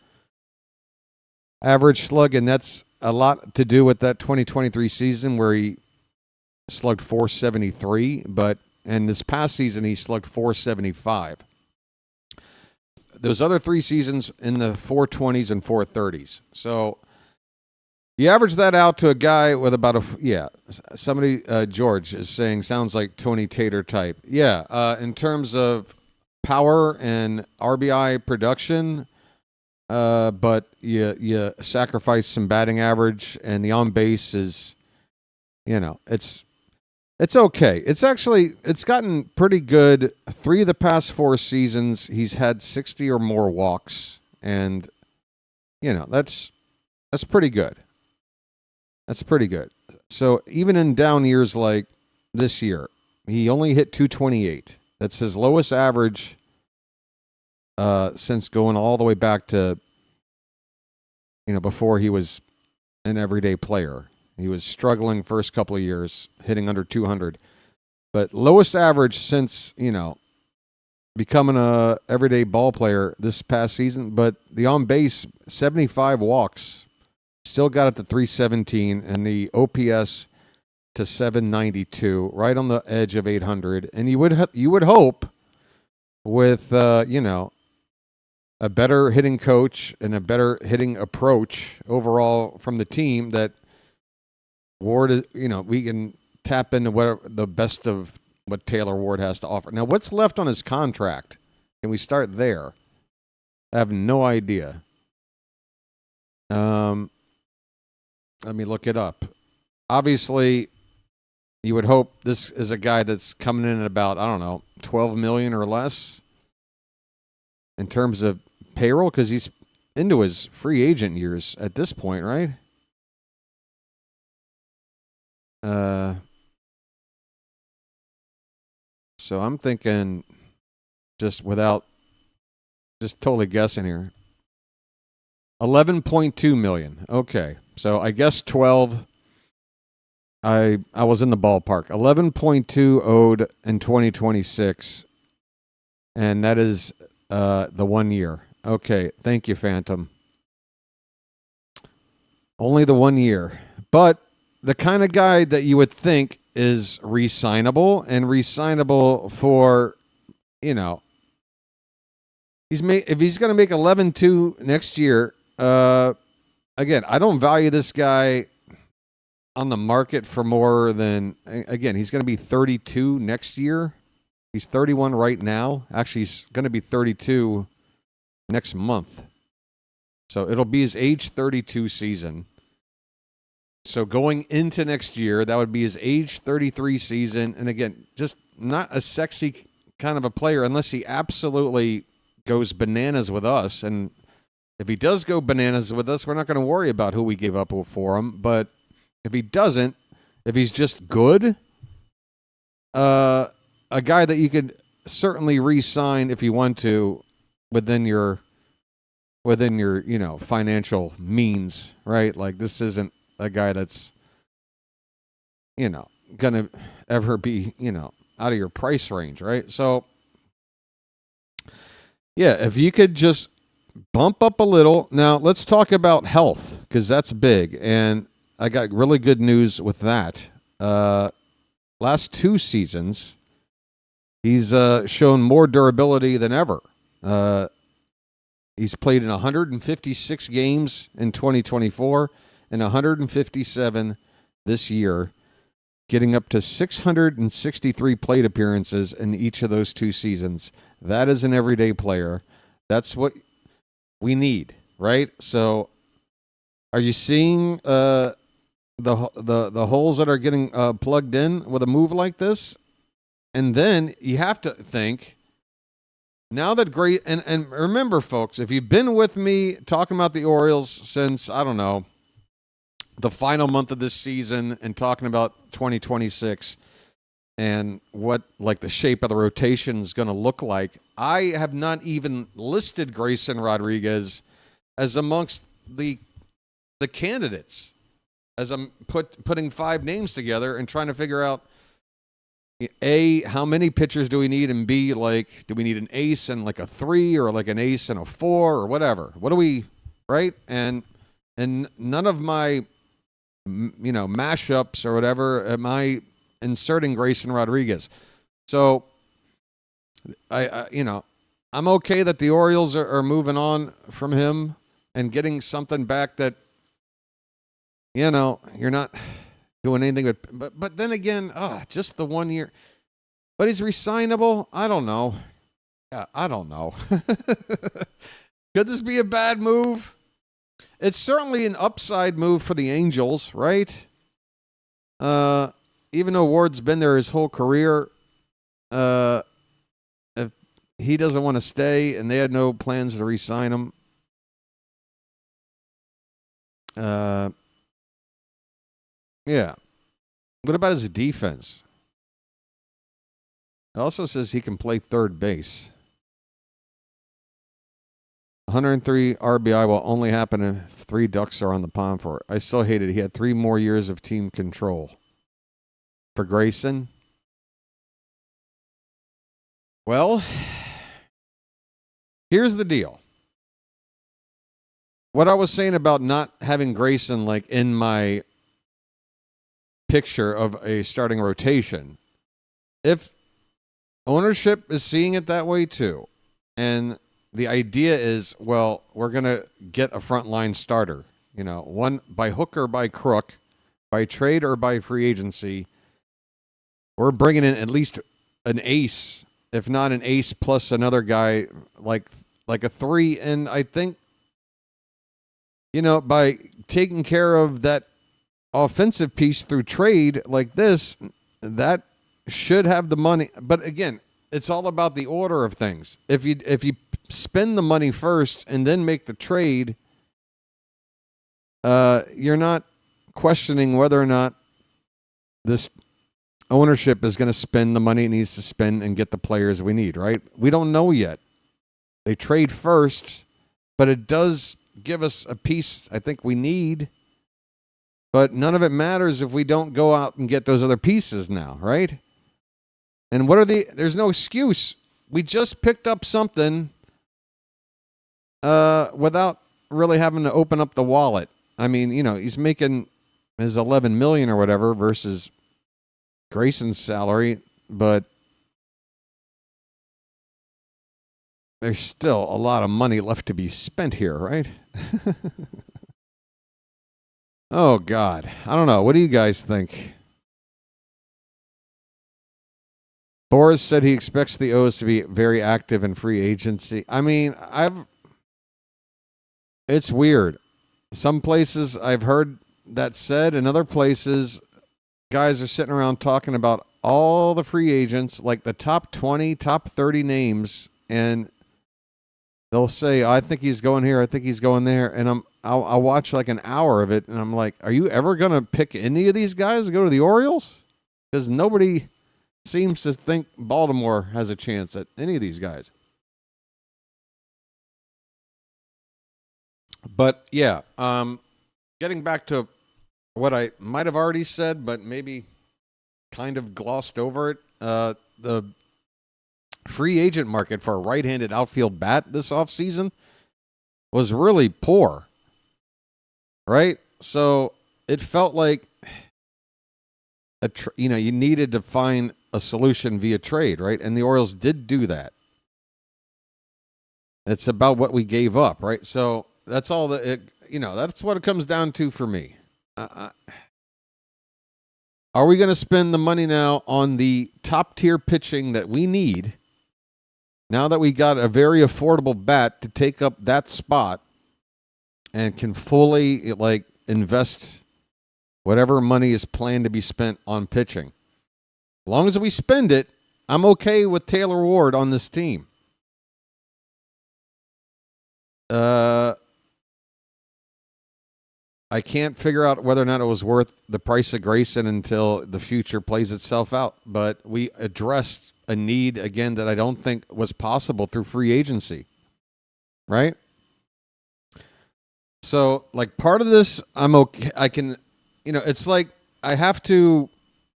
average slug, and that's a lot to do with that 2023 season where he slugged 473, but in this past season he slugged 475. Those other 3 seasons in the 420s and 430s. So you average that out to a guy with about somebody, George is saying, sounds like Tony Tater type. Yeah, in terms of power and RBI production, but you sacrifice some batting average, and the on base is, it's okay. It's gotten pretty good. 3 of the past 4 seasons, he's had 60 or more walks, and that's pretty good. That's pretty good. So even in down years like this year, he only hit 228. That's his lowest average since going all the way back to, before he was an everyday player. He was struggling first couple of years, hitting under 200. But lowest average since, becoming a everyday ball player this past season. But the on-base, 75 walks. Still got it to 317, and the OPS to 792, right on the edge of 800. And you would hope with a better hitting coach and a better hitting approach overall from the team that Ward, we can tap into whatever the best of what Taylor Ward has to offer. Now, what's left on his contract? Can we start there? I have no idea. Let me look it up. Obviously, you would hope this is a guy that's coming in at about, $12 million or less in terms of payroll, because he's into his free agent years at this point, right? So I'm thinking, just totally guessing here, 11.2 million. Okay, so I guess 12. I was in the ballpark. 11.2 owed in 2026, and that is the 1 year. Okay, thank you, Phantom. Only the 1 year, but the kind of guy that you would think is re-signable and re-signable for, you know, if he's going to make 11.2 next year. Again, I don't value this guy on the market for more than, again, he's going to be 32 next year. He's 31 right now. Actually, he's going to be 32 next month. So it'll be his age 32 season. So going into next year, that would be his age 33 season. And again, just not a sexy kind of a player unless he absolutely goes bananas with us. And if he does go bananas with us, we're not going to worry about who we give up for him. But if he doesn't, if he's just good, a guy that you could certainly re-sign if you want to within your financial means, right? Like, this isn't a guy that's, going to ever be, out of your price range, right? So, yeah, if you could just bump up a little. Now, let's talk about health, because that's big, and I got really good news with that. Last 2 seasons, he's shown more durability than ever. He's played in 156 games in 2024 and 157 this year, getting up to 663 plate appearances in each of those 2 seasons. That is an everyday player. That's what we need, right? So, are you seeing the holes that are getting plugged in with a move like this? And then you have to think, now that and remember, folks, if you've been with me talking about the Orioles since, I don't know, the final month of this season and talking about 2026 and what, like, the shape of the rotation is going to look like, I have not even listed Grayson Rodriguez as amongst the candidates, as I'm putting 5 names together and trying to figure out, A, how many pitchers do we need, and B, like, do we need an ace and like a 3 or like an ace and a 4 or whatever? What do we, right? And none of my, mashups or whatever am I inserting Grayson Rodriguez. So, I'm okay that the Orioles are moving on from him and getting something back that, you're not doing anything but then again, just the 1 year. But he's re-signable? I don't know. Yeah, I don't know. Could this be a bad move? It's certainly an upside move for the Angels, right? Even though Ward's been there his whole career, if he doesn't want to stay and they had no plans to re-sign him, yeah. What about his defense? It also says he can play third base. 103 RBI will only happen if 3 ducks are on the pond for it. I still hate it. He had 3 more years of team control. For Grayson? Well, here's the deal. What I was saying about not having Grayson, like, in my picture of a starting rotation, if ownership is seeing it that way too, and the idea is, well, we're going to get a frontline starter, one by hook or by crook, by trade or by free agency, we're bringing in at least an ace, if not an ace plus another guy, like a 3. And I think, by taking care of that offensive piece through trade like this, that should have the money. But again, it's all about the order of things. If you spend the money first and then make the trade, you're not questioning whether or not this ownership is going to spend the money it needs to spend and get the players we need, right? We don't know yet. They trade first, but it does give us a piece I think we need. But none of it matters if we don't go out and get those other pieces now, right? And there's no excuse. We just picked up something without really having to open up the wallet. I mean, he's making his $11 million or whatever versus Grayson's salary, but there's still a lot of money left to be spent here, right? Oh, God. I don't know. What do you guys think? Boris said he expects the O's to be very active in free agency. I mean, it's weird. Some places I've heard that said, and other places guys are sitting around talking about all the free agents, like the top 20, top 30 names, and they'll say, I think he's going here, I think he's going there, and I'll watch like an hour of it, and I'm like, are you ever going to pick any of these guys to go to the Orioles? Because nobody seems to think Baltimore has a chance at any of these guys. But, yeah, getting back to what I might have already said, but maybe kind of glossed over it, the free agent market for a right-handed outfield bat this offseason was really poor, right? So it felt like you needed to find a solution via trade, right? And the Orioles did do that. It's about what we gave up, right? So that's all that's what it comes down to for me. Are we going to spend the money now on the top-tier pitching that we need now that we got a very affordable bat to take up that spot and can fully invest whatever money is planned to be spent on pitching? As long as we spend it, I'm okay with Taylor Ward on this team. I can't figure out whether or not it was worth the price of Grayson until the future plays itself out. But we addressed a need, again, that I don't think was possible through free agency. Right? So, part of this, I'm okay. I can, it's like I have to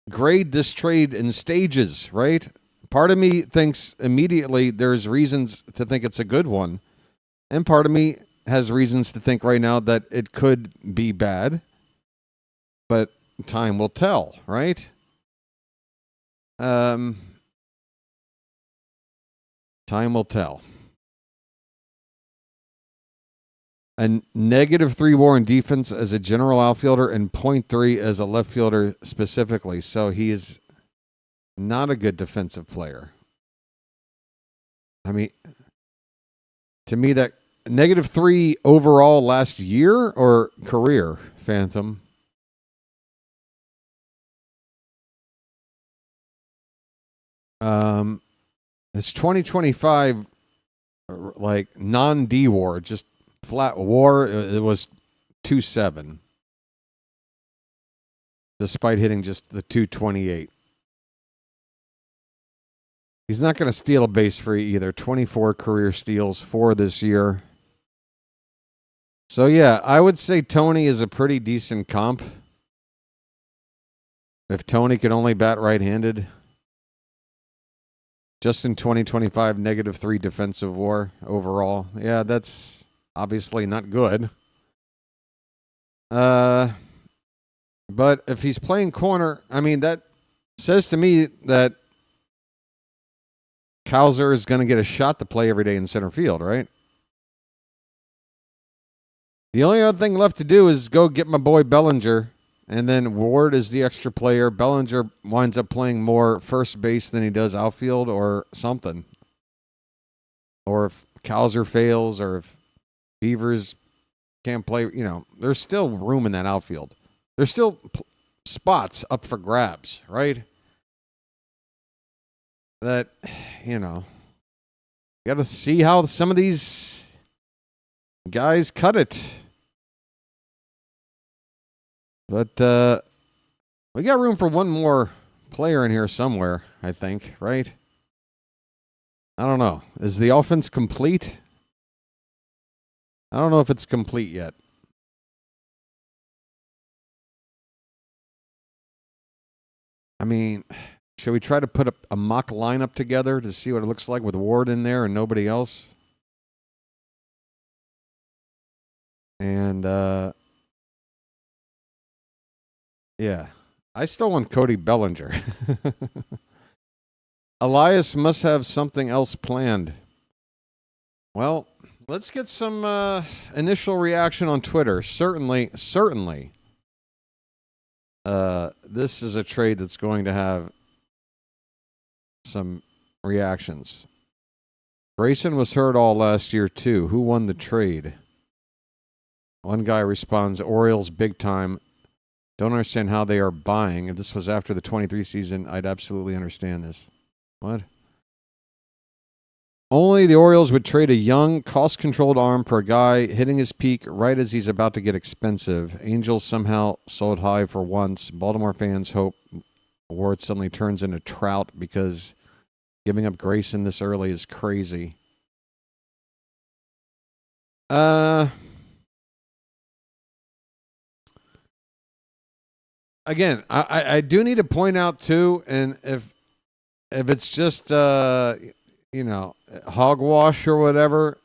grade this trade in stages, right? Part of me thinks immediately there's reasons to think it's a good one. And part of me has reasons to think right now that it could be bad, but time will tell, right? Time will tell. A -3 WAR in defense as a general outfielder and 0.3 as a left fielder specifically. So he is not a good defensive player. I mean, to me, that -3 overall last year or career, Phantom? It's 2025, non-D WAR, just flat WAR. It was 2.7, despite hitting just the 228. He's not going to steal a base free either. 24 career steals for this year. So, yeah, I would say Tony is a pretty decent comp. If Tony could only bat right-handed. Just in 2025, -3 defensive WAR overall. Yeah, that's obviously not good. But if he's playing corner, I mean, that says to me that Cowser is going to get a shot to play every day in center field, right? The only other thing left to do is go get my boy Bellinger, and then Ward is the extra player. Bellinger winds up playing more first base than he does outfield or something. Or if Cowser fails, or if Beavers can't play, there's still room in that outfield. There's still spots up for grabs, right? That, got to see how some of these guys cut it. But we got room for one more player in here somewhere, I think, right? I don't know. Is the offense complete? I don't know if it's complete yet. I mean, should we try to put a mock lineup together to see what it looks like with Ward in there and nobody else? And, yeah. I still want Cody Bellinger. Elias must have something else planned. Well, let's get some initial reaction on Twitter. Certainly. This is a trade that's going to have some reactions. Grayson was hurt all last year, too. Who won the trade? One guy responds, Orioles big time. Don't understand how they are buying. If this was after the 23 season, I'd absolutely understand this. What? Only the Orioles would trade a young, cost-controlled arm for a guy hitting his peak right as he's about to get expensive. Angels somehow sold high for once. Baltimore fans hope Ward suddenly turns into Trout because giving up Grayson this early is crazy. Again, I do need to point out, too, and if it's just, hogwash or whatever,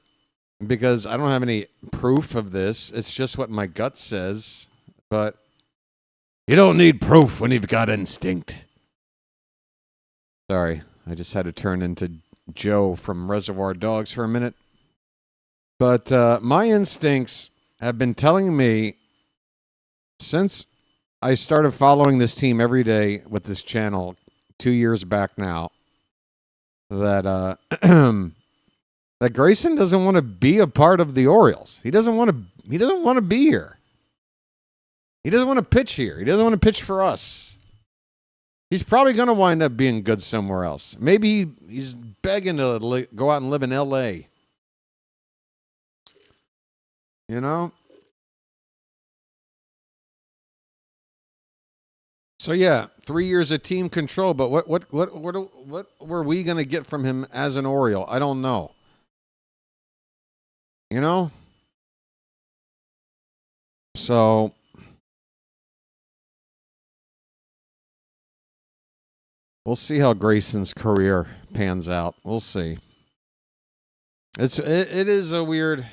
because I don't have any proof of this. It's just what my gut says. But you don't need proof when you've got instinct. Sorry, I just had to turn into Joe from Reservoir Dogs for a minute. But my instincts have been telling me since I started following this team every day with this channel 2 years back now that that Grayson doesn't want to be a part of the Orioles. He doesn't want to be here. He doesn't want to pitch here. He doesn't want to pitch for us. He's probably going to wind up being good somewhere else. Maybe he's begging to go out and live in L.A. You know? So yeah, 3 years of team control, but what were we going to get from him as an Oriole? I don't know. You know? So we'll see how Grayson's career pans out. We'll see. It is a weird.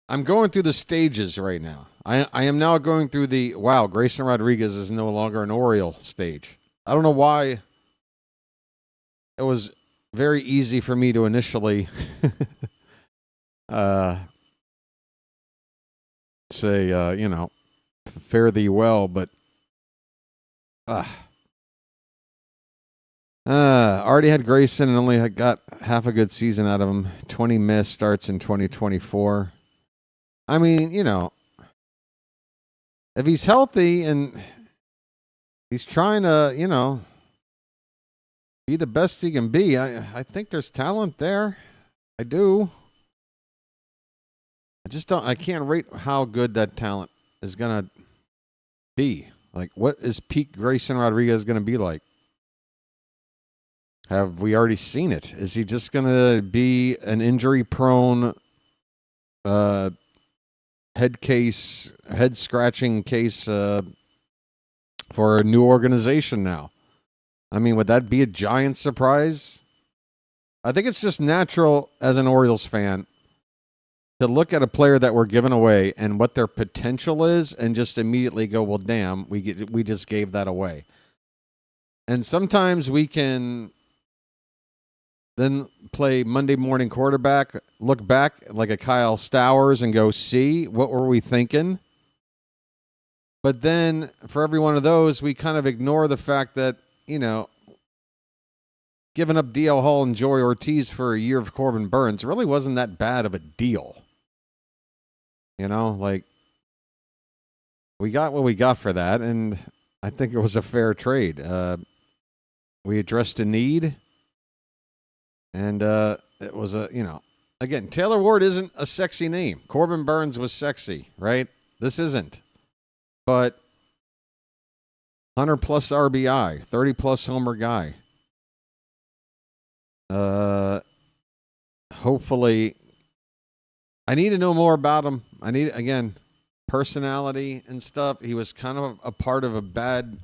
I'm going through the stages right now. I am now going through the, wow, Grayson Rodriguez is no longer an Oriole stage. I don't know why. It was very easy for me to initially say, fare thee well, but already had Grayson and only got half a good season out of him. 20 missed starts in 2024. I mean, if he's healthy and he's trying to, be the best he can be, I think there's talent there. I do. I can't rate how good that talent is going to be. Like, what is peak Grayson Rodriguez going to be like? Have we already seen it? Is he just going to be an injury-prone head-scratching case for a new organization now? I mean, would that be a giant surprise? I think it's just natural as an Orioles fan to look at a player that we're giving away and what their potential is and just immediately go, well, damn, we just gave that away. And sometimes we can then play Monday morning quarterback, look back like a Kyle Stowers and go, see, what were we thinking? But then for every one of those, we kind of ignore the fact that, giving up DL Hall and Joey Ortiz for a year of Corbin Burns really wasn't that bad of a deal. We got what we got for that, and I think it was a fair trade. We addressed a need. And it was again, Taylor Ward isn't a sexy name. Corbin Burns was sexy, right? This isn't. But 100 plus RBI, 30 plus homer guy. Hopefully, I need to know more about him. I need, again, personality and stuff. He was kind of a part of a bad,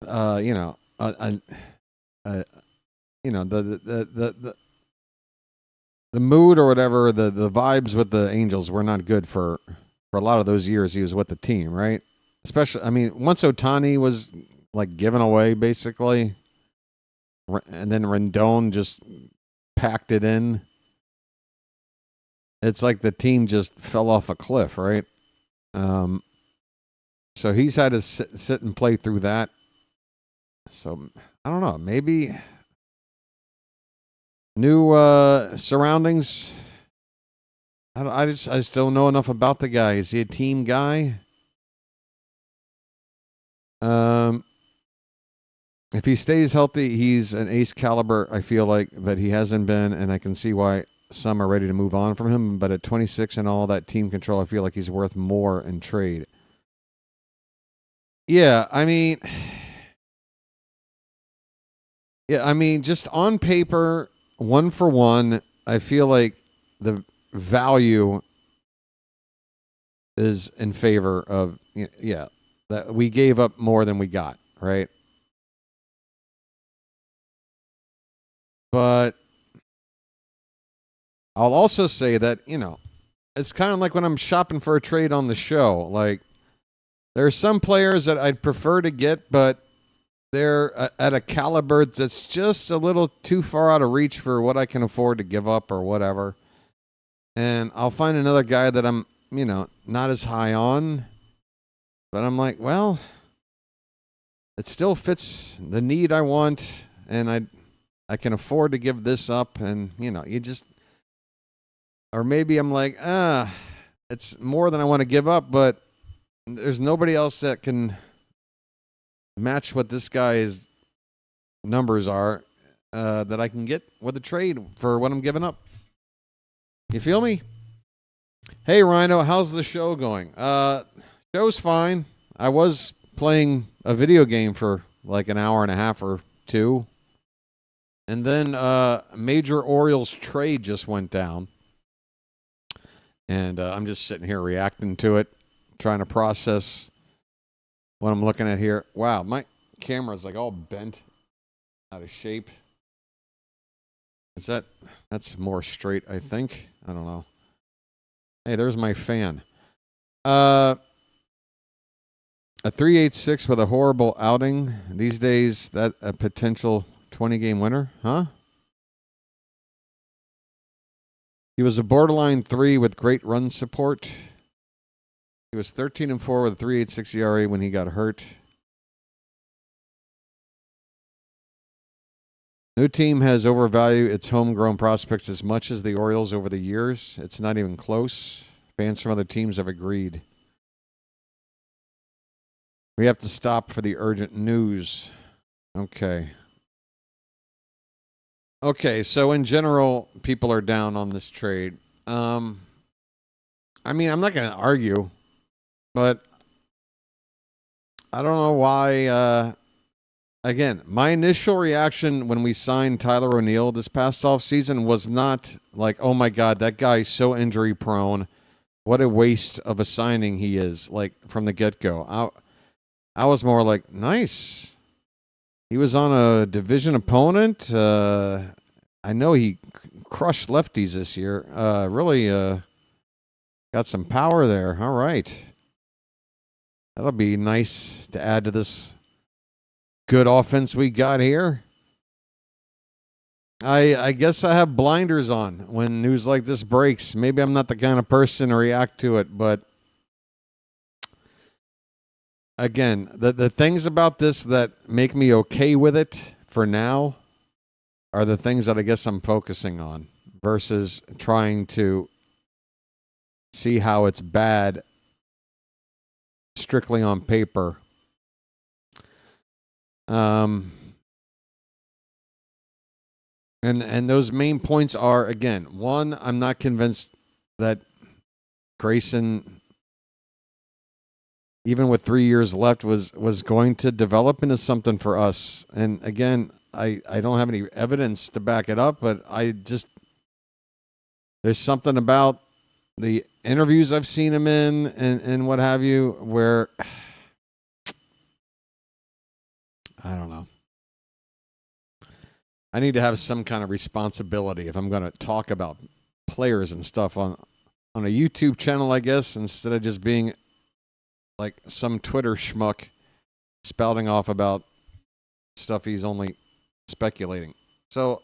the mood or whatever, the vibes with the Angels were not good for a lot of those years he was with the team, right? Especially, I mean, once Ohtani was like given away basically, and then Rendon just packed it in. It's like the team just fell off a cliff, right? So he's had to sit and play through that. So I don't know, maybe new surroundings. I just don't know enough about the guy. Is he a team guy? If he stays healthy, he's an ace caliber. I feel like that he hasn't been, and I can see why some are ready to move on from him. But at 26 and all that team control, I feel like he's worth more in trade. Yeah, I mean, just on paper, 1-for-1, I feel like the value is in favor of, that we gave up more than we got, right? But I'll also say that, it's kind of like when I'm shopping for a trade on the show. Like, there are some players that I'd prefer to get, but they're at a caliber that's just a little too far out of reach for what I can afford to give up or whatever. And I'll find another guy that I'm, not as high on. But I'm like, well, it still fits the need I want, and I can afford to give this up, and, you just, or maybe I'm like, it's more than I want to give up, but there's nobody else that can match what this guy's numbers are that I can get with a trade for what I'm giving up. You feel me? Hey, Rhino, how's the show going? Show's fine. I was playing a video game for like an hour and a half or two. And then a major Orioles trade just went down. And I'm just sitting here reacting to it, trying to process what I'm looking at here. Wow, my camera's like all bent, out of shape. That's more straight, I think. I don't know. Hey, there's my fan. A 3.86 with a horrible outing. These days, that a potential 20-game winner, huh? He was a borderline 3 with great run support. He was 13-4 with a 3.86 ERA when he got hurt. No team has overvalued its homegrown prospects as much as the Orioles over the years. It's not even close. Fans from other teams have agreed. We have to stop for the urgent news. Okay, so in general, people are down on this trade. I mean, I'm not going to argue, but I don't know why. Again, my initial reaction when we signed Tyler O'Neill this past offseason was not like, oh my God, that guy's so injury prone. What a waste of a signing he is, like from the get-go. I was more like, nice. He was on a division opponent. I know he crushed lefties this year. Really got some power there. All right. That'll be nice to add to this good offense we got here. I guess I have blinders on when news like this breaks. Maybe I'm not the kind of person to react to it, but again, the things about this that make me okay with it for now are the things that I guess I'm focusing on versus trying to see how it's bad strictly on paper. And those main points are, again, one, I'm not convinced that Grayson, even with 3 years left, was going to develop into something for us. And again, I don't have any evidence to back it up, but there's something about the interviews I've seen him in and what have you, where I don't know. I need to have some kind of responsibility if I'm going to talk about players and stuff on a YouTube channel, I guess, instead of just being like some Twitter schmuck spouting off about stuff he's only speculating. So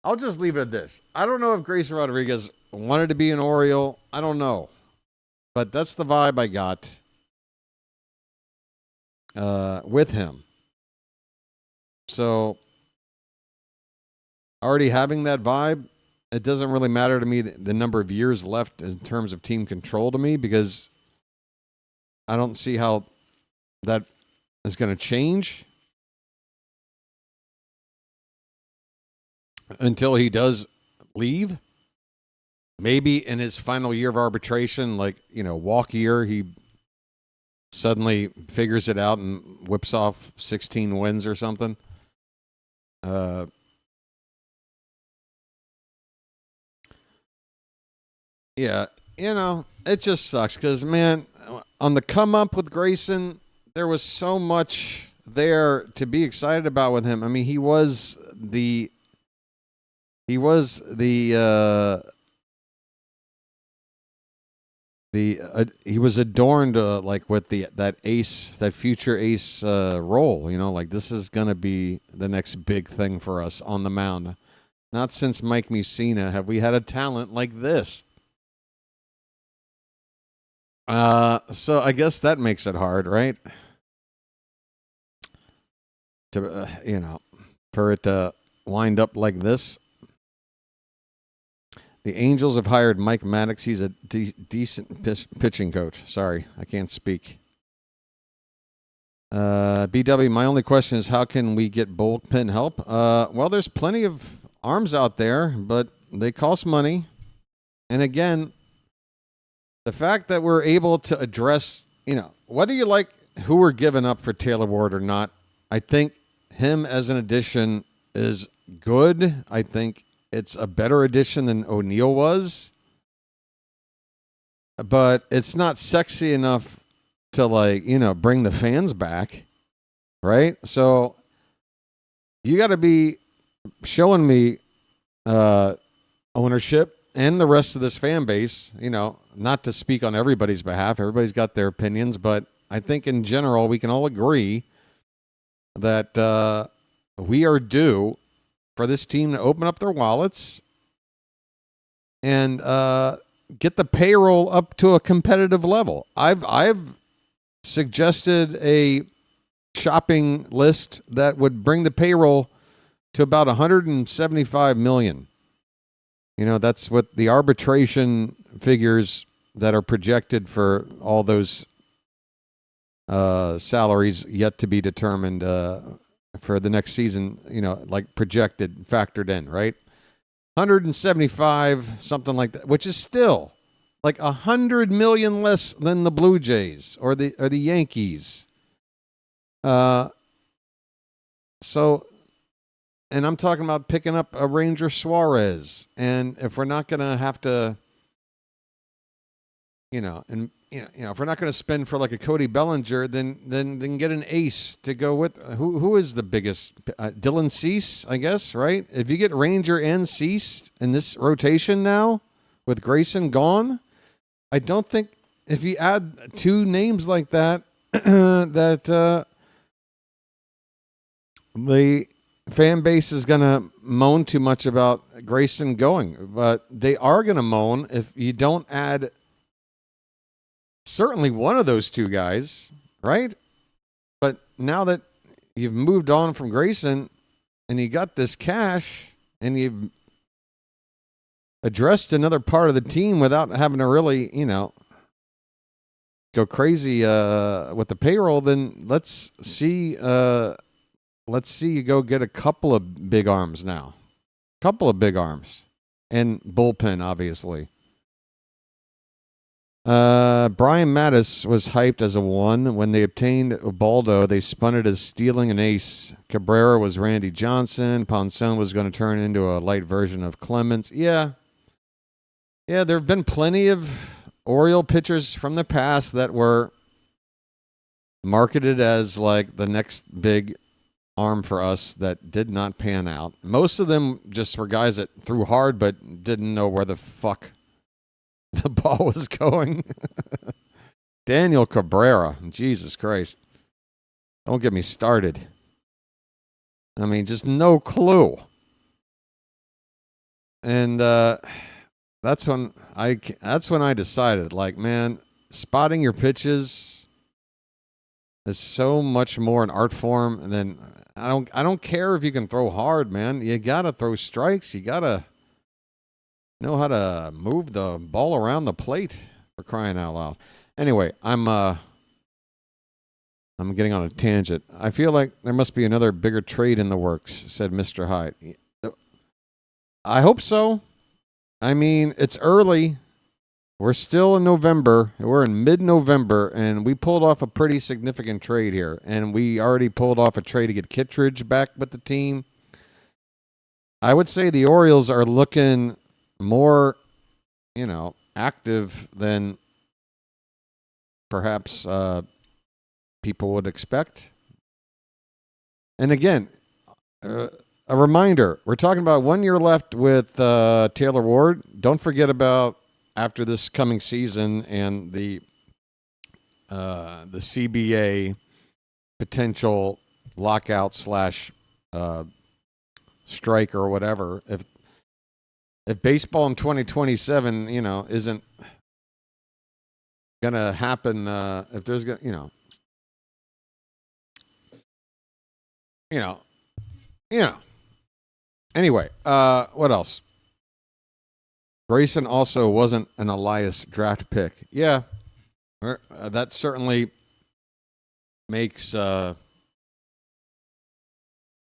I'll just leave it at this. I don't know if Grayson Rodriguez wanted to be an Oriole. I don't know. But that's the vibe I got with him. So already having that vibe, it doesn't really matter to me the number of years left in terms of team control to me, because I don't see how that is going to change until he does leave. Maybe in his final year of arbitration, like, walk year, he suddenly figures it out and whips off 16 wins or something. Yeah, it just sucks because, man, on the come up with Grayson, there was so much there to be excited about with him. I mean, he was adorned like with that future ace role. Like this is gonna be the next big thing for us on the mound. Not since Mike Mussina have we had a talent like this. So I guess that makes it hard, right? To for it to wind up like this. The Angels have hired Mike Maddox. He's a decent pitching coach. Sorry, I can't speak. BW, my only question is how can we get bullpen help? Well, there's plenty of arms out there, but they cost money. And again, the fact that we're able to address, whether you like who we're giving up for Taylor Ward or not, I think him as an addition is good. I think it's a better addition than O'Neill was. But it's not sexy enough to, bring the fans back, right? So you got to be showing me ownership and the rest of this fan base, not to speak on everybody's behalf. Everybody's got their opinions, but I think in general we can all agree that we are due for this team to open up their wallets and get the payroll up to a competitive level. I've suggested a shopping list that would bring the payroll to about $175 million. That's what the arbitration figures that are projected for all those salaries yet to be determined for the next season, projected, factored in, right? 175, something like that, which is still like $100 million less than the Blue Jays or the Yankees. And I'm talking about picking up a Ranger Suarez. And if we're not going to have to, if we're not going to spend for like a Cody Bellinger, then get an ace to go with. Who is the biggest? Dylan Cease, I guess, right? If you get Ranger and Cease in this rotation now with Grayson gone, I don't think if you add two names like that, that the fan base is going to moan too much about Grayson going. But they are going to moan if you don't add certainly one of those two guys, right? But now that you've moved on from Grayson and you got this cash and you've addressed another part of the team without having to really, go crazy with the payroll, then let's see you go get a couple of big arms now. Couple of big arms. And bullpen, obviously. Brian Mattis was hyped as a 1. When they obtained Ubaldo, they spun it as stealing an ace. Cabrera was Randy Johnson. Ponson was going to turn into a light version of Clemens. Yeah, there have been plenty of Oriole pitchers from the past that were marketed as like the next big arm for us that did not pan out. Most of them just were guys that threw hard but didn't know where the fuck the ball was going. Daniel Cabrera. Jesus Christ. Don't get me started. I mean, just no clue. And that's when I decided, like, man, spotting your pitches is so much more an art form than I don't care if you can throw hard, man. You gotta throw strikes. You gotta know how to move the ball around the plate, for crying out loud. Anyway, I'm getting on a tangent. I feel like there must be another bigger trade in the works, said Mr. Hyde. I hope so. I mean, it's early. We're still in November. We're in mid-November, and we pulled off a pretty significant trade here. And we already pulled off a trade to get Kittredge back with the team. I would say the Orioles are looking more, active than perhaps people would expect. And again, a reminder, we're talking about 1 year left with Taylor Ward. Don't forget about after this coming season and the CBA potential lockout / strike or whatever. If baseball in 2027, isn't gonna happen, if there's gonna, Anyway, what else? Grayson also wasn't an Elias draft pick. Yeah, that certainly makes the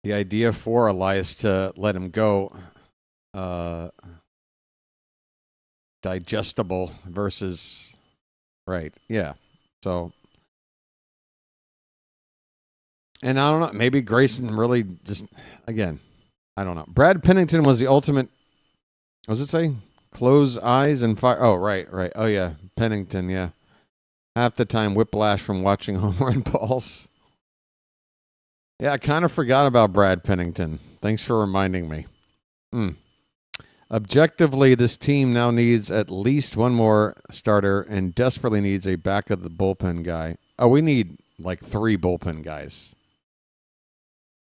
idea for Elias to let him go digestible versus right. Yeah. So, and I don't know, maybe Grayson really just, again, I don't know. Brad Pennington was the ultimate, what does it say? Close eyes and fire. Oh, right. Oh, yeah. Pennington, yeah. Half the time whiplash from watching home run balls. Yeah, I kind of forgot about Brad Pennington. Thanks for reminding me. Objectively, this team now needs at least one more starter and desperately needs a back of the bullpen guy. Oh, we need like 3 bullpen guys.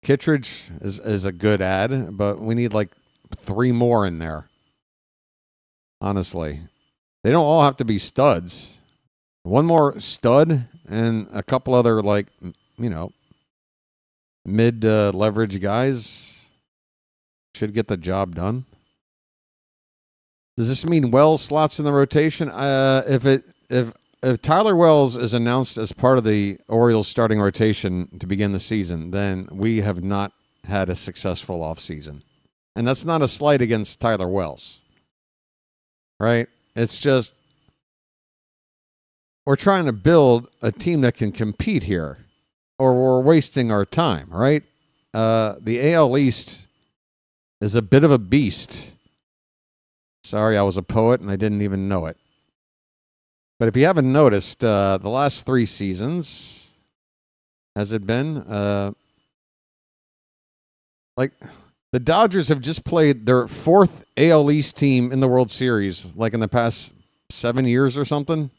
Kittredge is a good ad, but we need like 3 more in there. Honestly, they don't all have to be studs. One more stud and a couple other mid leverage guys should get the job done. Does this mean Wells slots in the rotation? If Tyler Wells is announced as part of the Orioles starting rotation to begin the season, then we have not had a successful offseason. And that's not a slight against Tyler Wells. Right? It's just we're trying to build a team that can compete here, or we're wasting our time, right? The AL East is a bit of a beast. Sorry, I was a poet and I didn't even know it. But if you haven't noticed, the last 3 seasons, has it been? The Dodgers have just played their 4th AL East team in the World Series, like in the past 7 years or something.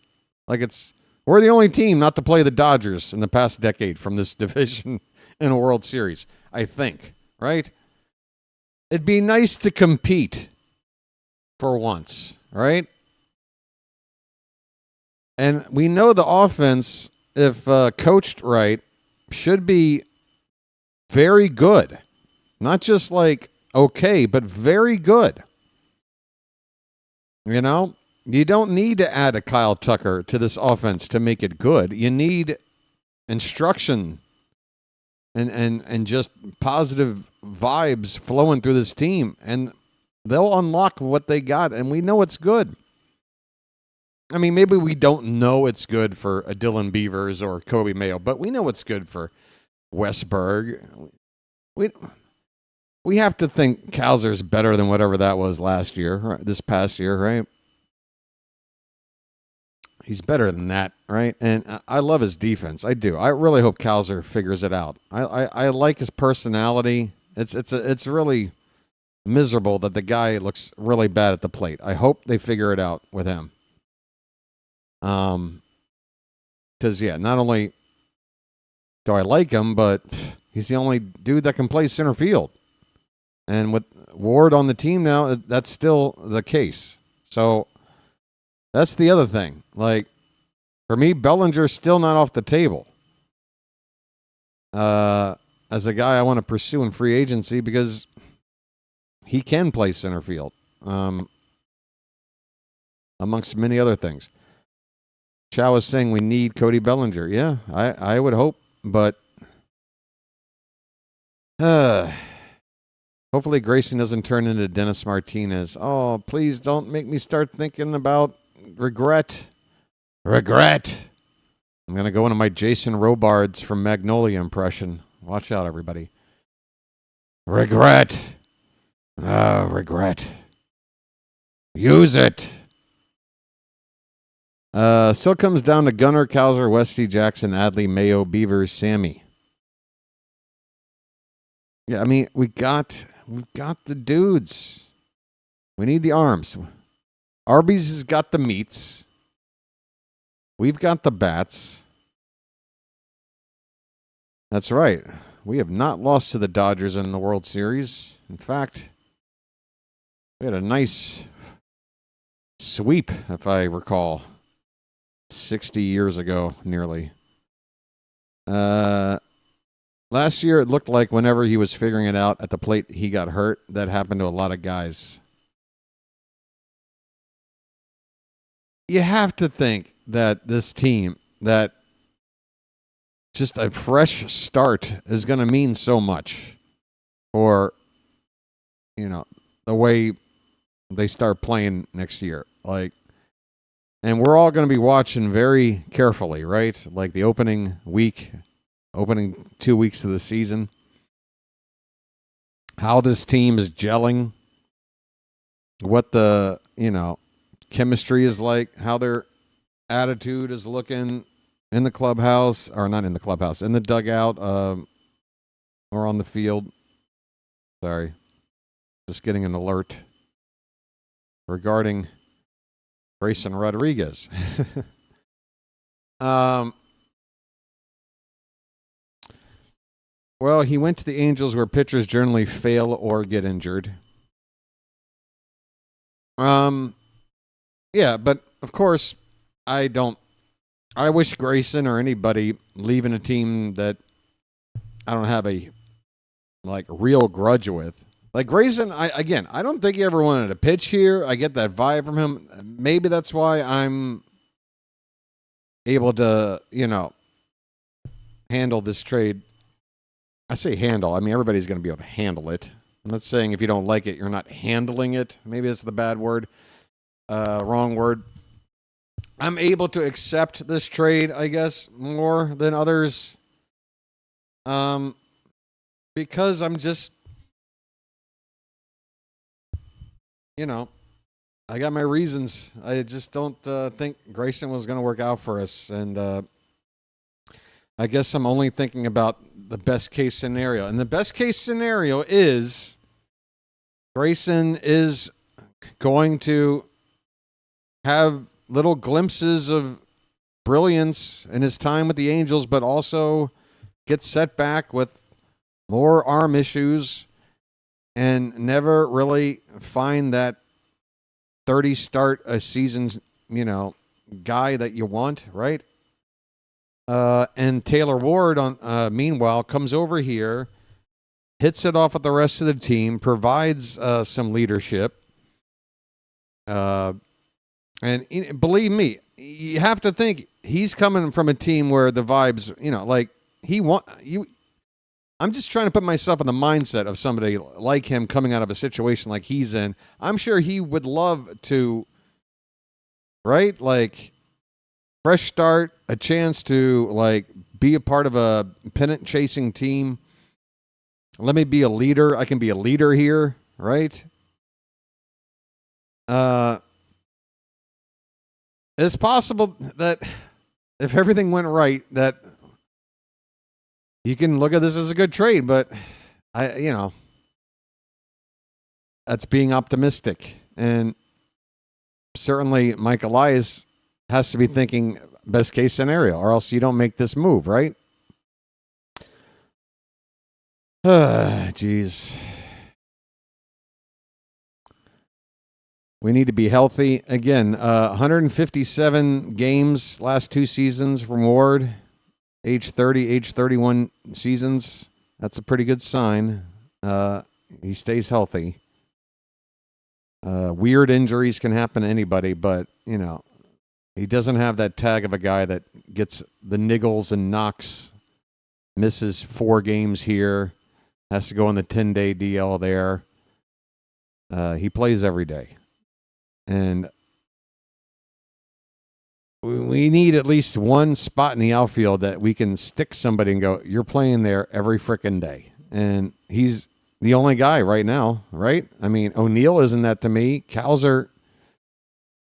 We're the only team not to play the Dodgers in the past decade from this division in a World Series, I think, right? It'd be nice to compete for once, right? And we know the offense, if coached right, should be very good. Not just okay, but very good. You don't need to add a Kyle Tucker to this offense to make it good. You need instruction and just positive vibes flowing through this team, and they'll unlock what they got, and we know it's good. I mean, maybe we don't know it's good for a Dylan Beavers or Kobe Mayo, but we know it's good for Westberg. We have to think Kowser's better than whatever that was last year, right? This past year, right? He's better than that, right? And I love his defense. I do. I really hope Kowser figures it out. I like his personality. It's really miserable that the guy looks really bad at the plate. I hope they figure it out with him. Because, yeah, not only do I like him, but he's the only dude that can play center field. And with Ward on the team now, that's still the case. So that's the other thing. Like, for me, Bellinger's still not off the table as a guy I want to pursue in free agency because he can play center field, amongst many other things. Chow is saying we need Cody Bellinger. Yeah, I would hope, but hopefully Grayson doesn't turn into Dennis Martinez. Oh, please don't make me start thinking about regret. Regret. I'm going to go into my Jason Robards from Magnolia impression. Watch out, everybody. Regret. Regret. Use it. Still comes down to Gunnar, Kowser, Westy, Jackson, Adley, Mayo, Beavers, Sammy. Yeah, I mean, we've got the dudes. We need the arms. Arby's has got the meats. We've got the bats. That's right. We have not lost to the Dodgers in the World Series. In fact, we had a nice sweep, if I recall, 60 years ago, nearly. Last year, it looked like whenever he was figuring it out at the plate, he got hurt. That happened to a lot of guys. You have to think that this team, that just a fresh start is going to mean so much for, the way they start playing next year. Like, and we're all going to be watching very carefully, right? Like the opening 2 weeks of the season. How this team is gelling. What the, chemistry is like. How their attitude is looking in the clubhouse. Or not in the clubhouse. In the dugout. Or on the field. Sorry. Just getting an alert regarding Grayson Rodriguez. Well, he went to the Angels where pitchers generally fail or get injured. Yeah, but of course, I wish Grayson or anybody leaving a team that I don't have a real grudge with. Like Grayson, I don't think he ever wanted to pitch here. I get that vibe from him. Maybe that's why I'm able to, handle this trade. I say handle. I mean, everybody's going to be able to handle it. I'm not saying if you don't like it, you're not handling it. Maybe that's the bad word. Wrong word. I'm able to accept this trade, I guess, more than others. Because I'm just, I got my reasons. I just don't think Grayson was going to work out for us. And I guess I'm only thinking about the best case scenario. And the best case scenario is Grayson is going to have little glimpses of brilliance in his time with the Angels, but also get set back with more arm issues and never really find that 30 start a season, guy that you want, right? And Taylor Ward, meanwhile, comes over here, hits it off with the rest of the team, provides some leadership. And believe me, you have to think he's coming from a team where the vibes, I'm just trying to put myself in the mindset of somebody like him coming out of a situation like he's in. I'm sure he would love to, right? Like, fresh start, a chance to, like, be a part of a pennant-chasing team. Let me be a leader. I can be a leader here, right? It's possible that if everything went right, that you can look at this as a good trade, but that's being optimistic. And certainly Mike Elias has to be thinking best case scenario, or else you don't make this move, right? Jeez. We need to be healthy. Again, 157 games last 2 seasons from Ward. Age 30, age 31 seasons. That's a pretty good sign. He stays healthy. Weird injuries can happen to anybody, but, he doesn't have that tag of a guy that gets the niggles and knocks, misses 4 games here, has to go on the 10-day DL there. He plays every day. And we need at least one spot in the outfield that we can stick somebody and go, you're playing there every frickin' day. And he's the only guy right now, right? I mean, O'Neill isn't that to me. Cowser,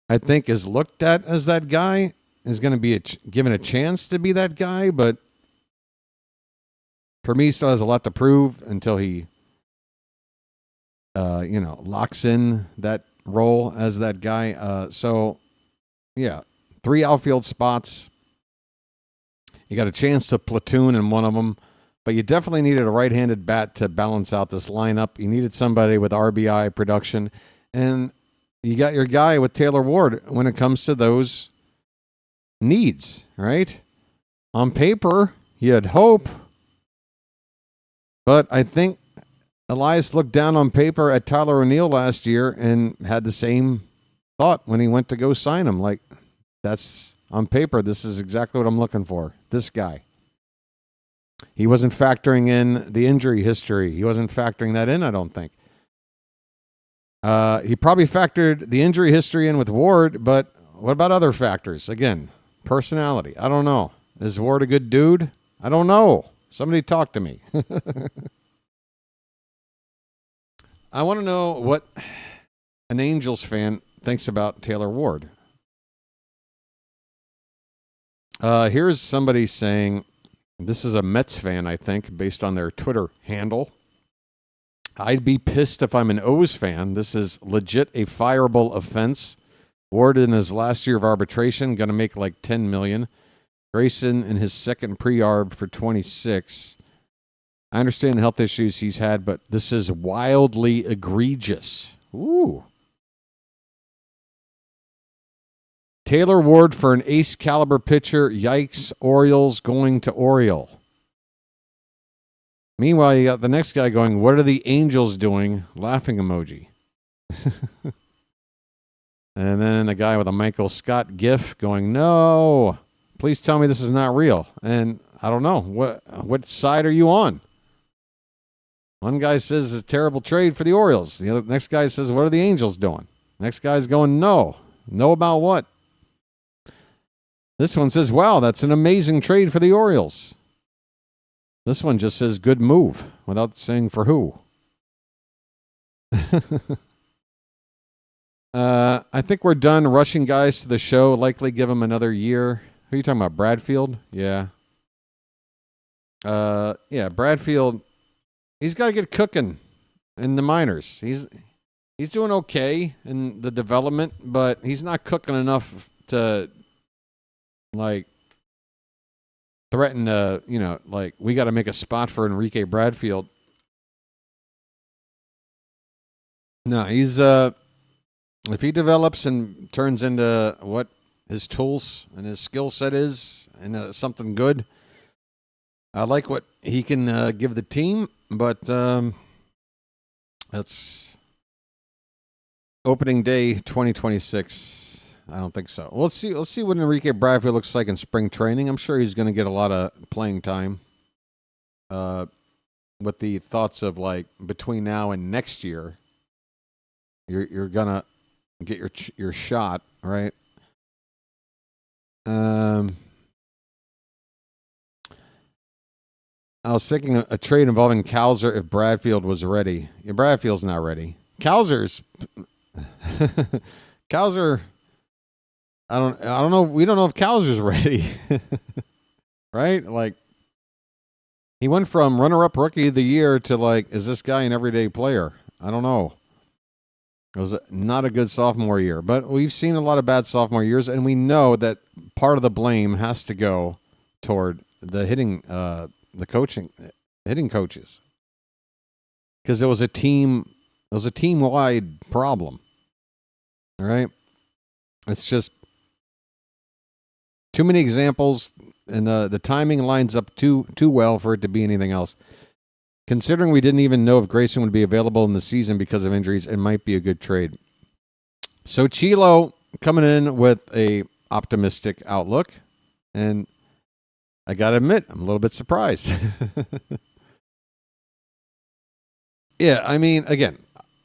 I think, is looked at as that guy, is going to be given a chance to be that guy, but for me, still has a lot to prove until he, locks in that role as that guy. So, yeah, 3 outfield spots. You got a chance to platoon in one of them, but you definitely needed a right-handed bat to balance out this lineup. You needed somebody with RBI production, and you got your guy with Taylor Ward when it comes to those needs, right? On paper, you had hope, but I think Elias looked down on paper at Tyler O'Neill last year and had the same thought when he went to go sign him. Like, that's on paper, this is exactly what I'm looking for. This guy. He wasn't factoring in the injury history. He wasn't factoring that in, I don't think. He probably factored the injury history in with Ward, but what about other factors? Again, personality. I don't know. Is Ward a good dude? I don't know. Somebody talk to me. I want to know what an Angels fan thinks about Taylor Ward. Here's somebody saying, this is a Mets fan, I think, based on their Twitter handle. I'd be pissed if I'm an O's fan. This is legit a fireable offense. Ward in his last year of arbitration, going to make like $10 million. Grayson in his second pre-arb for 26. I understand the health issues he's had, but this is wildly egregious. Ooh. Taylor Ward for an ace caliber pitcher. Yikes, Orioles going to Oriole. Meanwhile, you got the next guy going, what are the Angels doing? Laughing emoji. And then a guy with a Michael Scott gif going, no, please tell me this is not real. And I don't know. What side are you on? One guy says it's a terrible trade for the Orioles. The next guy says, what are the Angels doing? Next guy's going, no. No about what? This one says, wow, that's an amazing trade for the Orioles. This one just says good move without saying for who. I think we're done rushing guys to the show. Likely give them another year. Who are you talking about? Bradfield? Yeah. Bradfield. He's got to get cooking in the minors. He's doing okay in the development, but he's not cooking enough to threaten to, we got to make a spot for Enrique Bradfield. No, he's if he develops and turns into what his tools and his skill set is and something good, I like what he can give the team, but that's opening day 2026. I don't think so. Let's see what Enrique Bradfield looks like in spring training. I'm sure he's going to get a lot of playing time. with the thoughts of like between now and next year, you're gonna get your shot, right? I was thinking a trade involving Cowser if Bradfield was ready. Yeah, Bradfield's not ready. Cowser. I don't know. We don't know if Cowser's ready, right? Like, he went from runner-up rookie of the year to like, is this guy an everyday player? I don't know. It was not a good sophomore year, but we've seen a lot of bad sophomore years, and we know that part of the blame has to go toward the hitting, hitting coaches, because it was a team-wide problem. All right, it's just too many examples, and the timing lines up too well for it to be anything else. Considering we didn't even know if Grayson would be available in the season because of injuries, it might be a good trade. So Chilo coming in with a optimistic outlook, and I got to admit, I'm a little bit surprised. Yeah, I mean, again,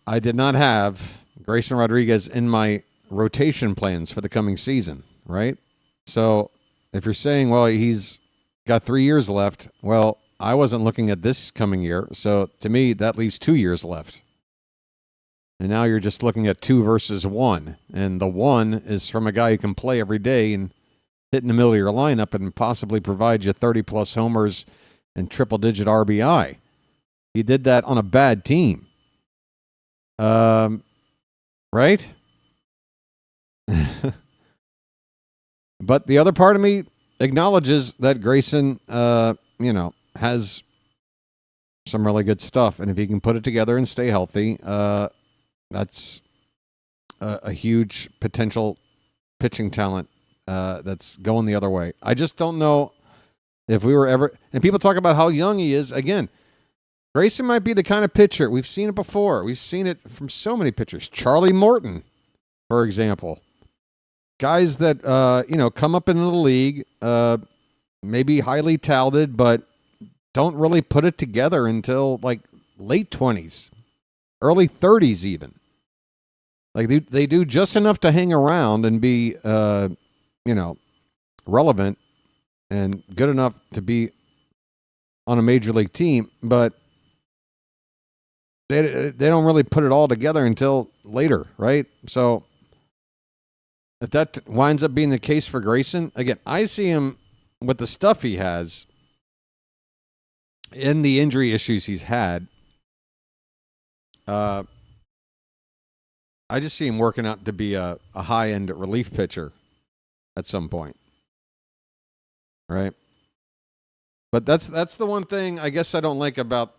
I did not have Grayson Rodriguez in my rotation plans for the coming season, right? So if you're saying, well, he's got 3 years left, well, I wasn't looking at this coming year, so to me, that leaves 2 years left. And now you're just looking at 2 versus 1, and the 1 is from a guy who can play every day and hit in the middle of your lineup and possibly provide you 30-plus homers and triple-digit RBI. He did that on a bad team. Right? But the other part of me acknowledges that Grayson, has some really good stuff. And if he can put it together and stay healthy, that's a huge potential pitching talent that's going the other way. I just don't know if we were ever... And people talk about how young he is. Again, Grayson might be the kind of pitcher. We've seen it before. We've seen it from so many pitchers. Charlie Morton, for example. Guys that, come up into the league, maybe highly touted, but don't really put it together until like late 20s, early 30s even. Like they do just enough to hang around and be, relevant and good enough to be on a major league team, but they don't really put it all together until later, right? So if that winds up being the case for Grayson, again, I see him with the stuff he has and the injury issues he's had. I just see him working out to be a high-end relief pitcher at some point, right? But that's the one thing I guess I don't like about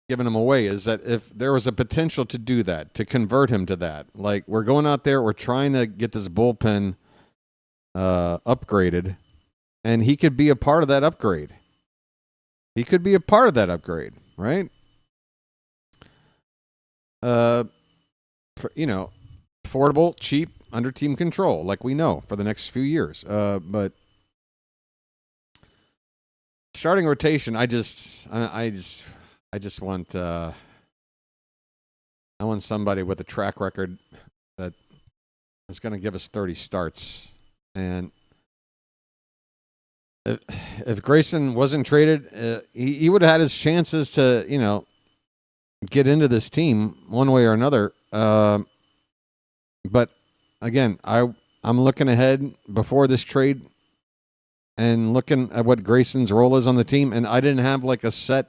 giving him away, is that if there was a potential to do that, to convert him to that, like we're going out there, we're trying to get this bullpen upgraded, and he could be a part of that upgrade. He could be a part of that upgrade, right? Affordable, cheap, under team control, like we know for the next few years. But starting rotation, I just want I want somebody with a track record that is going to give us 30 starts. And if Grayson wasn't traded, he would have had his chances to, get into this team one way or another. But again, I'm looking ahead before this trade and looking at what Grayson's role is on the team, and I didn't have like a set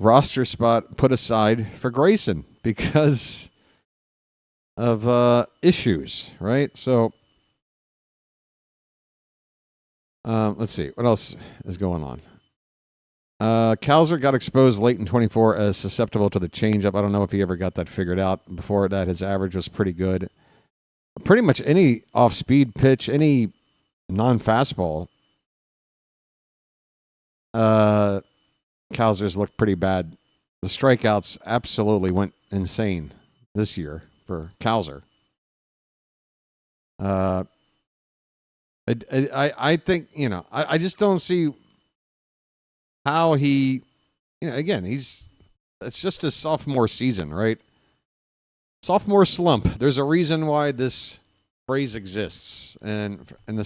roster spot put aside for Grayson because of issues, right? So let's see what else is going on. Cowser got exposed late in 24 as susceptible to the changeup. I don't know if he ever got that figured out. Before that, his average was pretty good. Pretty much any off-speed pitch, any non-fastball, Cowser's looked pretty bad. The strikeouts absolutely went insane this year for Cowser. I think, I just don't see how he again, it's just his sophomore season, right? Sophomore slump. There's a reason why this phrase exists. And in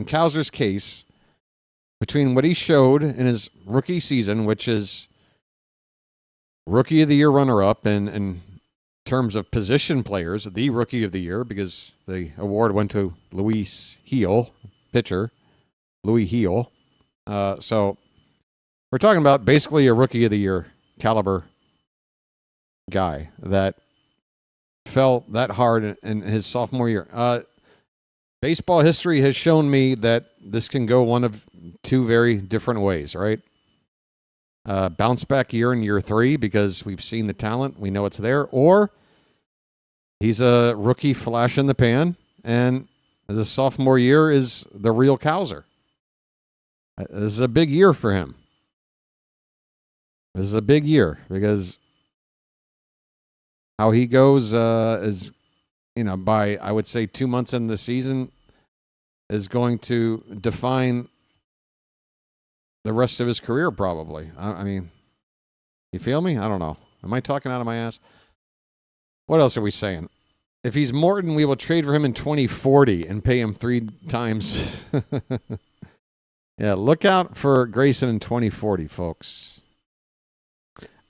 Cowser's case, between what he showed in his rookie season, which is Rookie of the Year runner-up, and in terms of position players, the Rookie of the Year, because the award went to Luis Heel, pitcher, Louis Heel. So we're talking about basically a Rookie of the Year caliber guy that fell that hard in his sophomore year. Baseball history has shown me that this can go one of two very different ways, right? Bounce back year in year 3 because we've seen the talent, we know it's there, or he's a rookie flash in the pan, and the sophomore year is the real Cowser. This is a big year for him. This is a big year because how he goes is, by, I would say, 2 months into the season is going to define the rest of his career, probably. I mean, you feel me? I don't know. Am I talking out of my ass? What else are we saying? If he's Morton, we will trade for him in 2040 and pay him 3 times. Yeah, look out for Grayson in 2040, folks.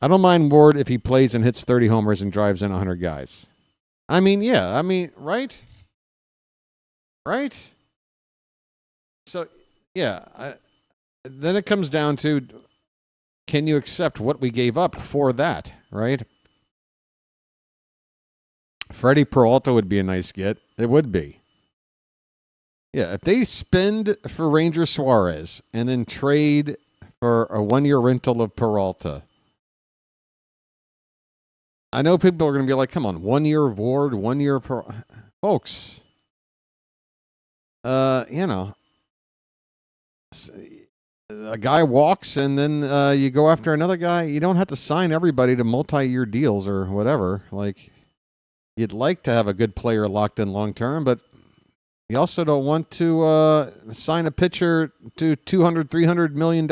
I don't mind Ward if he plays and hits 30 homers and drives in 100 guys. I mean, yeah. I mean, right? Right? So, yeah. Then it comes down to, can you accept what we gave up for that, right? Freddie Peralta would be a nice get. It would be. Yeah, if they spend for Ranger Suarez and then trade for a 1-year rental of Peralta, I know people are going to be like, come on, 1 year of Ward, 1 year of folks. A guy walks and then you go after another guy. You don't have to sign everybody to multi-year deals or whatever. Like, you'd like to have a good player locked in long term, but you also don't want to sign a pitcher to $200, $300 million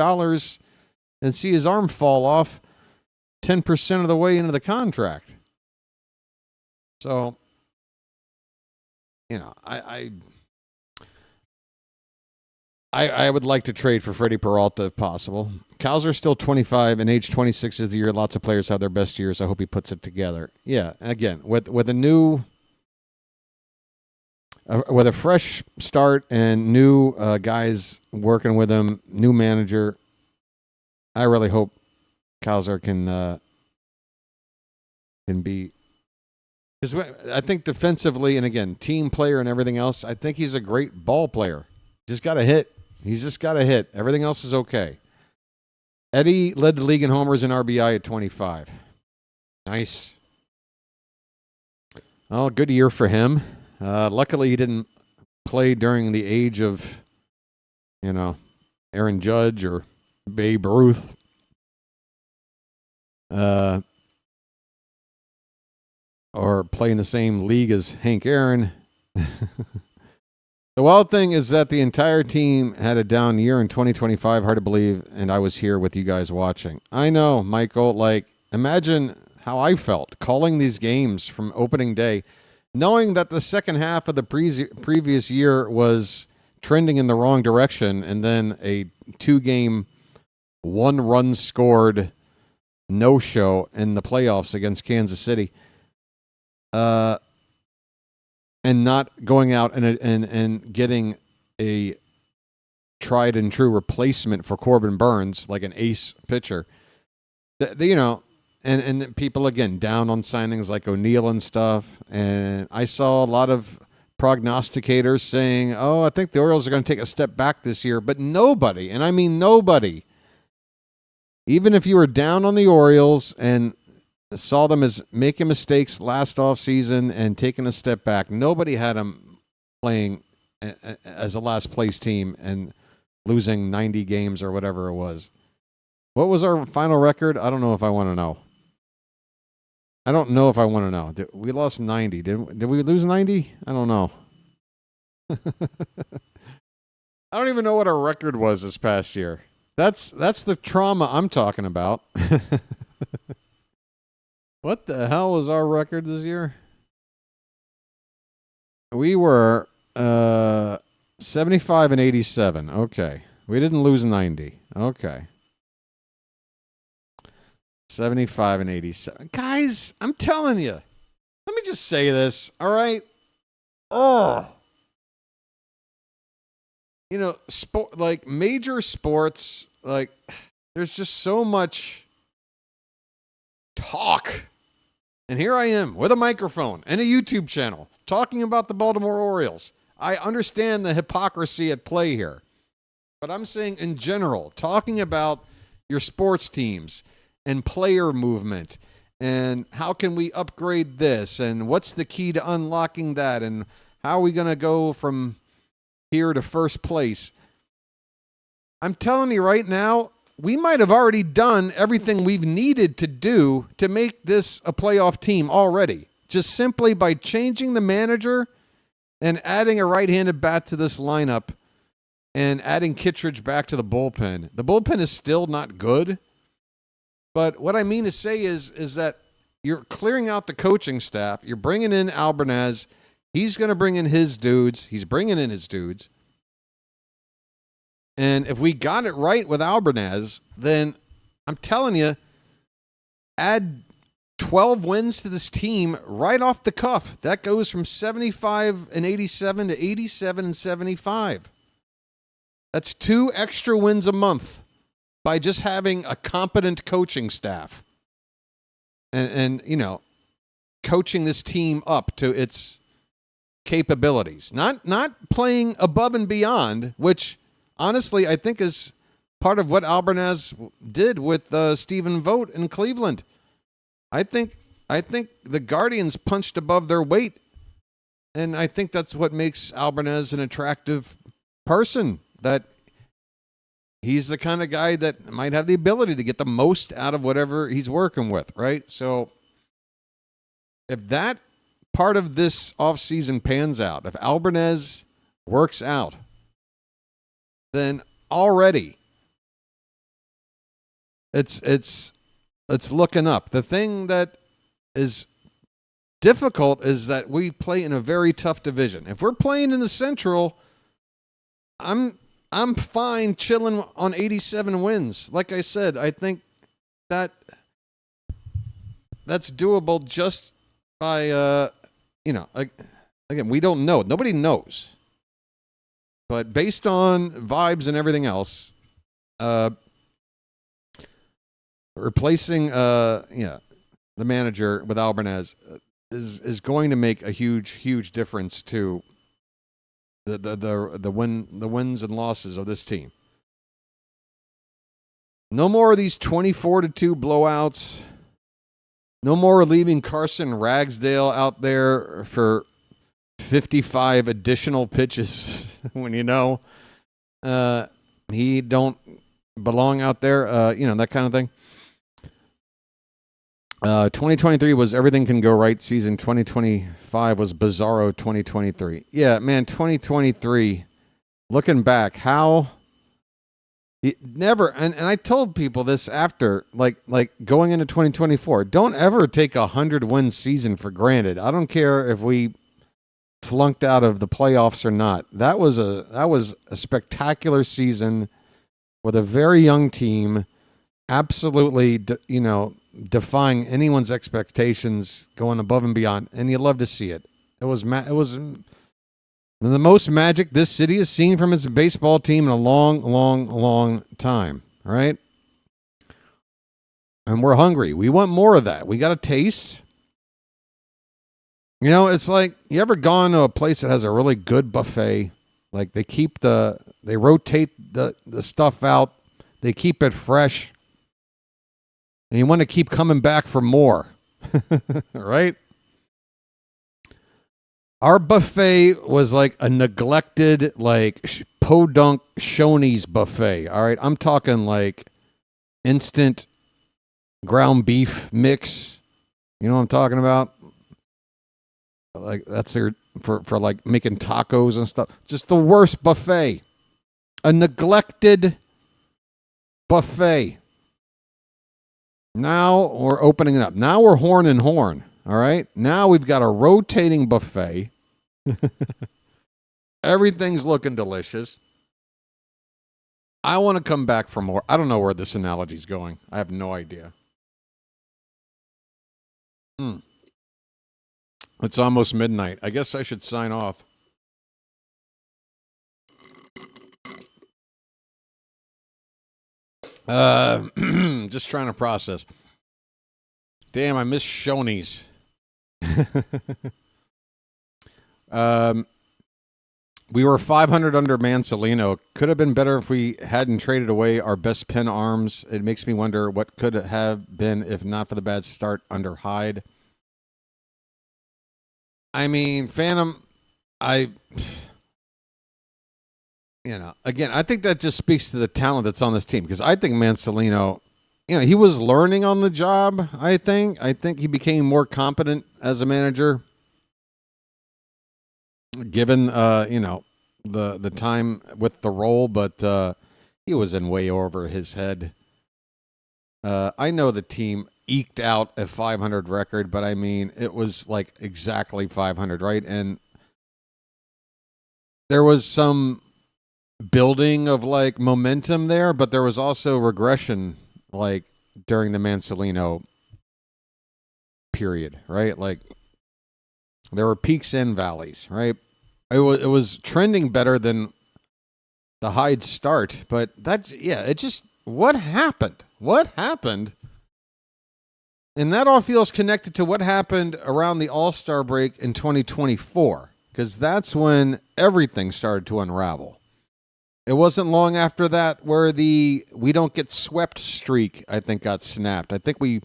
and see his arm fall off 10% of the way into the contract. So, I would like to trade for Freddie Peralta if possible. Cowser's still 25, and age 26 is the year lots of players have their best years. I hope he puts it together. Yeah, again, with a new... with a fresh start and new guys working with him, new manager, I really hope Cowser can be. Because I think defensively, and again, team player and everything else, I think he's a great ball player. Just got to hit. He's just got to hit. Everything else is okay. Eddie led the league in homers and RBI at 25. Nice. Oh, good year for him. Luckily, he didn't play during the age of, Aaron Judge or Babe Ruth. Or play in the same league as Hank Aaron. The wild thing is that the entire team had a down year in 2025. Hard to believe, and I was here with you guys watching. I know, Michael. Like, imagine how I felt calling these games from opening day, knowing that the second half of the previous year was trending in the wrong direction, and then a 2-game, 1-run scored no-show in the playoffs against Kansas City, and not going out and getting a tried and true replacement for Corbin Burns, like an ace pitcher. And people, again, down on signings like O'Neill and stuff. And I saw a lot of prognosticators saying, I think the Orioles are going to take a step back this year. But nobody, and I mean nobody, even if you were down on the Orioles and saw them as making mistakes last offseason and taking a step back, nobody had them playing as a last-place team and losing 90 games or whatever it was. What was our final record? I don't know if I want to know. I don't know if I want to know. We lost 90. Did we lose 90? I don't know. I don't even know what our record was this past year. That's the trauma I'm talking about. What the hell was our record this year? We were 75 and 87. Okay. We didn't lose 90. Okay. 75 and 87. Guys, I'm telling you. Let me just say this, all right? Oh. You know, like major sports, like there's just so much talk. And here I am with a microphone and a YouTube channel talking about the Baltimore Orioles. I understand the hypocrisy at play here. But I'm saying in general, talking about your sports teams and player movement and how can we upgrade this and what's the key to unlocking that and how are we going to go from here to first place. I'm telling you right now, we might have already done everything we've needed to do to make this a playoff team already. Just simply by changing the manager and adding a right-handed bat to this lineup and adding Kittredge back to the bullpen. The bullpen is still not good. But what I mean to say is that you're clearing out the coaching staff. You're bringing in Albernaz. He's going to bring in his dudes. He's bringing in his dudes. And if we got it right with Albernaz, then I'm telling you, add 12 wins to this team right off the cuff. That goes from 75 and 87 to 87 and 75. That's 2 extra wins a month by just having a competent coaching staff. And you know, coaching this team up to its capabilities. Not playing above and beyond, which honestly, I think is part of what Albernaz did with Stephen Vogt in Cleveland. I think the Guardians punched above their weight, and I think that's what makes Albernaz an attractive person. That he's the kind of guy that might have the ability to get the most out of whatever he's working with, right? So if that part of this offseason pans out, if Albernaz works out, then already it's looking up. The thing that is difficult is that we play in a very tough division. If we're playing in the Central, I'm fine chilling on 87 wins. Like I said, I think that's doable just by again, we don't know. Nobody knows. But based on vibes and everything else, replacing the manager with Albernaz is going to make a huge difference to the wins and losses of this team. No more of these 24-2 blowouts. No more leaving Carson Ragsdale out there for 55 additional pitches when you know he don't belong out there, that kind of thing. 2023 was everything can go right season. 2025 was bizarro 2023. Yeah, man, 2023, looking back, how it never, and I told people this after, like going into 2024, don't ever take 100-win season for granted. I don't care if we flunked out of the playoffs or not. That was a spectacular season with a very young team, absolutely, defying anyone's expectations, going above and beyond, and you love to see it. It was the most magic this city has seen from its baseball team in a long time, right? And we're hungry. We want more of that. We got a taste. It's like, you ever gone to a place that has a really good buffet? Like they rotate the stuff out. They keep it fresh. And you want to keep coming back for more, right? Our buffet was like a neglected, podunk Shoney's buffet, all right? I'm talking like instant ground beef mix. You know what I'm talking about? Like that's their, for like making tacos and stuff. Just the worst buffet. A neglected buffet. Now we're opening it up. Now we're horn and horn. All right. Now we've got a rotating buffet. Everything's looking delicious. I want to come back for more. I don't know where this analogy's going. I have no idea. It's almost midnight. I guess I should sign off. Just trying to process. Damn, I miss Shoney's. We were 500 under Mancelino. Could have been better if we hadn't traded away our best pin arms. It makes me wonder what could have been if not for the bad start under Hyde. I mean, Phantom, again, I think that just speaks to the talent that's on this team, because I think Mancelino, he was learning on the job, I think. I think he became more competent as a manager, given, the time with the role, but he was in way over his head. I know the team eked out a 500 record, but I mean, it was like exactly 500, right? And there was some building of like momentum there, but there was also regression like during the Mancelino period, right? Like there were peaks and valleys, right? It was trending better than the Hyde start, but what happened? What happened? And that all feels connected to what happened around the All-Star break in 2024, because that's when everything started to unravel. It wasn't long after that where the we don't get swept streak, I think, got snapped. I think we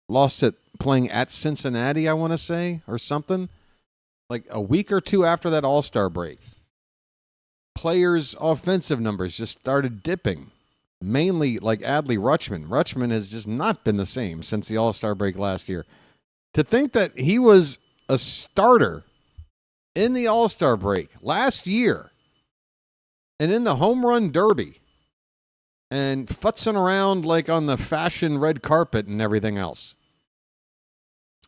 lost it playing at Cincinnati, I want to say, or something. Like a week or two after that All-Star break. Players' offensive numbers just started dipping. Mainly like Adley Rutschman. Rutschman has just not been the same since the All-Star break last year. To think that he was a starter in the All-Star break last year and in the home run derby and futzing around like on the fashion red carpet and everything else.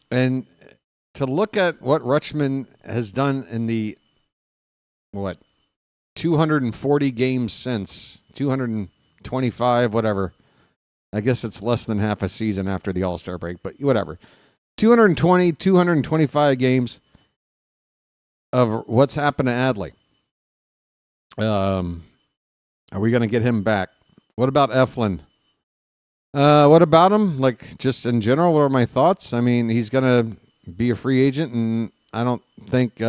And to look at what Rutschman has done in the, 240 games since, 225, whatever. I guess it's less than half a season after the All-Star break, but whatever. 225 games of what's happened to Adley. Are we going to get him back? What about Eflin? What about him? Like, just in general, what are my thoughts? I mean, he's going to be a free agent, and I don't think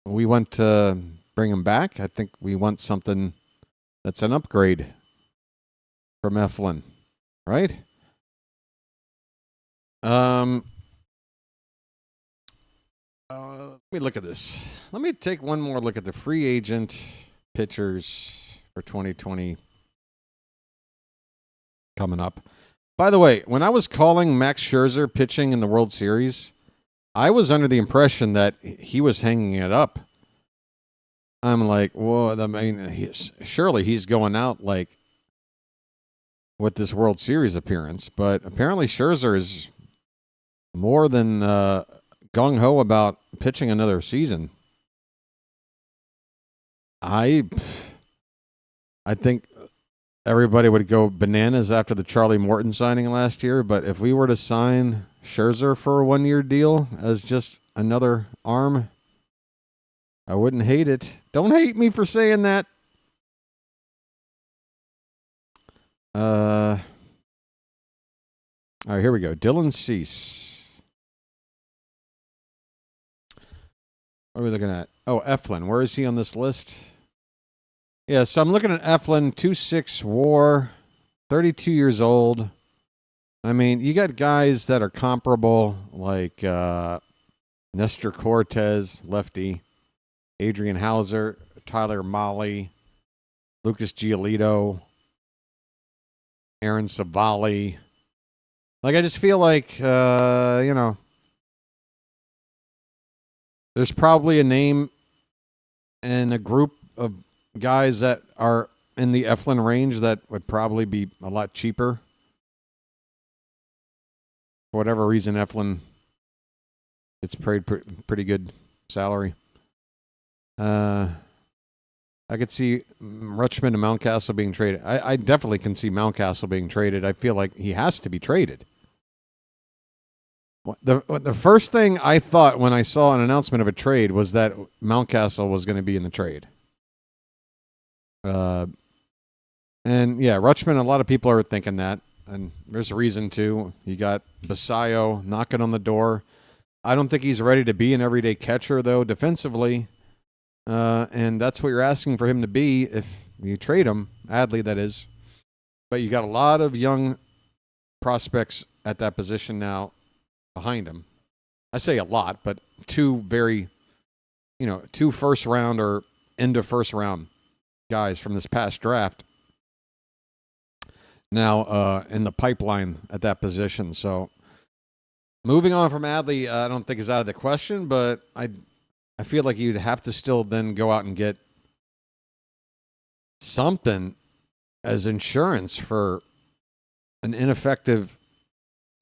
we want to bring him back. I think we want something that's an upgrade from Eflin, right? Let me look at this. Let me take one more look at the free agent pitchers for 2020 coming up. By the way, when I was calling Max Scherzer pitching in the World Series, I was under the impression that he was hanging it up. I'm like, well, I mean, surely he's going out like with this World Series appearance, but apparently Scherzer is more than gung-ho about pitching another season. I think everybody would go bananas after the Charlie Morton signing last year, but if we were to sign Scherzer for a one-year deal as just another arm, I wouldn't hate it. Don't hate me for saying that. All right, here we go. Dylan Cease. What are we looking at? Oh, Eflin. Where is he on this list? Yeah, so I'm looking at Eflin, 2.6 WAR, 32 years old. I mean, you got guys that are comparable, like Nestor Cortez, lefty, Adrian Hauser, Tyler Mahle, Lucas Giolito, Aaron Savali. Like, I just feel like, there's probably a name and a group of guys that are in the Eflin range that would probably be a lot cheaper. For whatever reason, Eflin gets paid pretty good salary. I could see Rutschman and Mountcastle being traded. I definitely can see Mountcastle being traded. I feel like he has to be traded. The first thing I thought when I saw an announcement of a trade was that Mountcastle was going to be in the trade. And yeah, Rutschman, a lot of people are thinking that, and there's a reason to. You got Basayo knocking on the door. I don't think he's ready to be an everyday catcher, though, defensively. And that's what you're asking for him to be if you trade him, Adley, that is. But you got a lot of young prospects at that position now behind him. I say a lot, but two first round or end of first round guys from this past draft now in the pipeline at that position. So moving on from Adley, I don't think is out of the question, but I feel like you'd have to still then go out and get something as insurance for an ineffective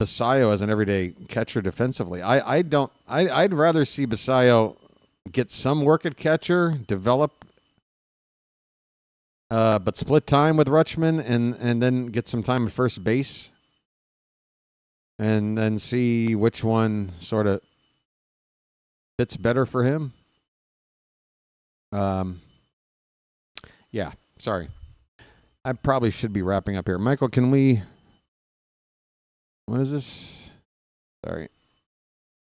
Basayo as an everyday catcher defensively. I'd rather see Basayo get some work at catcher, develop, but split time with Rutschman and then get some time at first base and then see which one sort of fits better for him. Yeah, sorry. I probably should be wrapping up here. Michael, can we... What is this? Sorry.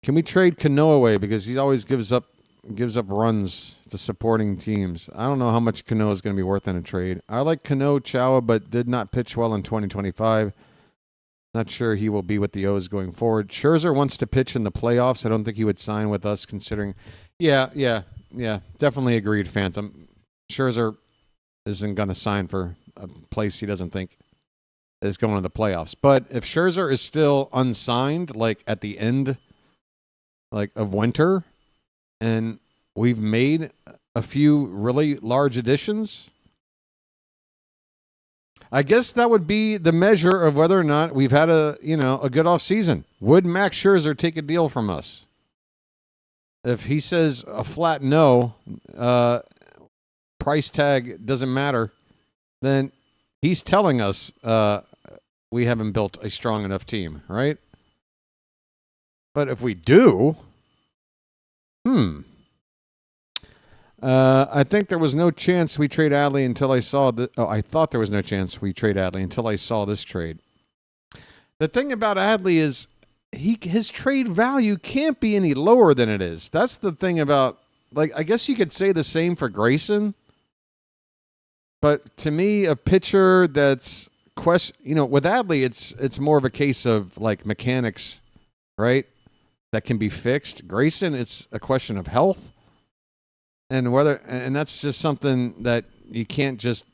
Can we trade Cano away because he always gives up runs to supporting teams? I don't know how much Cano is going to be worth in a trade. I like Cano Chowa, but did not pitch well in 2025. Not sure he will be with the O's going forward. Scherzer wants to pitch in the playoffs. I don't think he would sign with us considering. Yeah. Definitely agreed, Phantom. Scherzer isn't going to sign for a place he doesn't think is going to the playoffs. But if Scherzer is still unsigned, like at the end of winter, and we've made a few really large additions, I guess that would be the measure of whether or not we've had a good offseason. Would Max Scherzer take a deal from us? If he says a flat no, price tag doesn't matter, then he's telling us we haven't built a strong enough team, right? But if we do, I think there was no chance we trade Adley until I saw I thought there was no chance we trade Adley until I saw this trade. The thing about Adley is his trade value can't be any lower than it is. That's the thing about, I guess you could say the same for Grayson. But to me, a pitcher that's with Adley, it's more of a case of mechanics, right? That can be fixed. Grayson, it's a question of health, and that's just something that you can't just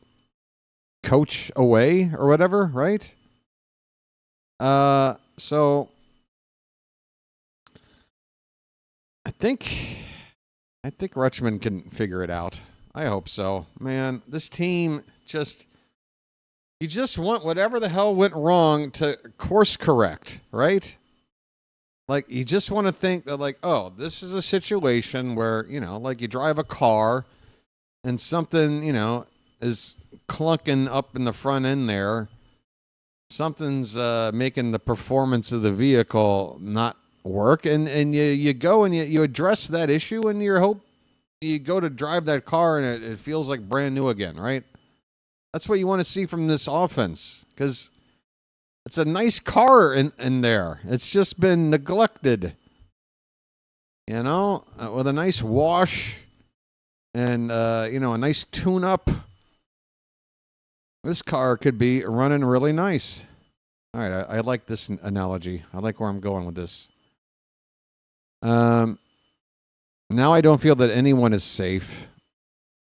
coach away or whatever, right? So I think Rutschman can figure it out. I hope so. Man, this team you just want whatever the hell went wrong to course correct, right? You just want to think that oh, this is a situation where, you drive a car and something, is clunking up in the front end there. Something's making the performance of the vehicle not work. And you go and you address that issue and you go to drive that car and it feels like brand new again, right? That's what you want to see from this offense, because it's a nice car in there. It's just been neglected, with a nice wash and, a nice tune-up. This car could be running really nice. All right, I like this analogy. I like where I'm going with this. Now I don't feel that anyone is safe.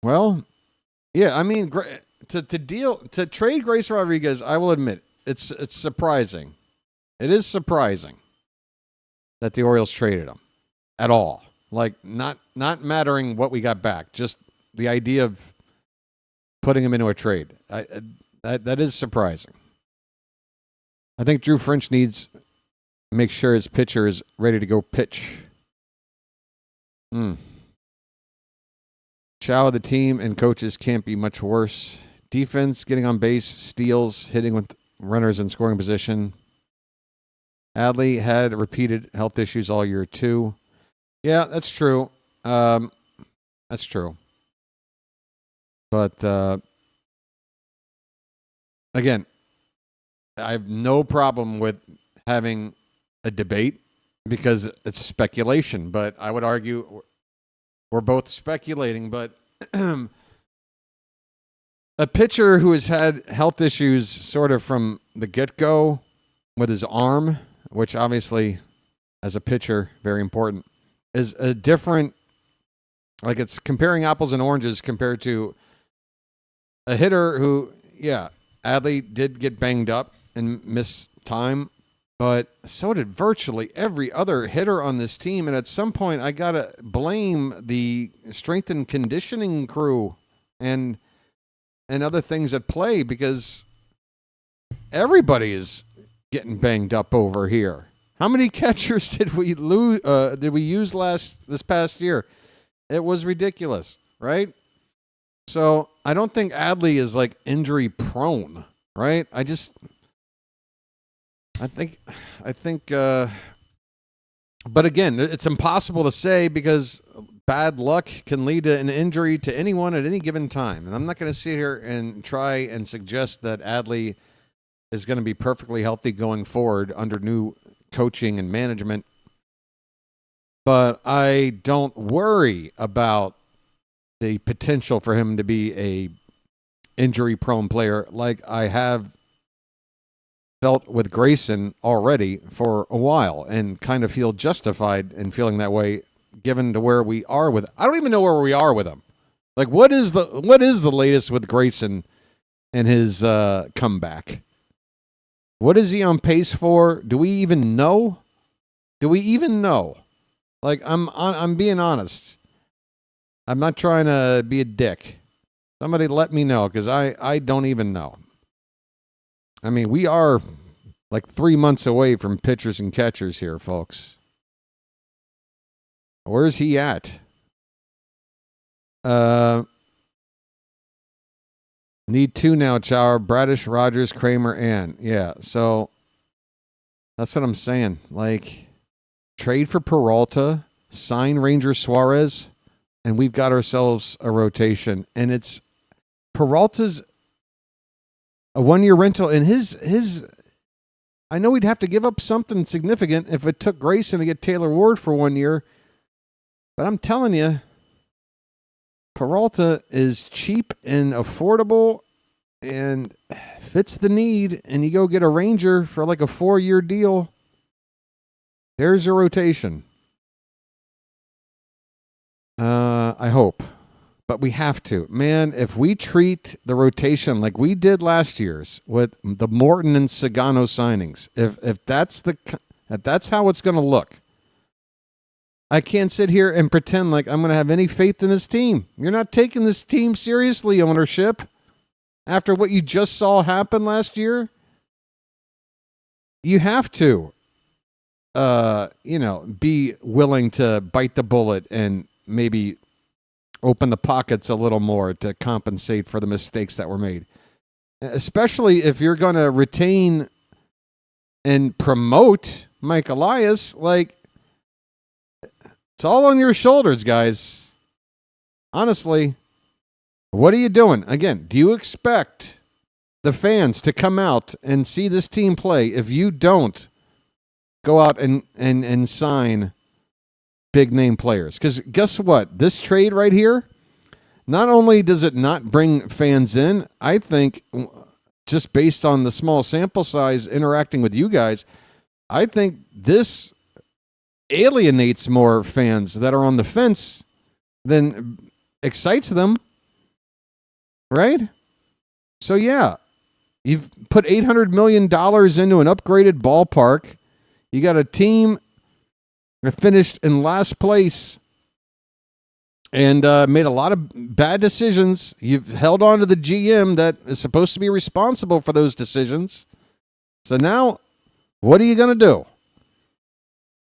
Well, yeah, I mean, to trade Grayson Rodriguez, I will admit, it's surprising. It is surprising that the Orioles traded him at all. Not mattering what we got back, just the idea of putting him into a trade. That is surprising. I think Drew French needs to make sure his pitcher is ready to go pitch. Chow, the team and coaches can't be much worse. Defense, getting on base, steals, hitting with runners in scoring position. Adley had repeated health issues all year, too. Yeah, that's true. That's true. But, again, I have no problem with having a debate because it's speculation. But I would argue we're both speculating. But a pitcher who has had health issues sort of from the get-go with his arm, which obviously, as a pitcher, very important, is a different, like it's comparing apples and oranges compared to a hitter who, yeah, Adley did get banged up and miss time, but so did virtually every other hitter on this team. And at some point, I got to blame the strength and conditioning crew and other things at play because everybody is getting banged up over here. How many catchers did we lose? Did we use this past year? It was ridiculous, right? So I don't think Adley is like injury prone, right? I think. But again, it's impossible to say because bad luck can lead to an injury to anyone at any given time. And I'm not going to sit here and try and suggest that Adley is going to be perfectly healthy going forward under new coaching and management. But I don't worry about the potential for him to be a injury-prone player like I have felt with Grayson already for a while and kind of feel justified in feeling that way given to where we are with. I don't even know where we are with him. Like, what is the latest with Grayson and his comeback? What is he on pace for? Do we even know? Like, I'm being honest. I'm not trying to be a dick. Somebody let me know because I don't even know. I mean, we are like 3 months away from pitchers and catchers here, folks. Where's he at? Need two now, Chower. Bradish, Rogers, Kramer, and. Yeah, so that's what I'm saying. Like, trade for Peralta, sign Ranger Suarez, and we've got ourselves a rotation. And it's Peralta's a 1-year rental, and his. I know we'd have to give up something significant if it took Grayson to get Taylor Ward for 1 year. But I'm telling you, Peralta is cheap and affordable and fits the need, and you go get a Ranger for like a 4-year deal. There's a rotation. I hope. But we have to. Man, if we treat the rotation like we did last year's with the Morton and Sagano signings, if that's how it's going to look, I can't sit here and pretend like I'm going to have any faith in this team. You're not taking this team seriously, ownership, after what you just saw happen last year. You have to, be willing to bite the bullet and maybe open the pockets a little more to compensate for the mistakes that were made. Especially if you're going to retain and promote Mike Elias, like, it's all on your shoulders, guys. Honestly, what are you doing? Again, do you expect the fans to come out and see this team play if you don't go out and sign big name players? Because guess what? This trade right here, not only does it not bring fans in, I think just based on the small sample size interacting with you guys, I think this alienates more fans that are on the fence than excites them, right? So yeah, you've put $800 million into an upgraded ballpark. You got a team that finished in last place and made a lot of bad decisions. You've held on to the GM that is supposed to be responsible for those decisions. So now, what are you going to do?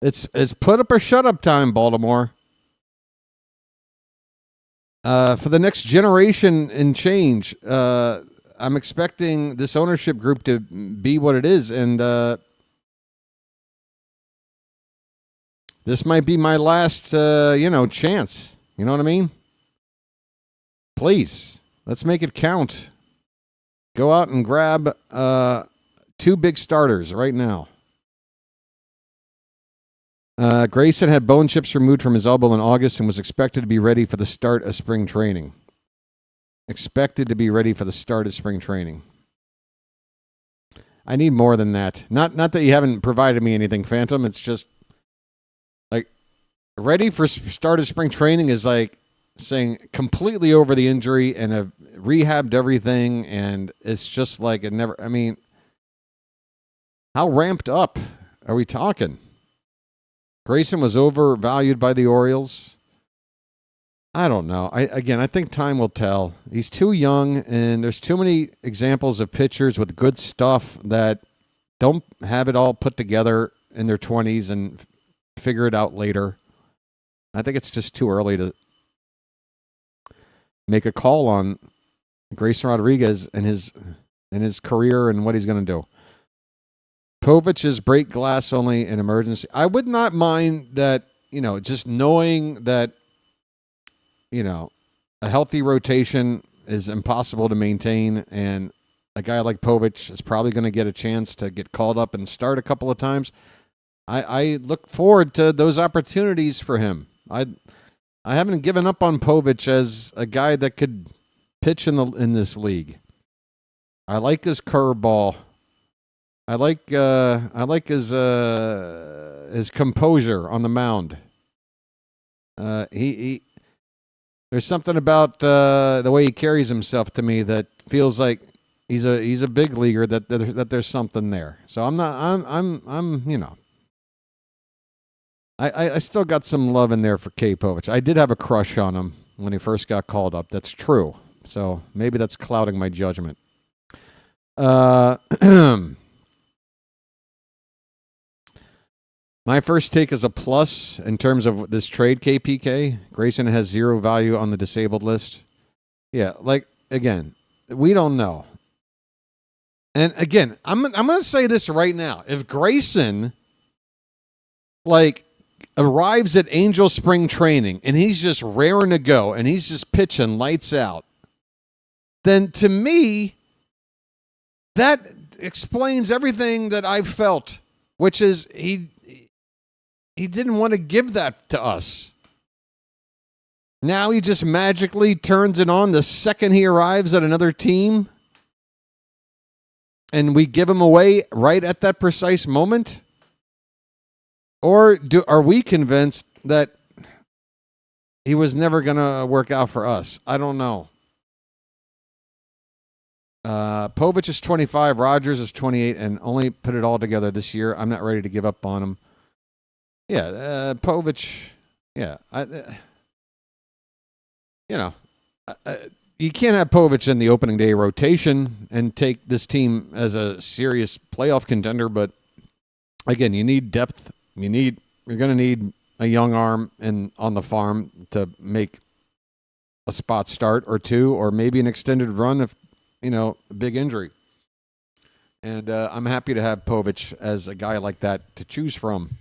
It's put up or shut up time, Baltimore. For the next generation and change, I'm expecting this ownership group to be what it is, and this might be my last, chance. You know what I mean? Please, let's make it count. Go out and grab 2 big starters right now. Grayson had bone chips removed from his elbow in August and was expected to be ready for the start of spring training. Expected to be ready for the start of spring training. I need more than that. Not that you haven't provided me anything, Phantom. It's just like ready for start of spring training is like saying completely over the injury and have rehabbed everything, and it's just like it never. I mean, how ramped up are we talking? Grayson was overvalued by the Orioles. I don't know. I think time will tell. He's too young, and there's too many examples of pitchers with good stuff that don't have it all put together in their 20s and figure it out later. I think it's just too early to make a call on Grayson Rodriguez and his career and what he's going to do. Povich break glass only in emergency. I would not mind that, just knowing that, a healthy rotation is impossible to maintain, and a guy like Povich is probably going to get a chance to get called up and start a couple of times. I look forward to those opportunities for him. I haven't given up on Povich as a guy that could pitch in this league. I like his curveball. I like his composure on the mound. There's something about the way he carries himself to me that feels like he's a big leaguer. That there's something there. So I still got some love in there for K. Povich. I did have a crush on him when he first got called up. That's true. So maybe that's clouding my judgment. My first take is a plus in terms of this trade, KPK. Grayson has 0 value on the disabled list. Yeah, again, we don't know. And again, I'm going to say this right now. If Grayson, arrives at Angel Spring Training and he's just raring to go and he's just pitching lights out, then to me, that explains everything that I've felt, which is he didn't want to give that to us. Now he just magically turns it on the second he arrives at another team, and we give him away right at that precise moment? Or are we convinced that he was never going to work out for us? I don't know. Povich is 25, Rogers is 28, and only put it all together this year. I'm not ready to give up on him. Yeah, Povich. Yeah, you can't have Povich in the opening day rotation and take this team as a serious playoff contender. But again, you need depth. You're going to need a young arm on the farm to make a spot start or two, or maybe an extended run if a big injury. And I'm happy to have Povich as a guy like that to choose from.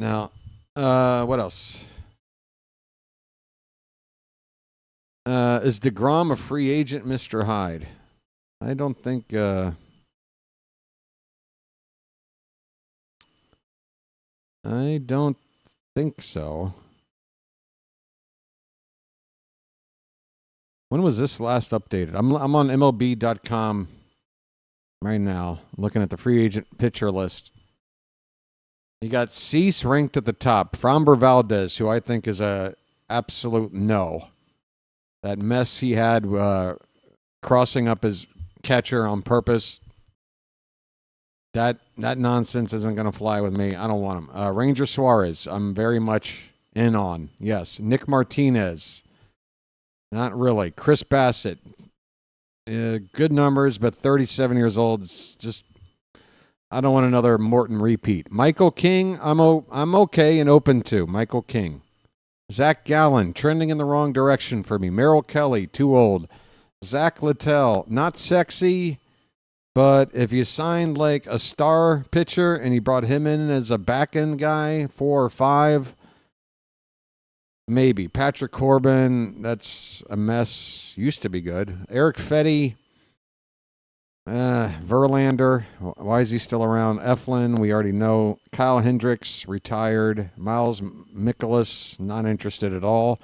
Now, what else? Is DeGrom a free agent, Mr. Hyde? I don't think... I don't think so. When was this last updated? I'm on MLB.com right now, looking at the free agent pitcher list. You got Cease ranked at the top. Framber Valdez, who I think is a absolute no. That mess he had crossing up his catcher on purpose. That nonsense isn't going to fly with me. I don't want him. Ranger Suarez, I'm very much in on. Yes. Nick Martinez. Not really. Chris Bassett. Good numbers, but 37 years old. It's just, I don't want another Morton repeat. Michael King, I'm okay and open to. Michael King. Zach Gallen, trending in the wrong direction for me. Merrill Kelly, too old. Zach Littell, not sexy, but if you signed like a star pitcher and you brought him in as a back-end guy, 4 or 5, maybe. Patrick Corbin, that's a mess. Used to be good. Eric Fetty, Verlander, why is he still around? Eflin, we already know. Kyle Hendricks, retired. Miles Mikolas, not interested at all.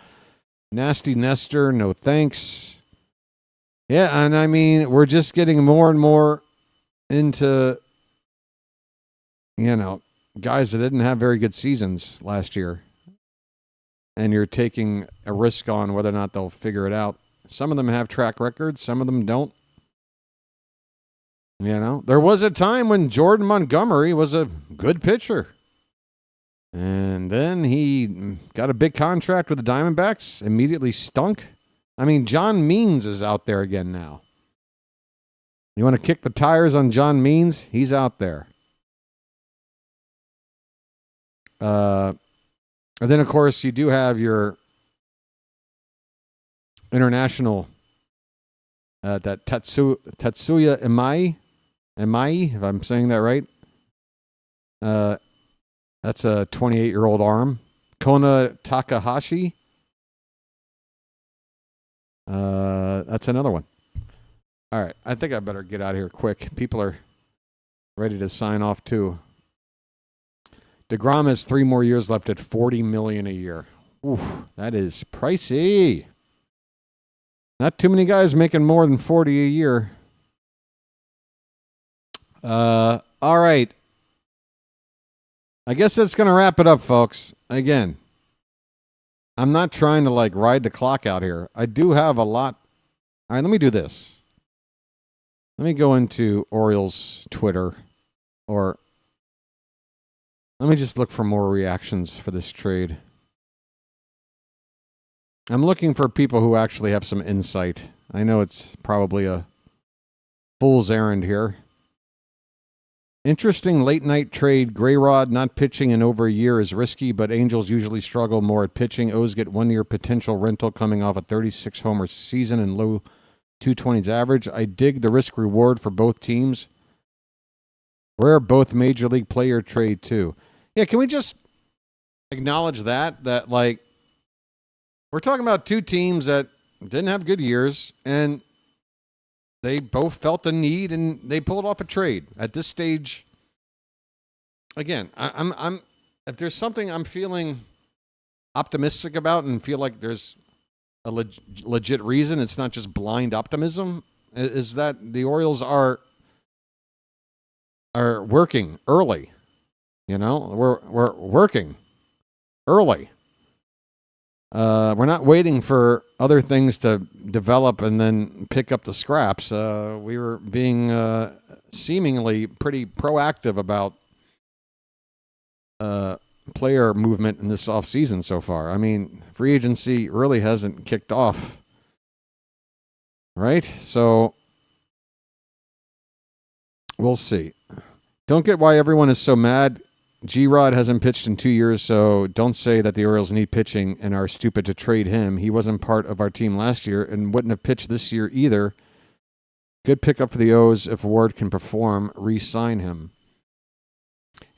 Nasty Nestor, no thanks. Yeah, and I mean, we're just getting more and more into, guys that didn't have very good seasons last year. And you're taking a risk on whether or not they'll figure it out. Some of them have track records, some of them don't. There was a time when Jordan Montgomery was a good pitcher. And then he got a big contract with the Diamondbacks, immediately stunk. I mean, John Means is out there again now. You want to kick the tires on John Means? He's out there. And then, of course, you do have your international, that Tetsuya Imai, if I'm saying that right. That's a 28-year-old arm. Kona Takahashi. That's another one. All right, I think I better get out of here quick. People are ready to sign off too. DeGrom has 3 more years left at $40 million a year. Oof, that is pricey. Not too many guys making more than 40 a year. All right. I guess that's going to wrap it up, folks. Again, I'm not trying to ride the clock out here. I do have a lot. All right, let me do this. Let me go into Orioles Twitter, or let me just look for more reactions for this trade. I'm looking for people who actually have some insight. I know it's probably a fool's errand here. Interesting late-night trade. Grayrod not pitching in over a year is risky, but Angels usually struggle more at pitching. O's get 1-year potential rental coming off a 36-homer season and low 220s average. I dig the risk-reward for both teams. Rare both major league player trade, too. Yeah, can we just acknowledge that we're talking about 2 teams that didn't have good years, and they both felt the need, and they pulled off a trade. At this stage, again, I'm if there's something I'm feeling optimistic about and feel like there's a legit reason, it's not just blind optimism, is that the Orioles are working early. We're working early. We're not waiting for other things to develop and then pick up the scraps. We were being seemingly pretty proactive about player movement in this offseason so far. I mean, free agency really hasn't kicked off, right? So we'll see. Don't get why everyone is so mad. G-Rod hasn't pitched in 2 years, so don't say that the Orioles need pitching and are stupid to trade him. He wasn't part of our team last year and wouldn't have pitched this year either. Good pickup for the O's. If Ward can perform, re-sign him.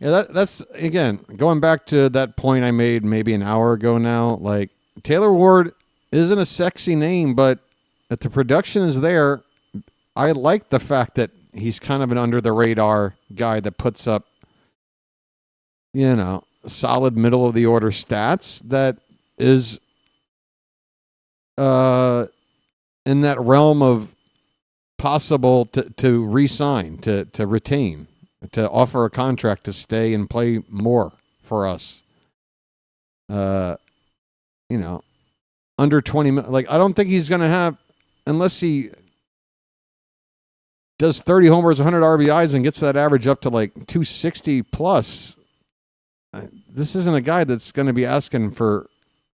Yeah, that's, again, going back to that point I made maybe an hour ago now. Taylor Ward isn't a sexy name, but if the production is there, I like the fact that he's kind of an under-the-radar guy that puts up solid middle of the order stats that is in that realm of possible to re-sign, to retain, to offer a contract to stay and play more for us. Under 20 minutes. I don't think he's going to have, unless he does 30 homers, 100 RBIs and gets that average up to 260 plus. this isn't a guy that's going to be asking for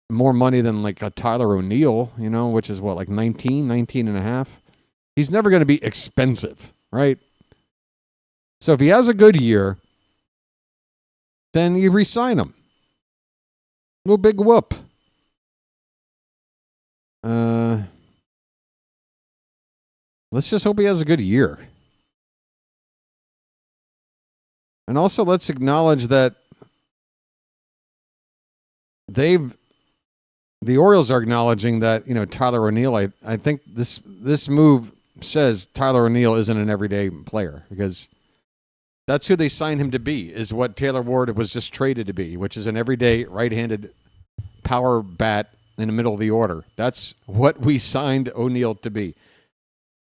more money than like a Tyler O'Neill, which is what, like 19 and a half. He's never going to be expensive, right? So if he has a good year, then you re-sign him. No big whoop. Let's just hope he has a good year. And also let's acknowledge that the Orioles are acknowledging that, Tyler O'Neill, I think this move says Tyler O'Neill isn't an everyday player, because that's who they signed him to be, is what Taylor Ward was just traded to be, which is an everyday right-handed power bat in the middle of the order. That's what we signed O'Neill to be.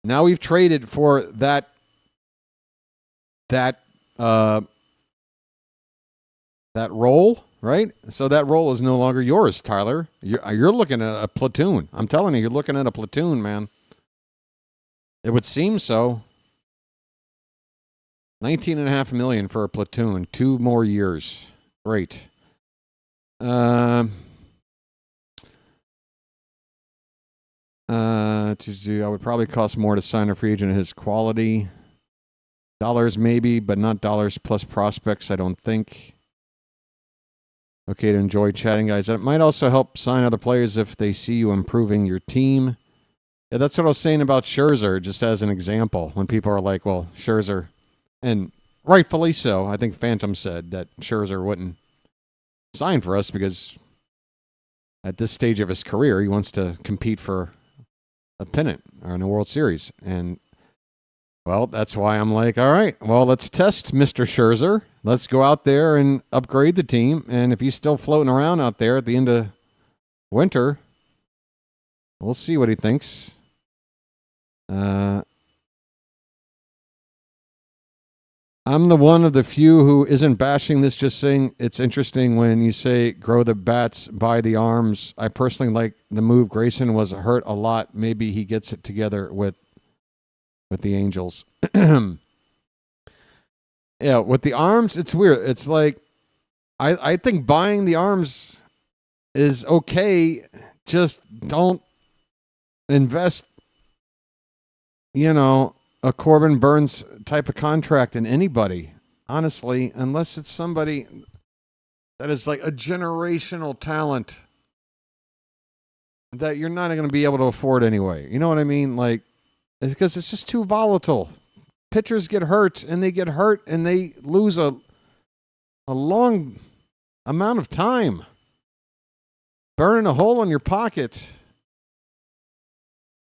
Now we've traded for that role, right? So that role is no longer yours, Tyler. You're looking at a platoon. I'm telling you, you're looking at a platoon, man. It would seem so. $19.5 million for a platoon. 2 more years. Great. I would probably cost more to sign a free agent of his quality. Dollars maybe, but not dollars plus prospects, I don't think. Okay to enjoy chatting, guys. That might also help sign other players if they see you improving your team. Yeah, that's what I was saying about Scherzer, just as an example. When people are like, well, Scherzer, and rightfully so, I think Phantom said that Scherzer wouldn't sign for us because at this stage of his career, he wants to compete for a pennant or in a World Series. And, well, that's why I'm like, all right, well, let's test Mr. Scherzer. Let's go out there and upgrade the team. And if he's still floating around out there at the end of winter, we'll see what he thinks. I'm the one of the few who isn't bashing this, just saying it's interesting when you say grow the bats by the arms. I personally like the move. Grayson was hurt a lot. Maybe he gets it together with the Angels. Yeah, with the arms, it's weird. It's like, I think buying the arms is okay. Just don't invest, a Corbin Burns type of contract in anybody, honestly, unless it's somebody that is like a generational talent that you're not going to be able to afford anyway. You know what I mean? Like, because it's just too volatile. Pitchers get hurt, and they lose a long amount of time burning a hole in your pocket.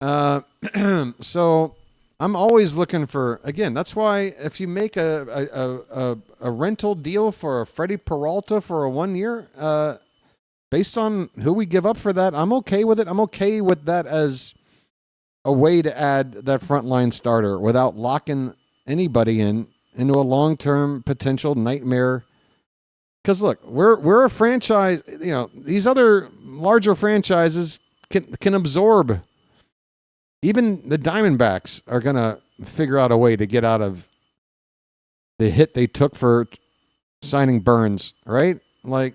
So I'm always looking for, again, that's why if you make a rental deal for a Freddie Peralta for a 1 year, based on who we give up for that, I'm okay with it. I'm okay with that as a way to add that frontline starter without locking anybody into a long-term potential nightmare. Because look, we're a franchise. These other larger franchises can absorb. Even the Diamondbacks are gonna figure out a way to get out of the hit they took for signing Burns, right? Like,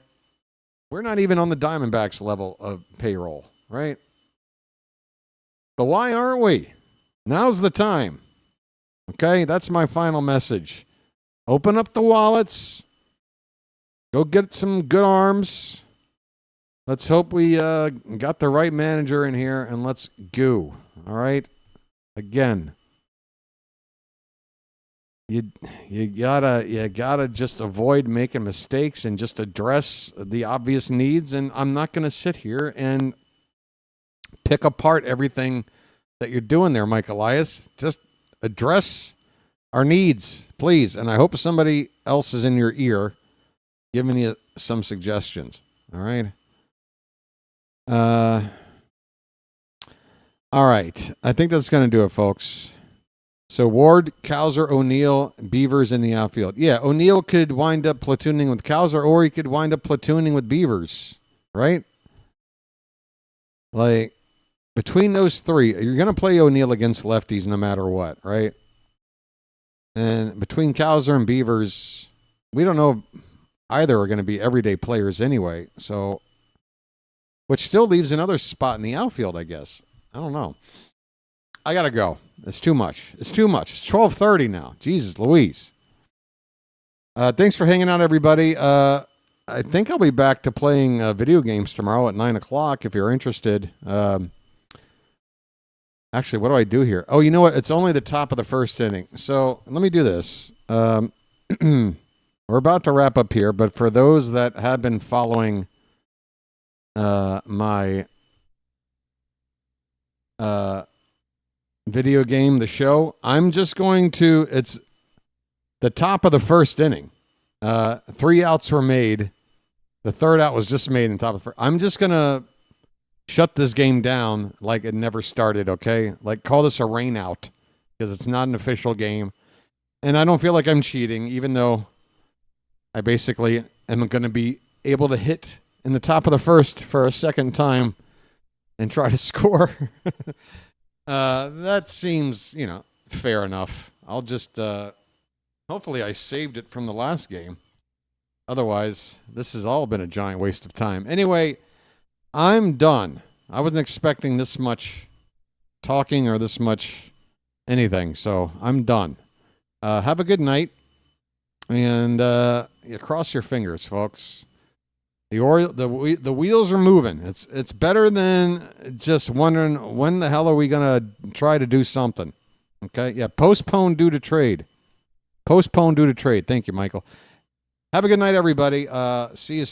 we're not even on the Diamondbacks level of payroll, right? But why aren't we? Now's the time. Okay, that's my final message. Open up the wallets. Go get some good arms. Let's hope we got the right manager in here, and let's go. All right? Again, you gotta just avoid making mistakes and just address the obvious needs. And I'm not going to sit here and pick apart everything that you're doing there, Mike Elias. Just address our needs, please. And I hope somebody else is in your ear giving you some suggestions. All right? All right. I think that's going to do it, folks. So Ward, Cowser, O'Neill, Beavers in the outfield. Yeah, O'Neill could wind up platooning with Cowser, or he could wind up platooning with Beavers, right? Like, between those three, you're going to play O'Neill against lefties no matter what, right? And between Cowser and Beavers, we don't know. either are going to be everyday players anyway. So, which still leaves another spot in the outfield, I guess. I don't know. I got to go. It's too much. It's too much. It's 12:30 now. Jesus Louise. Thanks for hanging out, everybody. I think I'll be back to playing video games tomorrow at 9 o'clock if you're interested. Actually, what do I do here? Oh, you know what? It's only the top of the first inning. So let me do this. We're about to wrap up here, but for those that have been following my video game, the show, I'm just going to, it's the top of the first inning. 3 outs were made. The third out was just made in top of the first. I'm just going to shut this game down like it never started, okay? Like, call this a rain out because it's not an official game. And I don't feel like I'm cheating, even though I basically am going to be able to hit in the top of the first for a second time and try to score. That seems, fair enough. I'll just, hopefully I saved it from the last game. Otherwise, this has all been a giant waste of time. Anyway, I'm done. I wasn't expecting this much talking or this much anything, so I'm done. Have a good night, and cross your fingers, folks. The wheels are moving. It's better than just wondering when the hell are we gonna try to do something. Okay, yeah, postpone due to trade. Postpone due to trade. Thank you, Michael. Have a good night, everybody. See you soon.